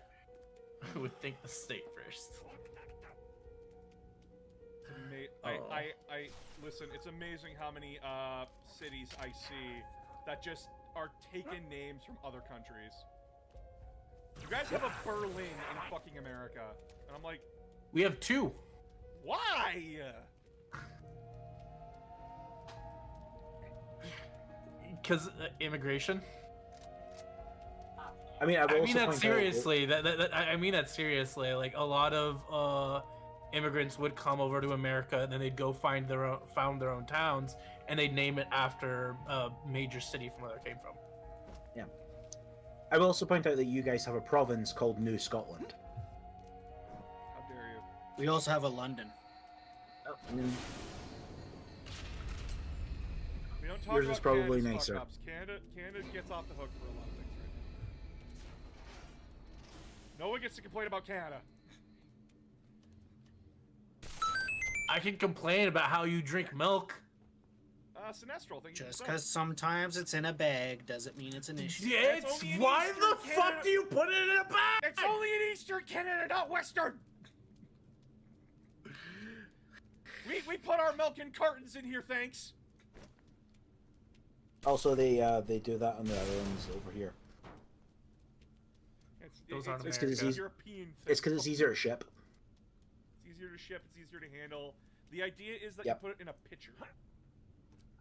who would think the state first. I listen. It's amazing how many cities I see that just are taking names from other countries. You guys have a Berlin in fucking America, and I'm like, We have two. why? Because immigration. I mean, I mean that seriously. I mean that seriously. Like a lot of immigrants would come over to America, and then they'd go found their own towns, and they'd name it after a major city from where they came from. Yeah. I will also point out that you guys have a province called New Scotland. How dare you? We also have a London. I mean, We don't talk Yours about is probably Canada's nicer. fuck-ups. Canada gets off the hook for a lot of things right now. No one gets to complain about Canada. I can complain about how you drink milk. Sinestral, thank you. Just for the because sometimes it's in a bag doesn't mean it's an issue. Yeah, That's it's only in why Eastern the fuck Canada. do you put it in a bag? sub. It's only in Eastern Canada, not Western. We put our milk in cartons in here, thanks. also, they do that on the other ones over here. Those aren't It's 'cause it's a easy- European thing. It's because it's easier to ship. It's easier to ship. It's easier to handle. The idea is that Yep. you put it in a pitcher.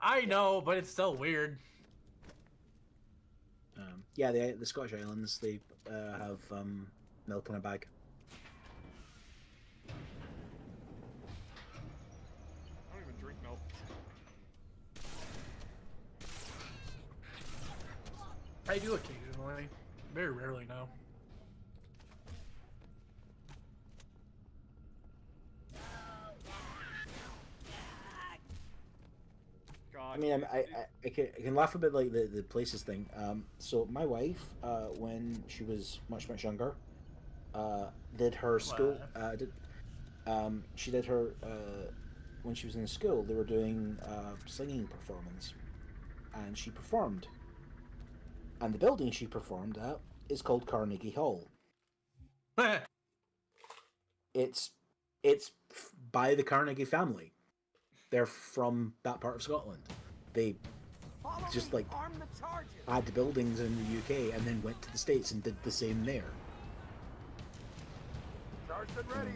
I know, but it's still weird. Yeah, the Scottish Islands, they have milk in a bag. I don't even drink milk. I do occasionally. Very rarely now. God. I mean, I can laugh a bit like the places thing. So my wife, when she was much younger, did her school. She did her when she was in school. They were doing singing performance, and she performed. And the building she performed at is called Carnegie Hall. It's by the Carnegie family. They're from that part of Scotland. They just like Arm the charges. had buildings in the UK and then went to the States and did the same there. Charged and ready.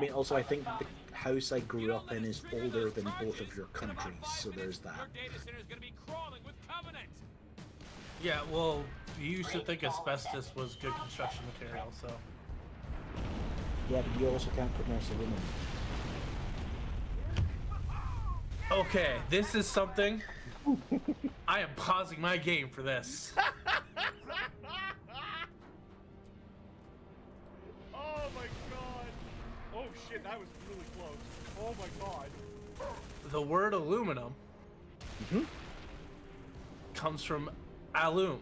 I mean, also, I think the house I grew up in is older than both of your countries, so there's that. Yeah, well, you used to think asbestos was good construction material, so. Yeah, but you also can't put nice aluminum. Okay, this is something. I am pausing my game for this. Oh my god! Oh shit, that was really close. Oh my god. The word aluminum comes from alum,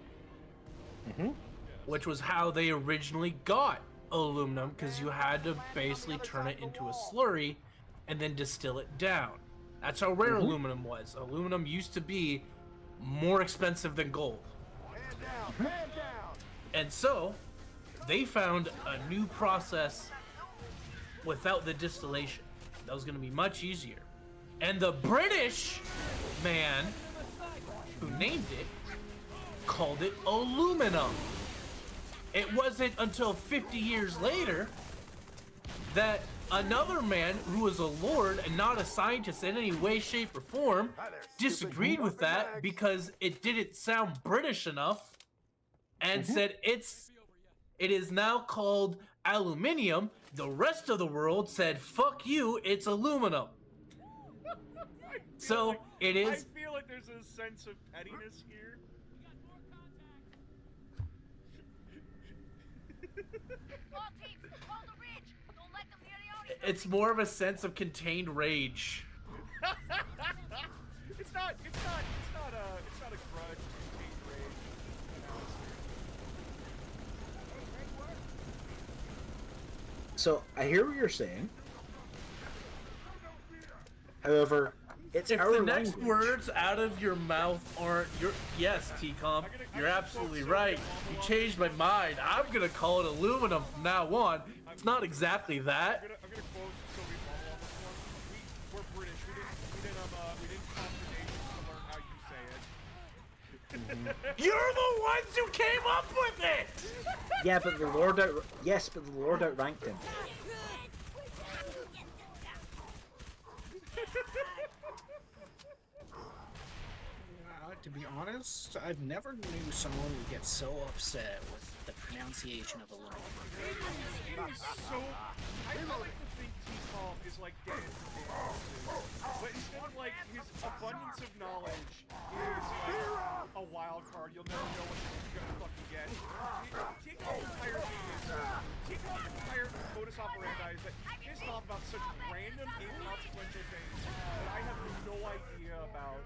which was how they originally got aluminum, because you had to basically turn it into a slurry and then distill it down. That's how rare aluminum was. Aluminum used to be more expensive than gold. Man down. And so, they found a new process without the distillation. That was going to be much easier. And the British man who named it called it aluminum. It wasn't until 50 years later that another man who was a lord and not a scientist in any way, shape, or form disagreed with that because it didn't sound British enough and said it is now called aluminium. The rest of the world said, fuck you, it's aluminum. So it is. I feel like there's a sense of pettiness here. All teams, hold the ridge. Don't let them near the audio. It's more of a sense of contained rage. It's not a grudge. It's contained rage. So I hear what you're saying. However, it's If our the next language. words out of your mouth aren't your yes, T-Com, you're absolutely right. You changed my mind. I'm gonna call it aluminum from now on. It's not exactly that. I'm gonna quote Soviet Marvel on this one. We're British. We didn't come to nations to learn how you say it. You're the ones who came up with it. Yeah, but the Lord outranked him. To be honest, I've never knew someone who gets so upset with the pronunciation of aluminum. It is so. I like to think T-Tom is like dead from but instead of like his abundance of knowledge is like a wild card, you'll never know what you're gonna fucking get. T-Tom's entire modus operandi is that he's pissed off about such random, inconsequential things that I have no idea about.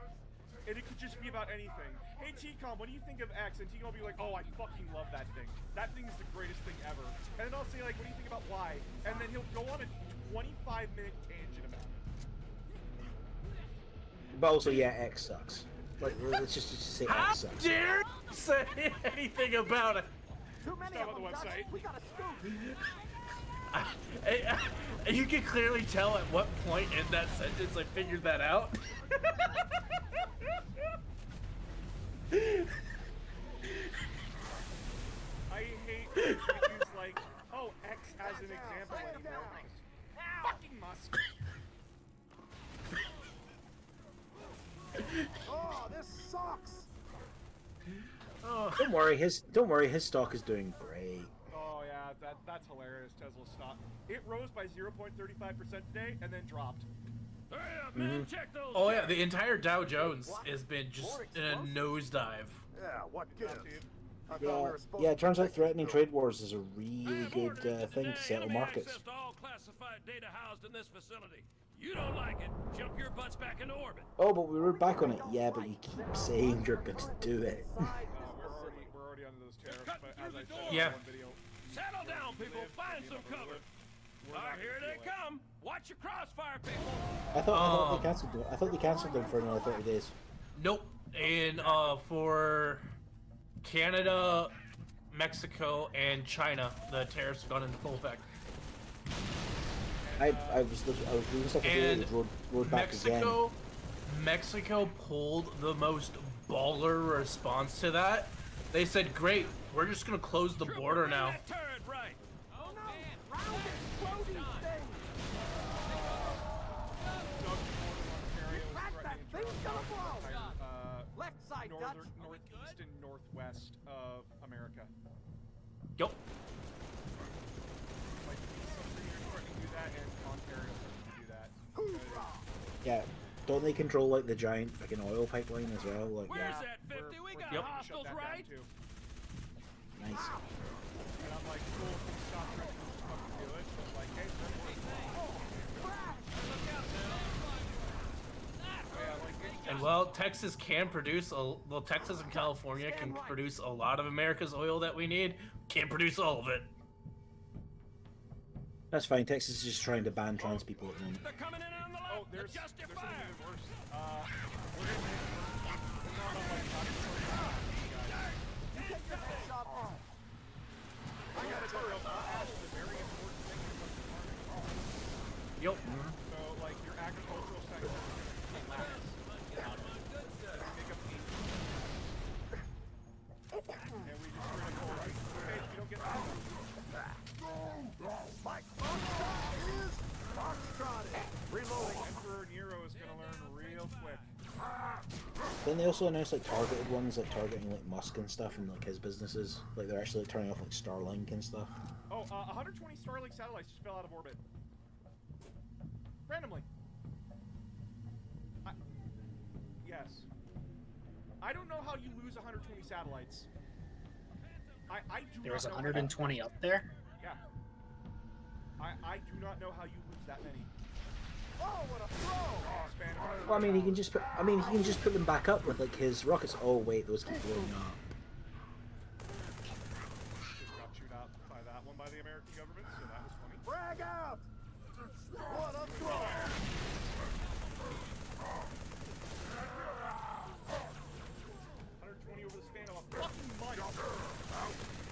And it could just be about anything. Hey T-Com, what do you think of X? And T-Com will be like, oh, I fucking love that thing. That thing is the greatest thing ever. And then I'll say like, what do you think about Y? And then he'll go on a 25-minute tangent about it. But also, yeah, X sucks. Like, let's just say How X sucks. dare you say anything about it? Too many Stop of on the them, Dutch. website. We got a scoop. You can clearly tell at what point in that sentence I figured that out. I hate when you use like, oh, X as an example anymore. Fucking Musk. Oh, this sucks. Don't worry, his stock is doing great. Oh yeah, that's hilarious. Tesla stock. It rose by 0.35% today and then dropped. Hurry up, man! Check those. Oh yeah, the entire Dow Jones has been just in a nosedive. Yeah, what gives? I thought we Yeah, were supposed yeah. to It turns out protect threatening the trade wars is a really I have good ordered it thing today. to settle Enemy markets. access to all classified data housed in this facility. You don't like it? Jump your butts back into orbit. Oh, but we were back on it. Yeah, but you keep saying you're going to do it. We're already under those tariffs, but as I said in Yeah. one video, Settle down, people. Find some cover. All right, here they come. Watch your crossfire, people. I thought they cancelled them. I thought they cancelled them for another 30 days. Nope. And for Canada, Mexico, and China, the tariffs have gone into full effect. I was doing stuff today And and rode back again. Mexico pulled the most baller response to that. They said, "Great, we're just gonna close the border now." That turret right. Round it, slow these things. Yeah. Don't they control like the giant fucking oil pipeline as well? Like, Where's Yeah, that 50? We got yep. hostiles, Shut that down, right? too. nice. And I'm like, cool, if we stop trying to fucking do it, but like, hey, And well, Texas can produce Texas and California can produce a lot of America's oil that we need. Can't produce all of it. That's fine. Texas is just trying to ban trans people at the moment. They're coming in on the left. oh, there's Adjust your something fire. even worse. We're gonna no, like, I gotta go real fast. The very important thing is like the farming. Yep. So, like, your agricultural sector is going to collapse. Make a peak. And we just critical, like, okay, if you don't get that. Mike, Foxtrot is Foxtrotted. Reloading. Emperor Nero is going to learn real quick. Then they also announced like targeted ones, like targeting like Musk and stuff and like his businesses. Like they're actually like, turning off like Starlink and stuff. Oh, 120 Starlink satellites just fell out of orbit. Randomly. Yes. I don't know how you lose 120 satellites. I do There was not know 120 up there. Yeah. I do not know how you lose that many. Oh, what a throw! Well, I mean, he can just put them back up with like his rockets. Oh wait, those keep blowing up. Just got chewed out by that one by the American government, so that was funny. Frag out! What a throw! 120 over the span of a fucking month.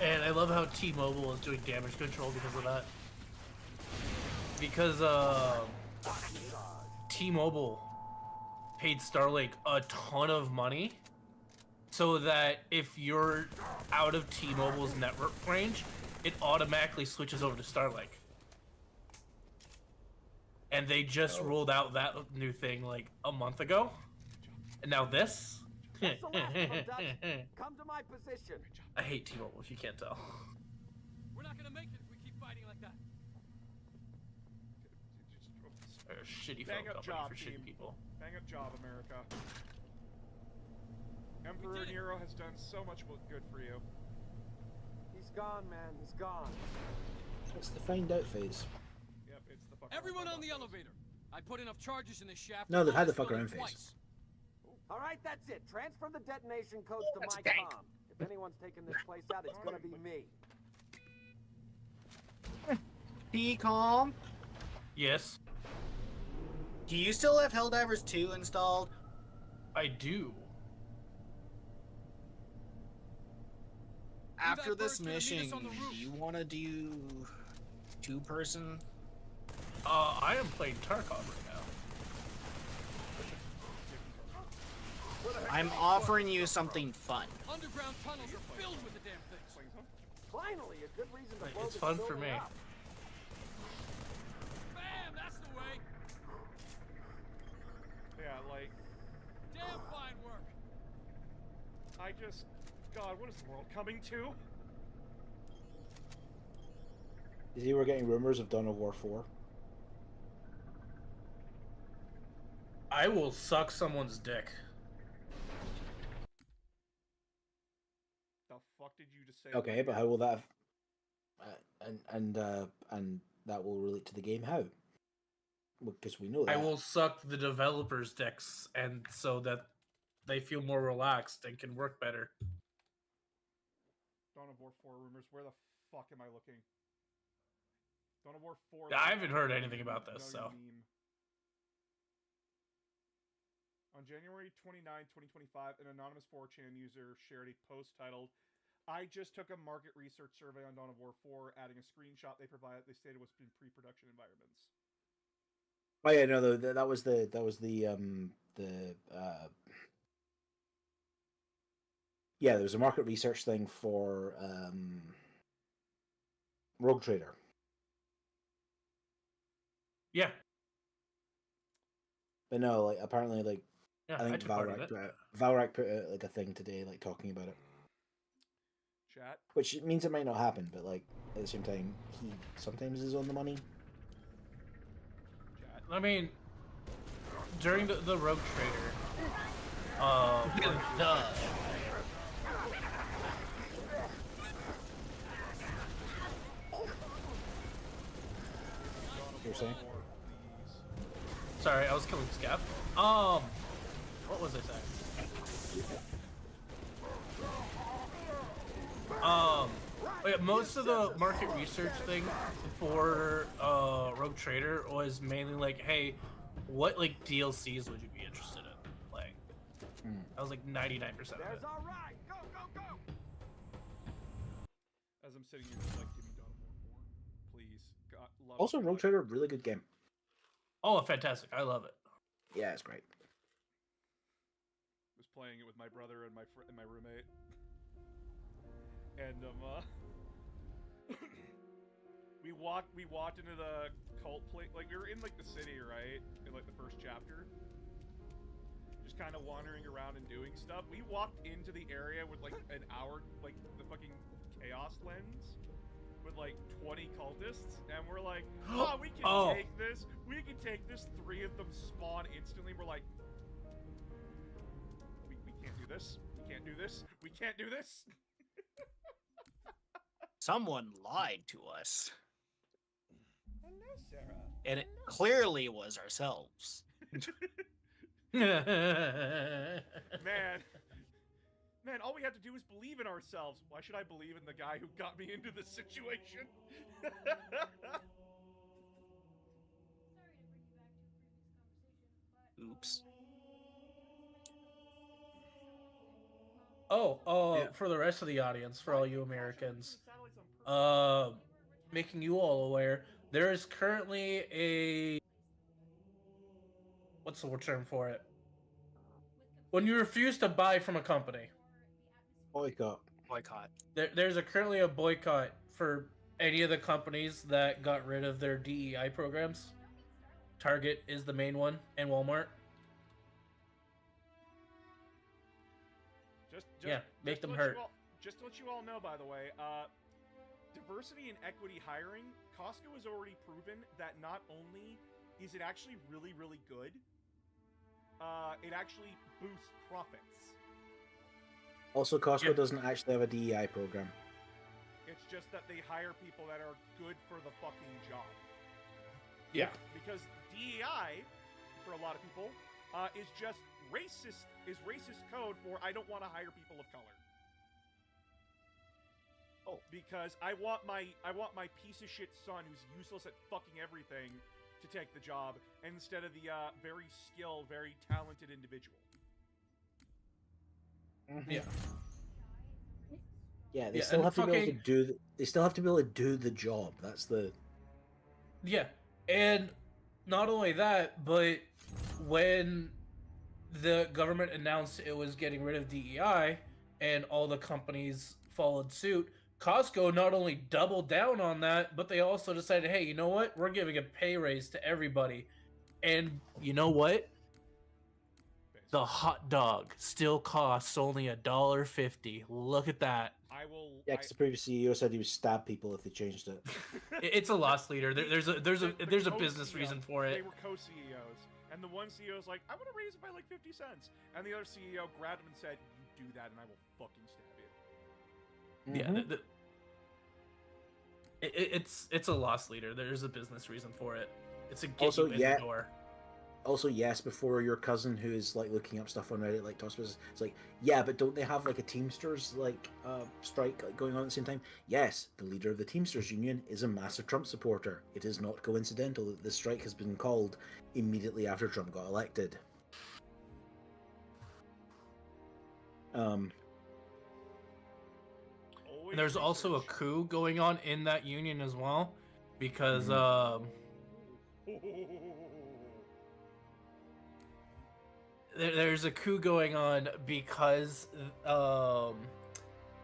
And I love how T-Mobile is doing damage control because of that. Because T-Mobile paid Starlink a ton of money so that if you're out of T-Mobile's network range, it automatically switches over to Starlink. And they just rolled out that new thing like a month ago. And now this? That's the last of them, Dutch. Come to my position. I hate T-Mobile if you can't tell. We're not gonna make it if we keep fighting like that. They're a shitty Bang phone up company job, for shitty team. people. Bang up job, America. Emperor Nero has done so much good for you. He's gone, man. He's gone. It's the find out phase. Yep, it's the fucking. Everyone on the elevator. I put enough charges in this shaft. No, they've had the to blow fuck around this building phase. twice. All right, that's it. Transfer the detonation codes to That's my a tank. comm. If anyone's taking this place out, it's gonna be me. Be calm. Yes, Do you still have Helldivers 2 installed? I do. After that this bird gonna meet us mission, on the roof. you want to do two-person? I am playing Tarkov right now. I'm offering you something fun. Underground tunnels are filled with the damn things. Finally, a good reason to blow It's this fun for building me. up. Bam! That's the way. Yeah, like Damn fine work. I just, God, what is the world coming to? You were getting rumors of Dawn of War 4. I will suck someone's dick. The fuck did you just say? Okay, but how will that? And that will relate to the game. How? Because we know that. I will suck the developers' dicks, and so that they feel more relaxed and can work better. Dawn of War 4 rumors. Where the fuck am I looking? Dawn of War 4. Yeah, I haven't heard anything about this, so. Meme. On January 29, 2025, an anonymous 4chan user shared a post titled, "I just took a market research survey on Dawn of War 4, adding a screenshot they stated was in pre-production environments." Oh yeah, no, that was the yeah, there was a market research thing for Rogue Trader. Yeah, But no, like apparently, like yeah, I think took part of Valrak put out like a thing today, like talking about it, Chat. which means it might not happen, but like At the same time, he sometimes is on the money. I mean, during the Rogue Trader, Duh. You're saying? sorry, I was killing Scav. What was I saying? Yeah, most of the market research thing for Rogue Trader was mainly like, hey, what like DLCs would you be interested in playing? That was like 99% of it. There's all right. Go, go, go. As I'm sitting here, just like, give me God of War 4, please. God, love Also, it. Rogue Trader, really good game. Oh, fantastic! I love it. Yeah, it's great. Was playing it with my brother and my roommate, and we walked into the cult place. Like we were in like the city, right? In like the first chapter, just kind of wandering around and doing stuff. We walked into the area with like an hour, like the fucking chaos lens, with like 20 cultists, and we're like, oh, we can take this. We can take this. 3 of them spawn instantly. We're like, we can't do this. We can't do this. We can't do this. Someone lied to us, Hello, Sarah. and it clearly was ourselves. Man, all we have to do is believe in ourselves. Why should I believe in the guy who got me into this situation? Oops. For the rest of the audience, for all you Americans, making you all aware, there is currently a what's the term for it? When you refuse to buy from a company. Boycott. Boycott. There's currently a boycott for any of the companies that got rid of their DEI programs. Target is the main one, and Walmart. Make them hurt. Just to let you all know, by the way, diversity and equity hiring, Costco has already proven that not only is it actually really, really good, it actually boosts profits. Also, Costco doesn't actually have a DEI program. It's just that they hire people that are good for the fucking job. Yeah. Because DEI, for a lot of people, is just racist code for I don't want to hire people of color. Oh. Because I want my piece of shit son who's useless at fucking everything to take the job instead of the very skilled, very talented individual. Yeah. Yeah, they still have to be able to do. They still have to be able to do the job. That's the. Yeah, and not only that, but when the government announced it was getting rid of DEI, and all the companies followed suit, Costco not only doubled down on that, but they also decided, hey, you know what? We're giving a pay raise to everybody, and you know what? The hot dog still costs only $1.50. Look at that. Yeah, because the previous CEO said he would stab people if they changed it. It's a loss leader. There's a business reason for it. They were co-CEOs, and the one CEO's like, I want to raise it by like 50 cents, and the other CEO grabbed him and said, "You do that, and I will fucking stab you." Yeah, it's a loss leader. There's a business reason for it. It's a get you in the door. Also, yes, before your cousin who is like looking up stuff on Reddit, like talks about, it's like, yeah, but don't they have like a Teamsters like strike like, going on at the same time? Yes, the leader of the Teamsters union is a massive Trump supporter. It is not coincidental that the strike has been called immediately after Trump got elected. And there's also a coup going on in that union as well, because there's a coup going on because the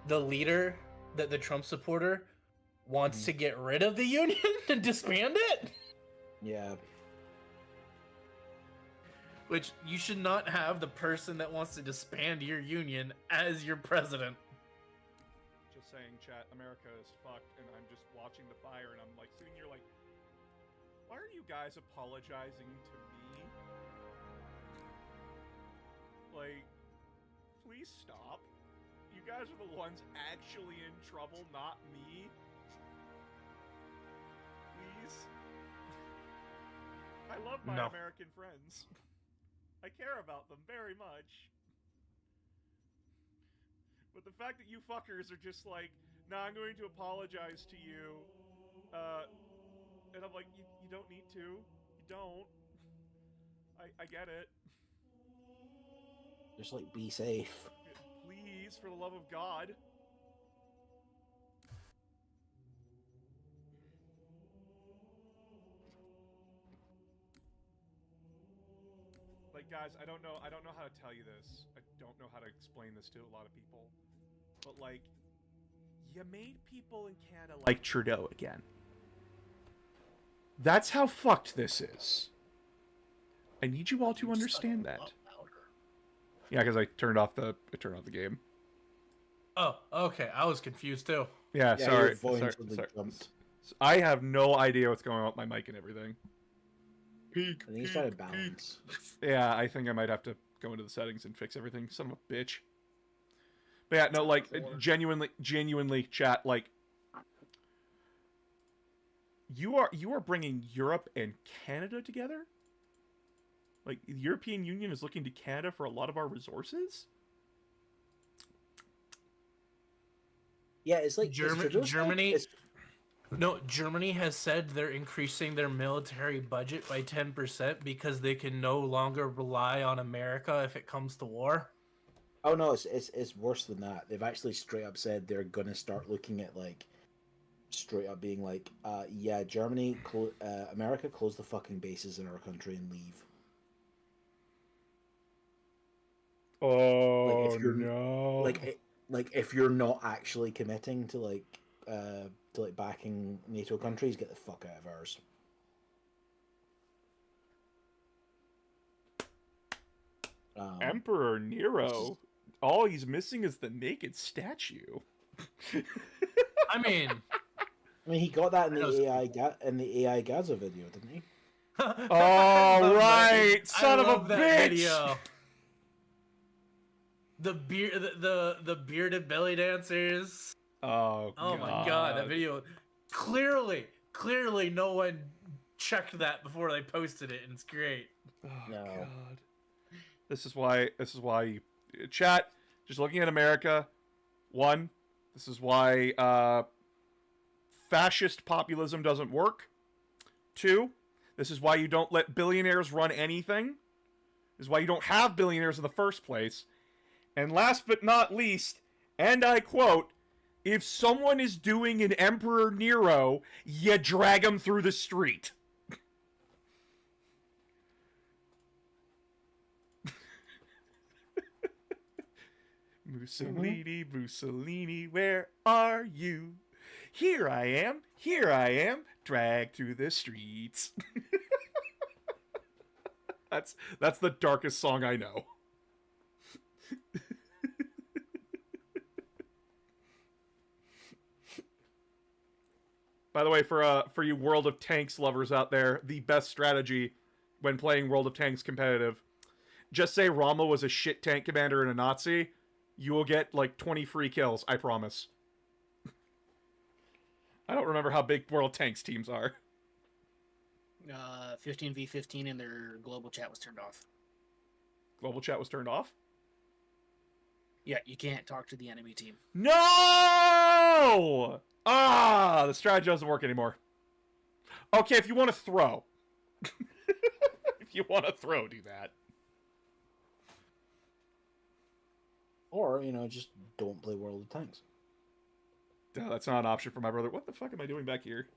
leader, the Trump supporter, wants to get rid of the union and disband it. Yeah. Which you should not have the person that wants to disband your union as your president. Just saying, chat, America is fucked, and I'm just watching the fire, and I'm like sitting here like, why are you guys apologizing to me? Like, please stop. You guys are the ones actually in trouble, not me. Please. I love my No. American friends. I care about them very much. But the fact that you fuckers are just like, nah, I'm going to apologize to you. And I'm like, you don't need to. You don't. I get it. Just like, be safe. Please, for the love of God. Like, guys, I don't know how to tell you this. I don't know how to explain this to a lot of people. But, like, you made people in Canada like Trudeau again. That's how fucked this is. I need you all to understand that. Yeah, because I turned off the game. Oh, okay. I was confused too. Yeah, Yeah, sorry. your volume Sorry. suddenly jumped. I have no idea what's going on with my mic and everything. I think he's trying to balance. Yeah, I think I might have to go into the settings and fix everything. Son of a bitch. But yeah, no, like, genuinely, chat, like, you are bringing Europe and Canada together? Like, the European Union is looking to Canada for a lot of our resources? Yeah, it's like Germany. No, Germany has said they're increasing their military budget by 10% because they can no longer rely on America if it comes to war. Oh no, it's worse than that. They've actually straight up said they're gonna start looking at like straight up being like, yeah, Germany, America, close the fucking bases in our country and leave. Oh, like if you're, no. Like if you're not actually committing to like backing NATO countries, get the fuck out of ours. Emperor Nero. All he's missing is the naked statue. I mean, he got that in the AI Gaza video, didn't he? Oh right, son of a bitch! Video. The bearded belly dancers. Oh my god, that video. Clearly, no one checked that before they posted it, and it's great. Oh No. god. This is why chat, just looking at America, one, this is why fascist populism doesn't work. Two, this is why you don't let billionaires run anything. This is why you don't have billionaires in the first place. And last but not least, and I quote, if someone is doing an Emperor Nero, you drag him through the street. Mussolini, where are you? Here I am, dragged through the streets. That's the darkest song I know. By the way, for you World of Tanks lovers out there, the best strategy when playing World of Tanks competitive, just say Rommel was a shit tank commander and a Nazi. You will get like 20 free kills, I promise. I don't remember how big World of Tanks teams are. 15v15 and their global chat was turned off. Global chat was turned off? Yeah, you can't talk to the enemy team. No! The strategy doesn't work anymore. Okay, if you want to throw. If you want to throw, do that. Or, just don't play World of Tanks. That's not an option for my brother. What the fuck am I doing back here?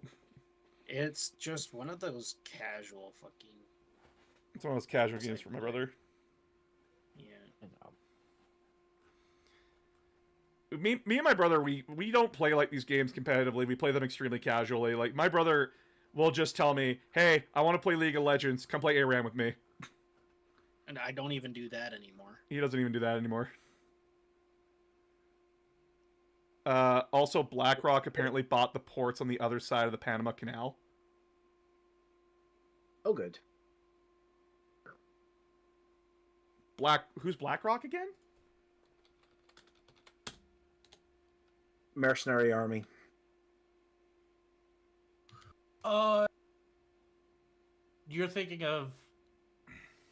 It's just one of those casual fucking... It's one of those casual games for my brother. Yeah. Me and my brother, we don't play like these games competitively. We play them extremely casually. Like, my brother will just tell me, hey, I want to play League of Legends. Come play ARAM with me. And I don't even do that anymore. He doesn't even do that anymore. Also, BlackRock apparently bought the ports on the other side of the Panama Canal. Oh, good. Who's BlackRock again? Mercenary army. You're thinking of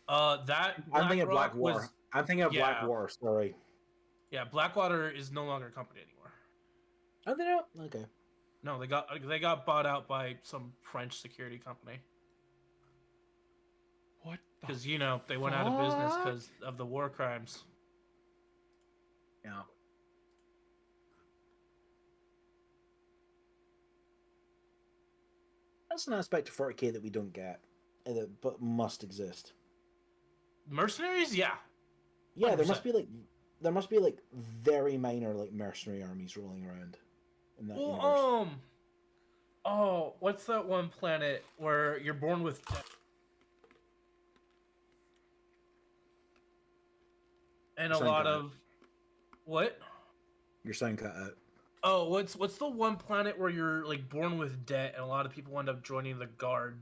that I'm thinking of Black BlackRock War. was I'm thinking of Black yeah. War. Sorry. Yeah, Blackwater is no longer a company anymore. Oh, they don't. Okay. No, they got bought out by some French security company What? because they went out of business because of the war crimes. Yeah. That's an aspect of 40K that we don't get, but must exist. Mercenaries, yeah. Yeah, 100%. there must be like very minor like mercenary armies rolling around in that universe. Oh, what's that one planet where you're born with death? And a Sound lot cut of what? Your sound cut out. Oh, what's the one planet where you're like born with debt and a lot of people end up joining the guard?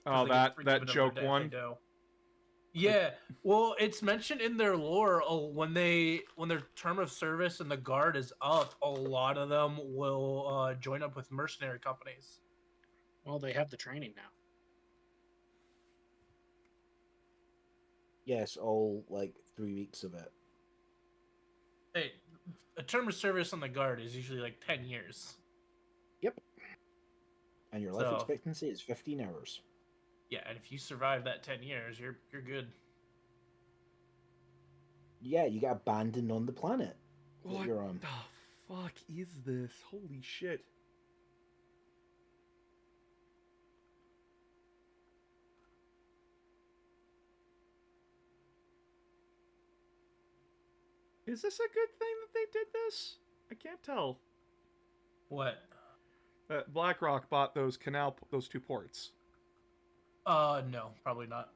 Oh, that joke one. Yeah, well, it's mentioned in their lore. When their term of service in the guard is up, a lot of them will join up with mercenary companies. Well, they have the training now. Yes, all like 3 weeks of it. Hey, a term of service on the guard is usually like 10 years. Yep. And your life expectancy is 15 hours. Yeah, and if you survive that 10 years, you're good. Yeah, you get abandoned on the planet that What you're on. the fuck is this? Holy shit. Is this a good thing that they did this? I can't tell. What? That BlackRock bought those two ports. No, probably not.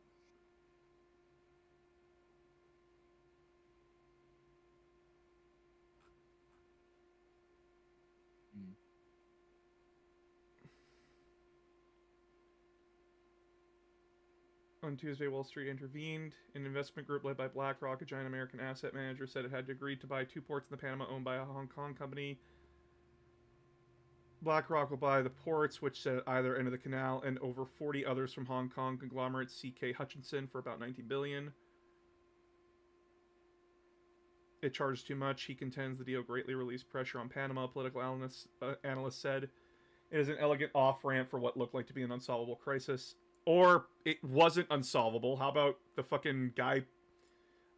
On Tuesday, Wall Street intervened. An investment group led by BlackRock, a giant American asset manager, said it had agreed to buy two ports in the Panama owned by a Hong Kong company. BlackRock will buy the ports, which sit at either end of the canal, and over 40 others from Hong Kong conglomerate CK Hutchinson for about $19 billion. It charged too much. He contends the deal greatly released pressure on Panama, political analyst said. It is an elegant off-ramp for what looked like to be an unsolvable crisis. Or it wasn't unsolvable. How about the fucking guy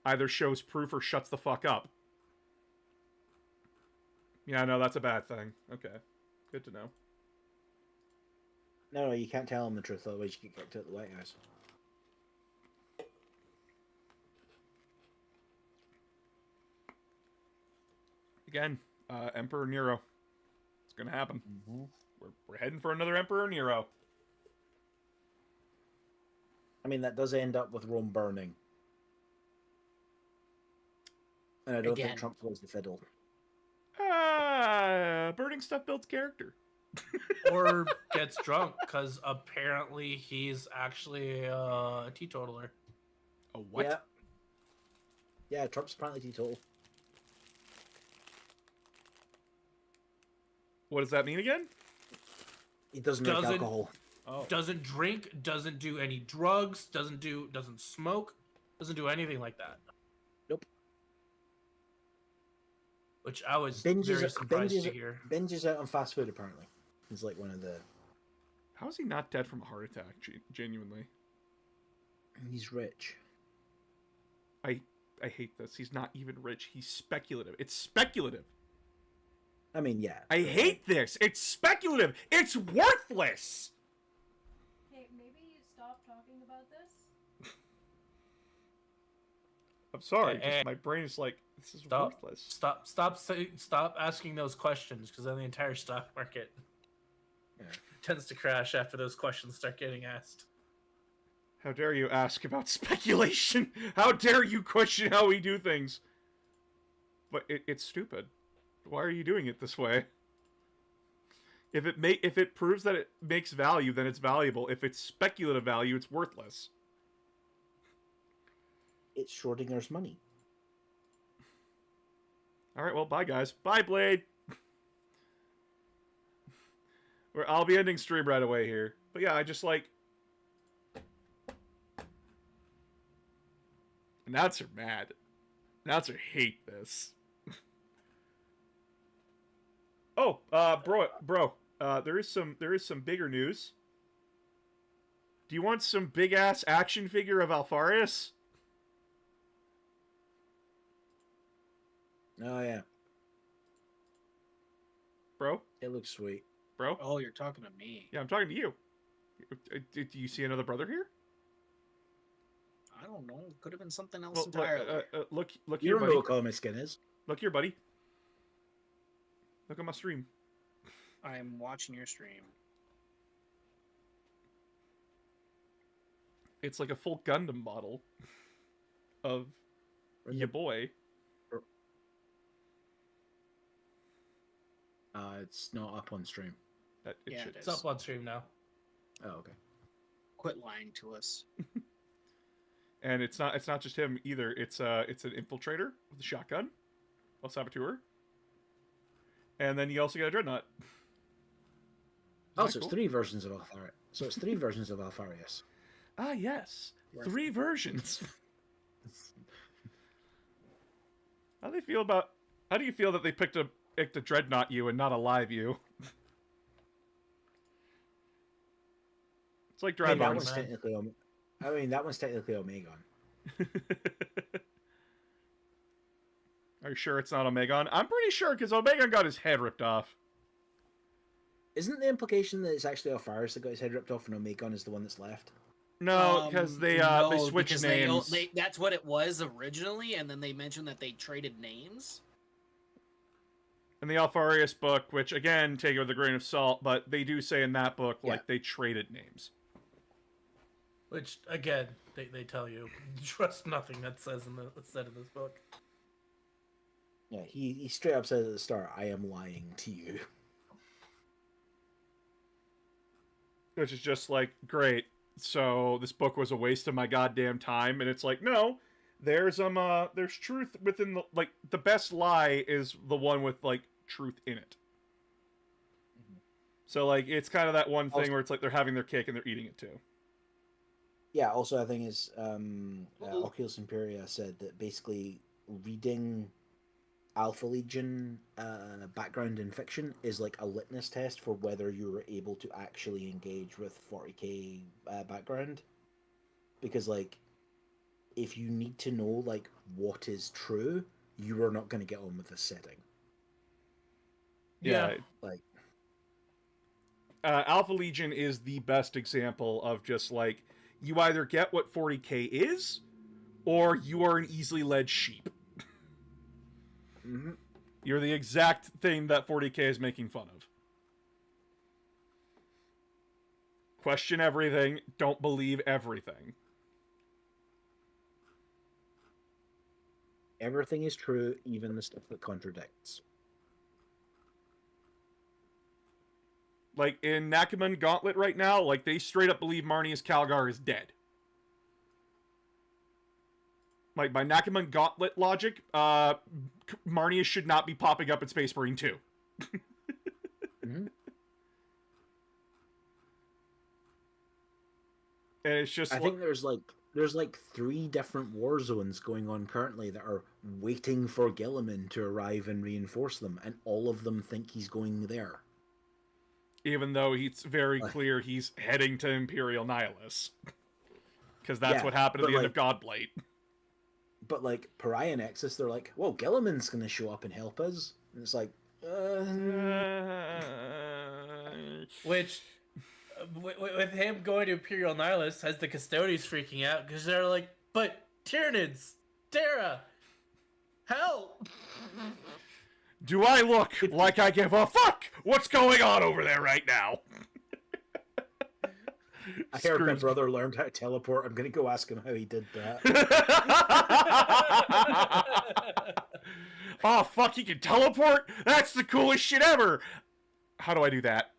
either shows proof or shuts the fuck up? Yeah, no, that's a bad thing. Okay. Good to know. No, you can't tell him the truth, otherwise you get kicked out of the White House. Again, Emperor Nero. It's gonna happen. Mm-hmm. We're heading for another Emperor Nero. I mean, that does end up with Rome burning. And I don't think Trump plays the fiddle. Burning stuff builds character. Or gets drunk, because apparently he's actually a teetotaler. A what? Yeah. Yeah, Trump's apparently teetotal. What does that mean again? He doesn't drink alcohol. Oh. Doesn't drink, doesn't do any drugs, doesn't smoke, doesn't do anything like that. Nope. Which I was very surprised to hear. Binges out on fast food, apparently. He's like one of the... How is he not dead from a heart attack, genuinely? He's rich. I hate this. He's not even rich. He's speculative. It's speculative. I mean, yeah. I hate this. It's speculative. It's worthless. Hey, maybe you stop talking about this? I'm sorry. Just my brain is like, this is worthless. Stop asking those questions, because then the entire stock market tends to crash after those questions start getting asked. How dare you ask about speculation? How dare you question how we do things? But it's stupid. Why are you doing it this way? If it proves that it makes value, then it's valuable. If it's speculative value, it's worthless. It's Schrodinger's money. All right, well, bye guys. Bye, Blade. I'll be ending stream right away here. But yeah, I just like. Announcer mad. Announcer hate this. Oh, bro. There is some bigger news. Do you want some big ass action figure of Alfarius? Oh yeah, Bro? it looks sweet. Bro? Oh, you're talking to me. Yeah, I'm talking to you. Do you see another brother here? I don't know. Could have been something else Well, entirely. look You here, don't know buddy. what color my skin is. Look here, buddy. Look at my stream. I'm watching your stream. It's like a full Gundam model of your boy. It's not up on stream. That it Yeah, should. It's up on stream now. Oh, okay. Quit lying to us. And it's not just him either. It's an infiltrator with a shotgun, a saboteur, and then you also get a dreadnought. Oh, Isn't so that it's cool? 3 versions of Alfarius. So it's 3 versions of Alfarius. Ah, yes, Worth 3 versions. How do you feel that they picked a dreadnought you and not a live you? It's like I mean, that Dragon. one's technically. That one's technically Omegon. Are you sure it's not Omegon? I'm pretty sure because Omegon got his head ripped off. Isn't the implication that it's actually Alfarius that got his head ripped off and Omegon is the one that's left? No, because they switched because names. that's what it was originally, and then they mentioned that they traded names. In the Alfarius book, which again, take it with a grain of salt, but they do say in that book, like, they traded names. Which, again, they tell you, trust nothing that's said in this book. Yeah, he straight up says at the start, "I am lying to you." Which is just like, great, so this book was a waste of my goddamn time, and it's like, no, there's truth within the, like, the best lie is the one with, like, truth in it. So, like, it's kind of that one thing where it's like they're having their cake and they're eating it too. Yeah, also I think is Oculus Imperia said that basically reading Alpha Legion background in fiction is like a litmus test for whether you were able to actually engage with 40k background. Because, like, if you need to know, like, what is true, you are not going to get on with this setting. Yeah. Like, Alpha Legion is the best example of just, like, you either get what 40k is, or you are an easily led sheep. mm-hmm. You're the exact thing that 40k is making fun of. Question everything, don't believe everything. Everything is true, even the stuff that contradicts. Like, in Nakaman Gauntlet right now, like, they straight up believe Marnius Calgar is dead. Like, by Nakaman Gauntlet logic, Marnius should not be popping up in Space Marine 2. Mm-hmm. And it's just I think there's like 3 different war zones going on currently that are waiting for Gilliman to arrive and reinforce them, and all of them think he's going there. even though it's very clear he's heading to Imperial Nihilus. Because that's what happened at the end of Godblight. But, like, Pariah Nexus, they're like, whoa, Gilliman's going to show up and help us. And it's like, Which, with him going to Imperial Nihilus, has the Custodians freaking out, because they're like, but Tyranids, Terra, help! Do I look like I give a fuck what's going on over there right now? I heard my brother learned how to teleport. I'm going to go ask him how he did that. Oh, fuck, he can teleport? That's the coolest shit ever! How do I do that?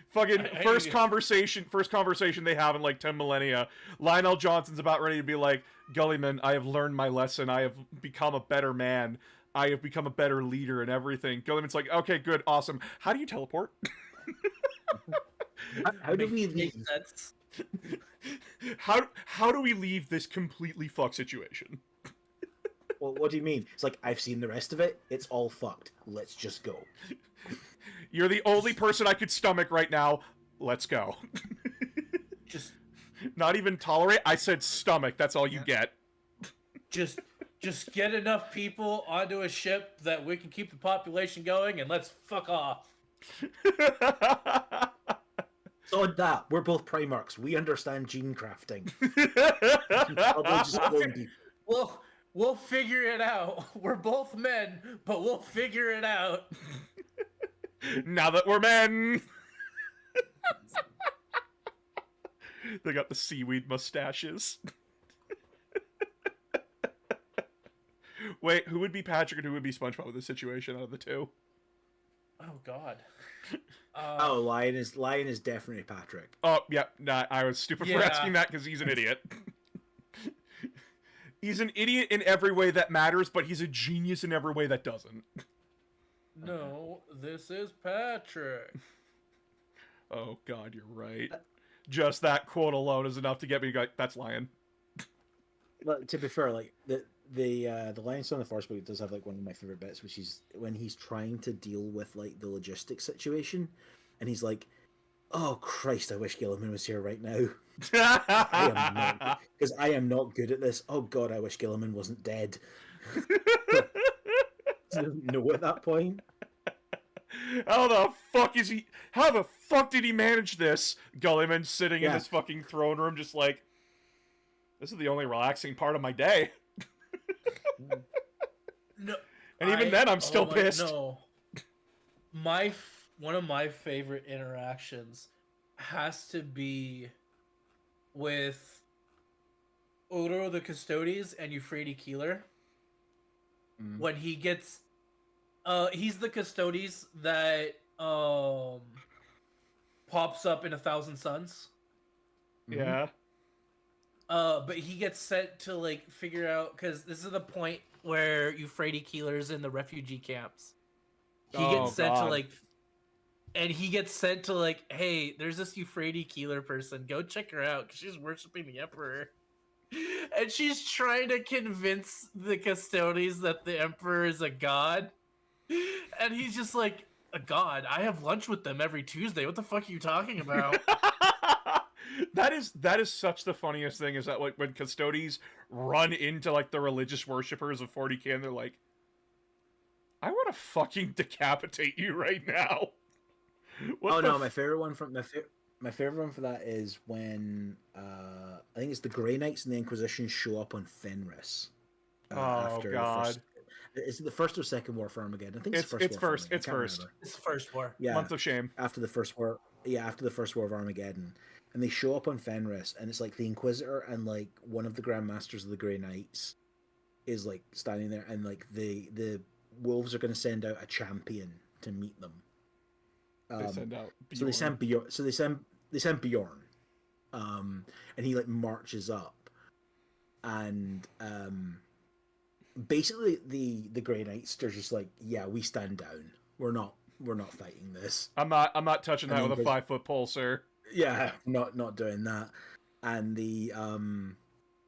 Fucking first conversation they have in like 10 millennia. Lionel Johnson's about ready to be like, Gullyman, I have learned my lesson. I have become a better man. I have become a better leader and everything. Gullyman's like, okay, good, awesome. How do you teleport? How do we leave? How do we leave this completely fucked situation? Well, what do you mean? It's like, I've seen the rest of it. It's all fucked. Let's just go. You're the only person I could stomach right now. Let's go. Just not even tolerate. I said stomach. That's all you get. Just get enough people onto a ship that we can keep the population going, and let's fuck off. So that we're both Primarchs. We understand gene crafting. Just We'll figure it out. We're both men, but we'll figure it out. Now that we're men. They got the seaweed mustaches. Wait, who would be Patrick and who would be SpongeBob in this situation out of the two? Oh God. Lion is definitely Patrick. Oh yeah, nah, I was stupid for asking that because he's an idiot. He's an idiot in every way that matters, but he's a genius in every way that doesn't. No, this is Patrick. Oh God, you're right. Just that quote alone is enough to get me to go, that's Lion. But to be fair, like the Lion Son of the Force book does have like one of my favorite bits, which is when he's trying to deal with like the logistics situation, and he's like, "Oh Christ, I wish Gilliman was here right now." I am not good at this. Oh God, I wish Gilliman wasn't dead. No, at that point. How the fuck is he? How the fuck did he manage this? Gulliman sitting in his fucking throne room, just like, this is the only relaxing part of my day. No, and even then, I'm still pissed. No, one of my favorite interactions has to be with Odo the Custodes and Euphrates Keeler. When he gets he's the Custodes that pops up in 1,000 Suns. Yeah. But he gets sent to like figure out, because this is the point where Euphrates Keeler's in the refugee camps. He gets sent to like, and he gets sent to like, hey, there's this Euphrates Keeler person. Go check her out because she's worshiping the Emperor. And she's trying to convince the Custodes that the Emperor is a god. And he's just like, a god? I have lunch with them every Tuesday. What the fuck are you talking about? That is such the funniest thing, is that like when Custodes run into like the religious worshippers of 40K and they're like, I want to fucking decapitate you right now. My favorite one from my favorite one for that is when I think it's the Grey Knights and the Inquisition show up on Fenris. After God. Is it the first or second war for Armageddon? I think it's first. It's first. It's the first war. Yeah. Month of Shame. After the first war. Yeah, after the first war of Armageddon. And they show up on Fenris, and it's like the Inquisitor and like one of the Grand Masters of the Grey Knights is like standing there, and like the wolves are going to send out a champion to meet them. They send out Bjorn. So they send Bjorn. They send Bjorn, and he like marches up, and basically the Grey Knights are just like, yeah, we stand down. We're not fighting this. I'm not touching that with a 5-foot pole, sir. Yeah, not doing that. And the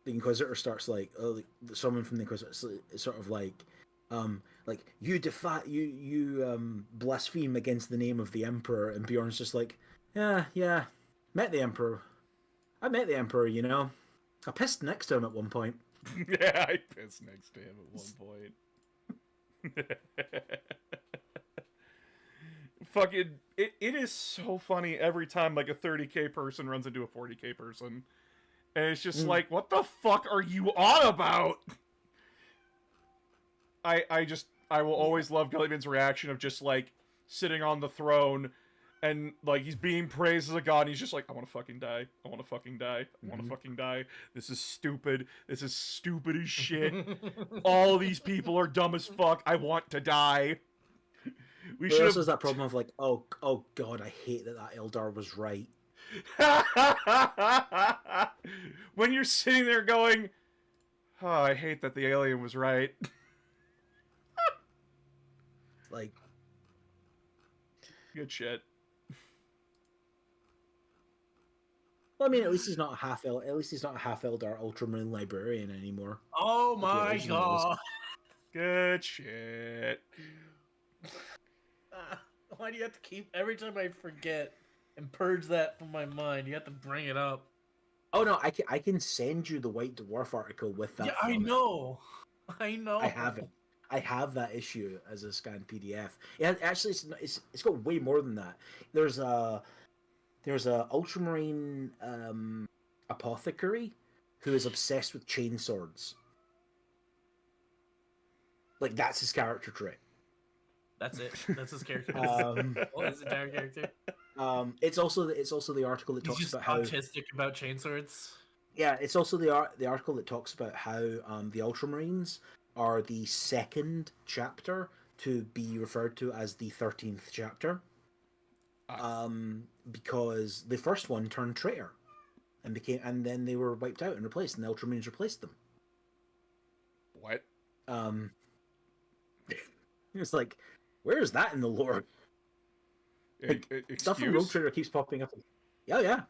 Inquisitor starts like, someone from the Inquisitor sort of like you blaspheme against the name of the Emperor, and Bjorn's just like, yeah, met the Emperor. I met the Emperor, you know. I pissed next to him at one point. Yeah, I pissed next to him at one point. Fucking, it is so funny every time like a 30K person runs into a 40K person. And it's just like, what the fuck are you on about? I will always love Gulliman's reaction of just like sitting on the throne and like he's being praised as a god, and he's just like, I want to fucking die. I want to fucking die. I want to fucking die. This is stupid. This is stupid as shit. All these people are dumb as fuck. I want to die. We There should also have is that problem of like, oh god, I hate that Eldar was right. when you're sitting there going, oh, I hate that the alien was right. Like, Good shit. well, I mean, at least he's not a half Eldar Ultramarine librarian anymore. Oh Like he my originally was. god! Good shit. Why do you have to keep every time I forget and purge that from my mind? You have to bring it up. Oh no, I can send you the White Dwarf article with that. Yeah, I from it. know. I know. I have it. I have that issue as a scanned PDF. Yeah, actually, it's got way more than that. There's a Ultramarine apothecary who is obsessed with chainswords. Like that's his character trait. That's it. That's his character. What is his entire character? It's also the article that He's talks just about how autistic about chainswords. yeah, it's also the article that talks about how the Ultramarines are the second chapter to be referred to as the 13th chapter. Because the first one turned traitor and then they were wiped out and replaced, and the Ultramarines replaced them. What? It's like, where is that in the lore? Like, stuff from Rogue Trader keeps popping up. Yeah.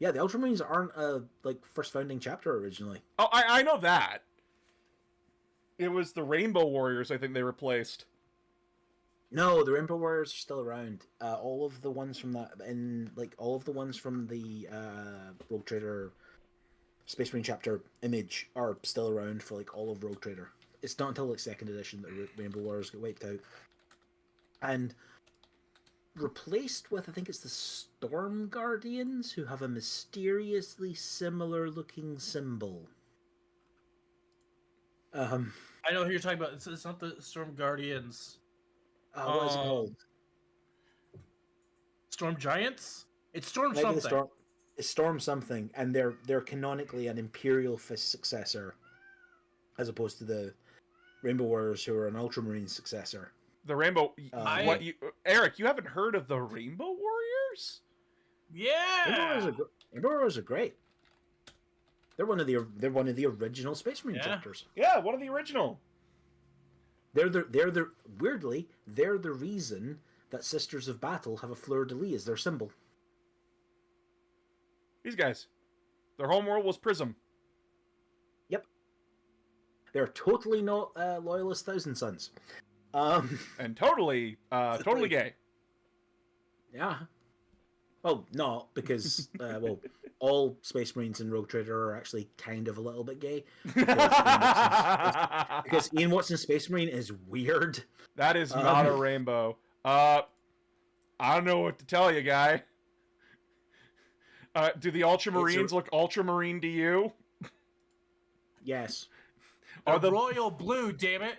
Yeah, the Ultramarines aren't like first founding chapter originally. Oh, I know that. It was the Rainbow Warriors, I think they replaced. No, the Rainbow Warriors are still around. All of the ones from the Rogue Trader Space Marine chapter image are still around for like all of Rogue Trader. It's not until like second edition that Rainbow Warriors get wiped out. And replaced with, I think it's the Storm Guardians, who have a mysteriously similar looking symbol. I know who you're talking about. It's not the Storm Guardians. What is it called? Storm Giants? It's Storm Maybe something. It's Storm something, and they're canonically an Imperial Fist successor, as opposed to the Rainbow Warriors, who are an Ultramarine successor. The Rainbow... Eric, you haven't heard of the Rainbow Warriors? Yeah! Rainbow Warriors are great. They're one of the original Space Marine chapters. Yeah, one of the original. They're the reason that Sisters of Battle have a fleur de lis as their symbol. These guys. Their homeworld was Prism. Yep. They're totally not loyalist Thousand Sons. And totally gay. Yeah. Well, not because all Space Marines in Rogue Trader are actually kind of a little bit gay. Because Ian Watson's Space Marine is weird. That is not a rainbow. I don't know what to tell you, guy. Do the Ultramarines look ultramarine to you? Yes. Are the royal blue, damn it.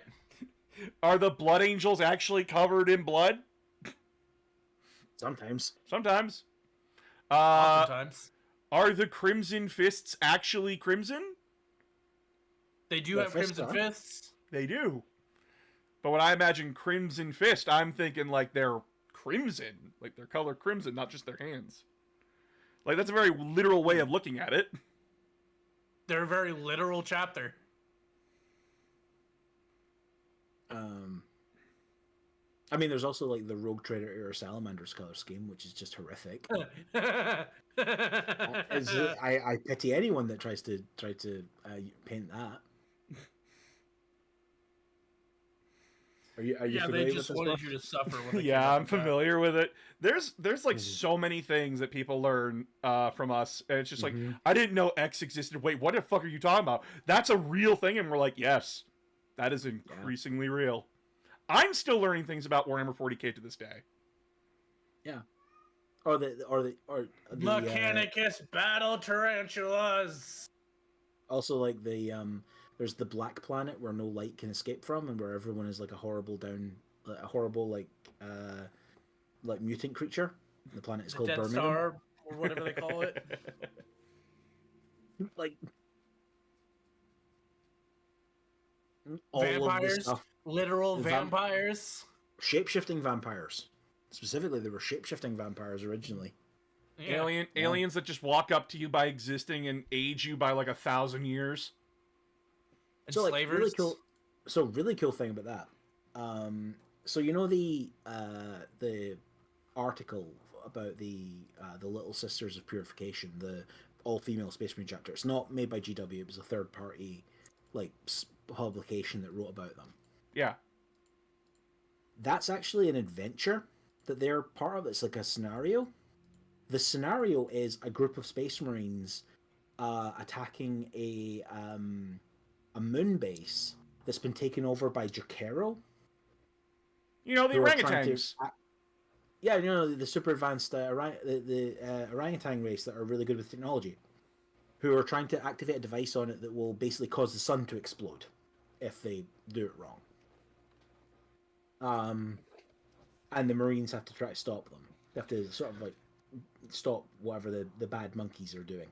Are the Blood Angels actually covered in blood? Sometimes. Oftentimes. Are the Crimson Fists actually crimson? They do have Crimson Fists. They do. But when I imagine Crimson Fist, I'm thinking like they're crimson. Like their color crimson, not just their hands. Like that's a very literal way of looking at it. They're a very literal chapter. I mean, there's also like the Rogue Trader era Salamander's color scheme, which is just horrific. I pity anyone that tries to paint that. Are you yeah, familiar they just with wanted you to suffer. When they Yeah, I'm familiar with it. There's like so many things that people learn from us, and it's just like I didn't know X existed. Wait, what the fuck are you talking about? That's a real thing, and we're like, yes, that is increasingly real. I'm still learning things about Warhammer 40k to this day. Yeah. Or the Mechanicus battle tarantulas. Also, like there's the black planet where no light can escape from, and where everyone is like a horrible like mutant creature. The planet is The called Death Birmingham. Star or whatever they call it. Like all of the Vampires, stuff, literal the vampires. shape-shifting vampires. Specifically, they were shape-shifting vampires originally. Yeah. Aliens that just walk up to you by existing and age you by like 1,000 years. So like Enslavers. really cool. So really cool thing about that. So you know the article about the Little Sisters of Purification, the all-female Space Marine chapter. It's not made by GW. It was a third-party like publication that wrote about them. Yeah. That's actually an adventure that they're part of. It's like a scenario. The scenario is a group of Space Marines attacking a moon base that's been taken over by Jakero. You know, the who are trying orangutans. Yeah, you know, the super advanced orangutan race that are really good with technology, who are trying to activate a device on it that will basically cause the sun to explode if they do it wrong. And the Marines have to try to stop them. They have to sort of like stop whatever the bad monkeys are doing.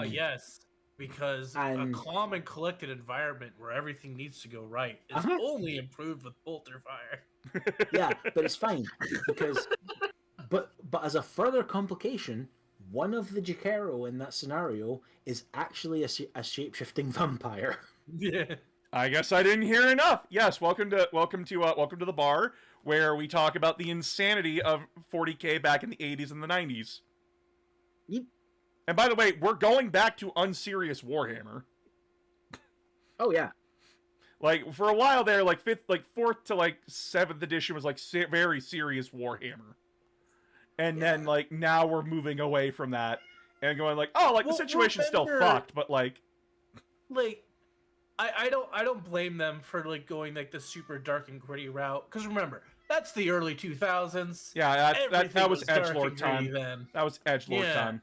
Yes, because and- a calm and collected environment where everything needs to go right is only improved with bolter fire. Yeah, but it's fine because, but as a further complication, one of the Jakero in that scenario is actually a shape-shifting vampire. Yeah. I guess I didn't hear enough. Yes, welcome to the bar where we talk about the insanity of 40K back in the 80s and the 90s. Yep. And by the way, we're going back to unserious Warhammer. Oh yeah. Like for a while there, like 4th to like 7th edition was like very serious Warhammer. And then like now we're moving away from that and going like, oh, like the situation's still fucked, but like I don't blame them for like going like the super dark and gritty route, because remember, that's the early 2000s. Yeah, that was dark edgelord and time. gritty then. That was edgelord time.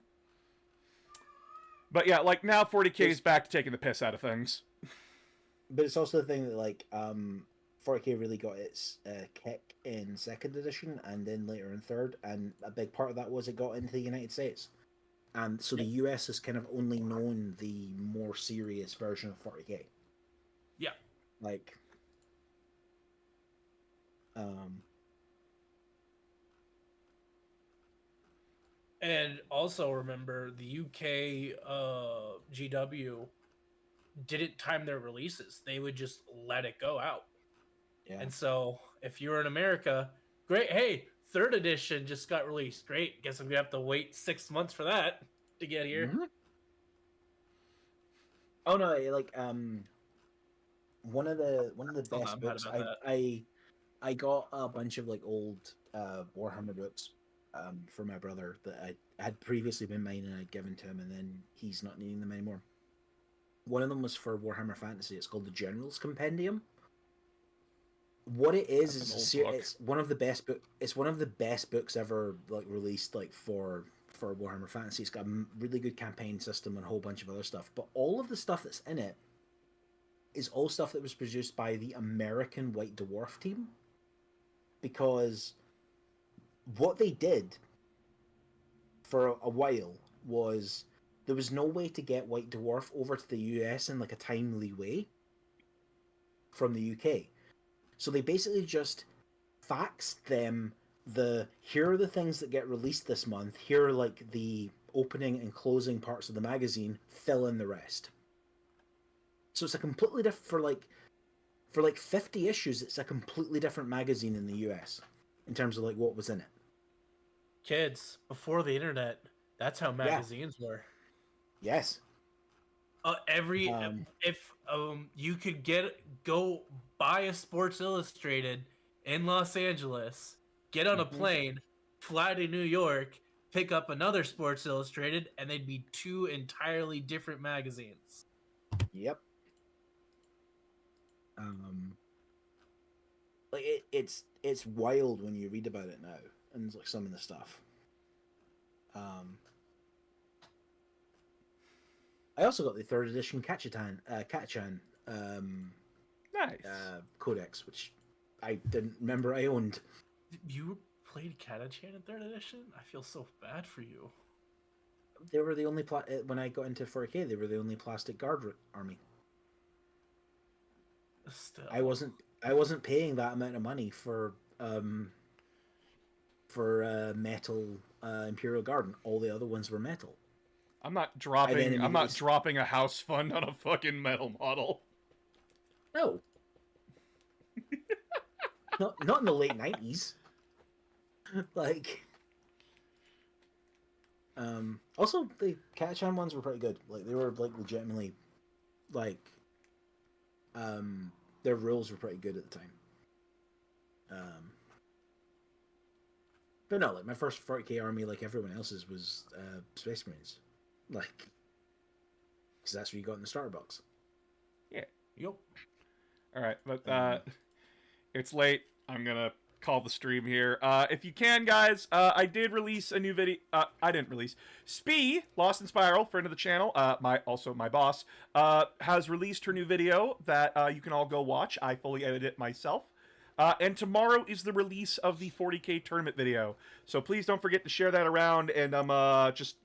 But yeah, like now 40K is back to taking the piss out of things. But it's also the thing that like 40K really got its kick in 2nd edition and then later in 3rd, and a big part of that was it got into the United States. And so the US has kind of only known the more serious version of 40K. Yeah. Like And also remember the UK GW didn't time their releases. They would just let it go out. Yeah. And so if you're in America, great. Hey, 3rd edition just got released. Great. Guess I'm gonna have to wait 6 months for that to get here. Mm-hmm. Oh no, like one of the best books I got a bunch of like old Warhammer books for my brother that I had previously been mine and I'd given to him, and then he's not needing them anymore. One of them was for Warhammer Fantasy. It's called the General's Compendium. What it is it's one of the best It's one of the best books ever like released like for Warhammer Fantasy. It's got a really good campaign system and a whole bunch of other stuff. But all of the stuff that's in it is all stuff that was produced by the American White Dwarf team. Because what they did for a while was there was no way to get White Dwarf over to the US in like a timely way from the UK. So they basically just faxed them here are the things that get released this month, here are like the opening and closing parts of the magazine, fill in the rest. So it's a completely different, for like 50 issues, it's a completely different magazine in the US in terms of like what was in it. Kids, before the internet, that's how magazines were. Yes. If you could go buy a Sports Illustrated in Los Angeles, get on a plane, fly to New York, pick up another Sports Illustrated, and they'd be 2 entirely different magazines. Yep. Like it's wild when you read about it now, and like some of the stuff. I also got the 3rd edition Kachan nice codex, which I didn't remember I owned. You played Katachan in 3rd edition? I feel so bad for you. They were the only when I got into 4K. They were the only plastic guard army. Still, I wasn't paying that amount of money for metal Imperial Guard. All the other ones were metal. I'm not dropping a house fund on a fucking metal model. No. not in the late 90s. Like, also the Katachan ones were pretty good. Like, they were like legitimately, like, their rules were pretty good at the time. But no, like my first 40k army, like everyone else's, was Space Marines, like, because that's what you got in the starter box. Yeah. Yep. All right, but it's late. I'm gonna call the stream here. If you can, guys, I did release a new video. I didn't release. Spee, Lost in Spiral, friend of the channel, my boss, has released her new video that you can all go watch. I fully edited it myself. And tomorrow is the release of the 40k tournament video. So please don't forget to share that around, and just,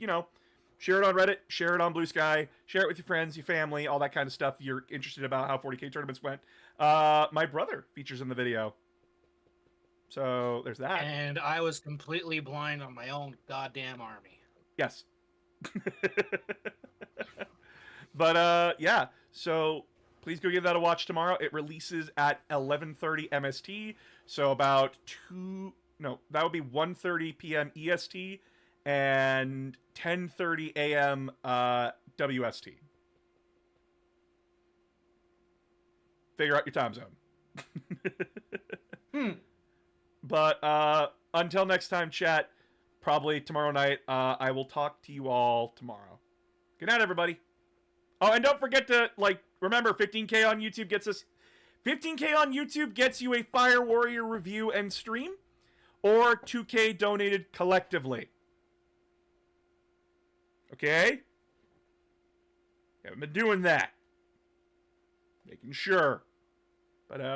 share it on Reddit, share it on Blue Sky, share it with your friends, your family, all that kind of stuff. If you're interested about how 40k tournaments went. My brother features in the video. So there's that. And I was completely blind on my own goddamn army. Yes. But yeah, so please go give that a watch tomorrow. It releases at 11:30 MST, so about that would be 1:30 p.m. EST and 10:30 a.m. WST. Figure out your time zone. But until next time, chat, probably tomorrow night, I will talk to you all tomorrow. Good night, everybody. Oh, and don't forget to, remember, 15K on YouTube gets us... 15K on YouTube gets you a Fire Warrior review and stream, or 2K donated collectively. Okay? Haven't been doing that. Making sure.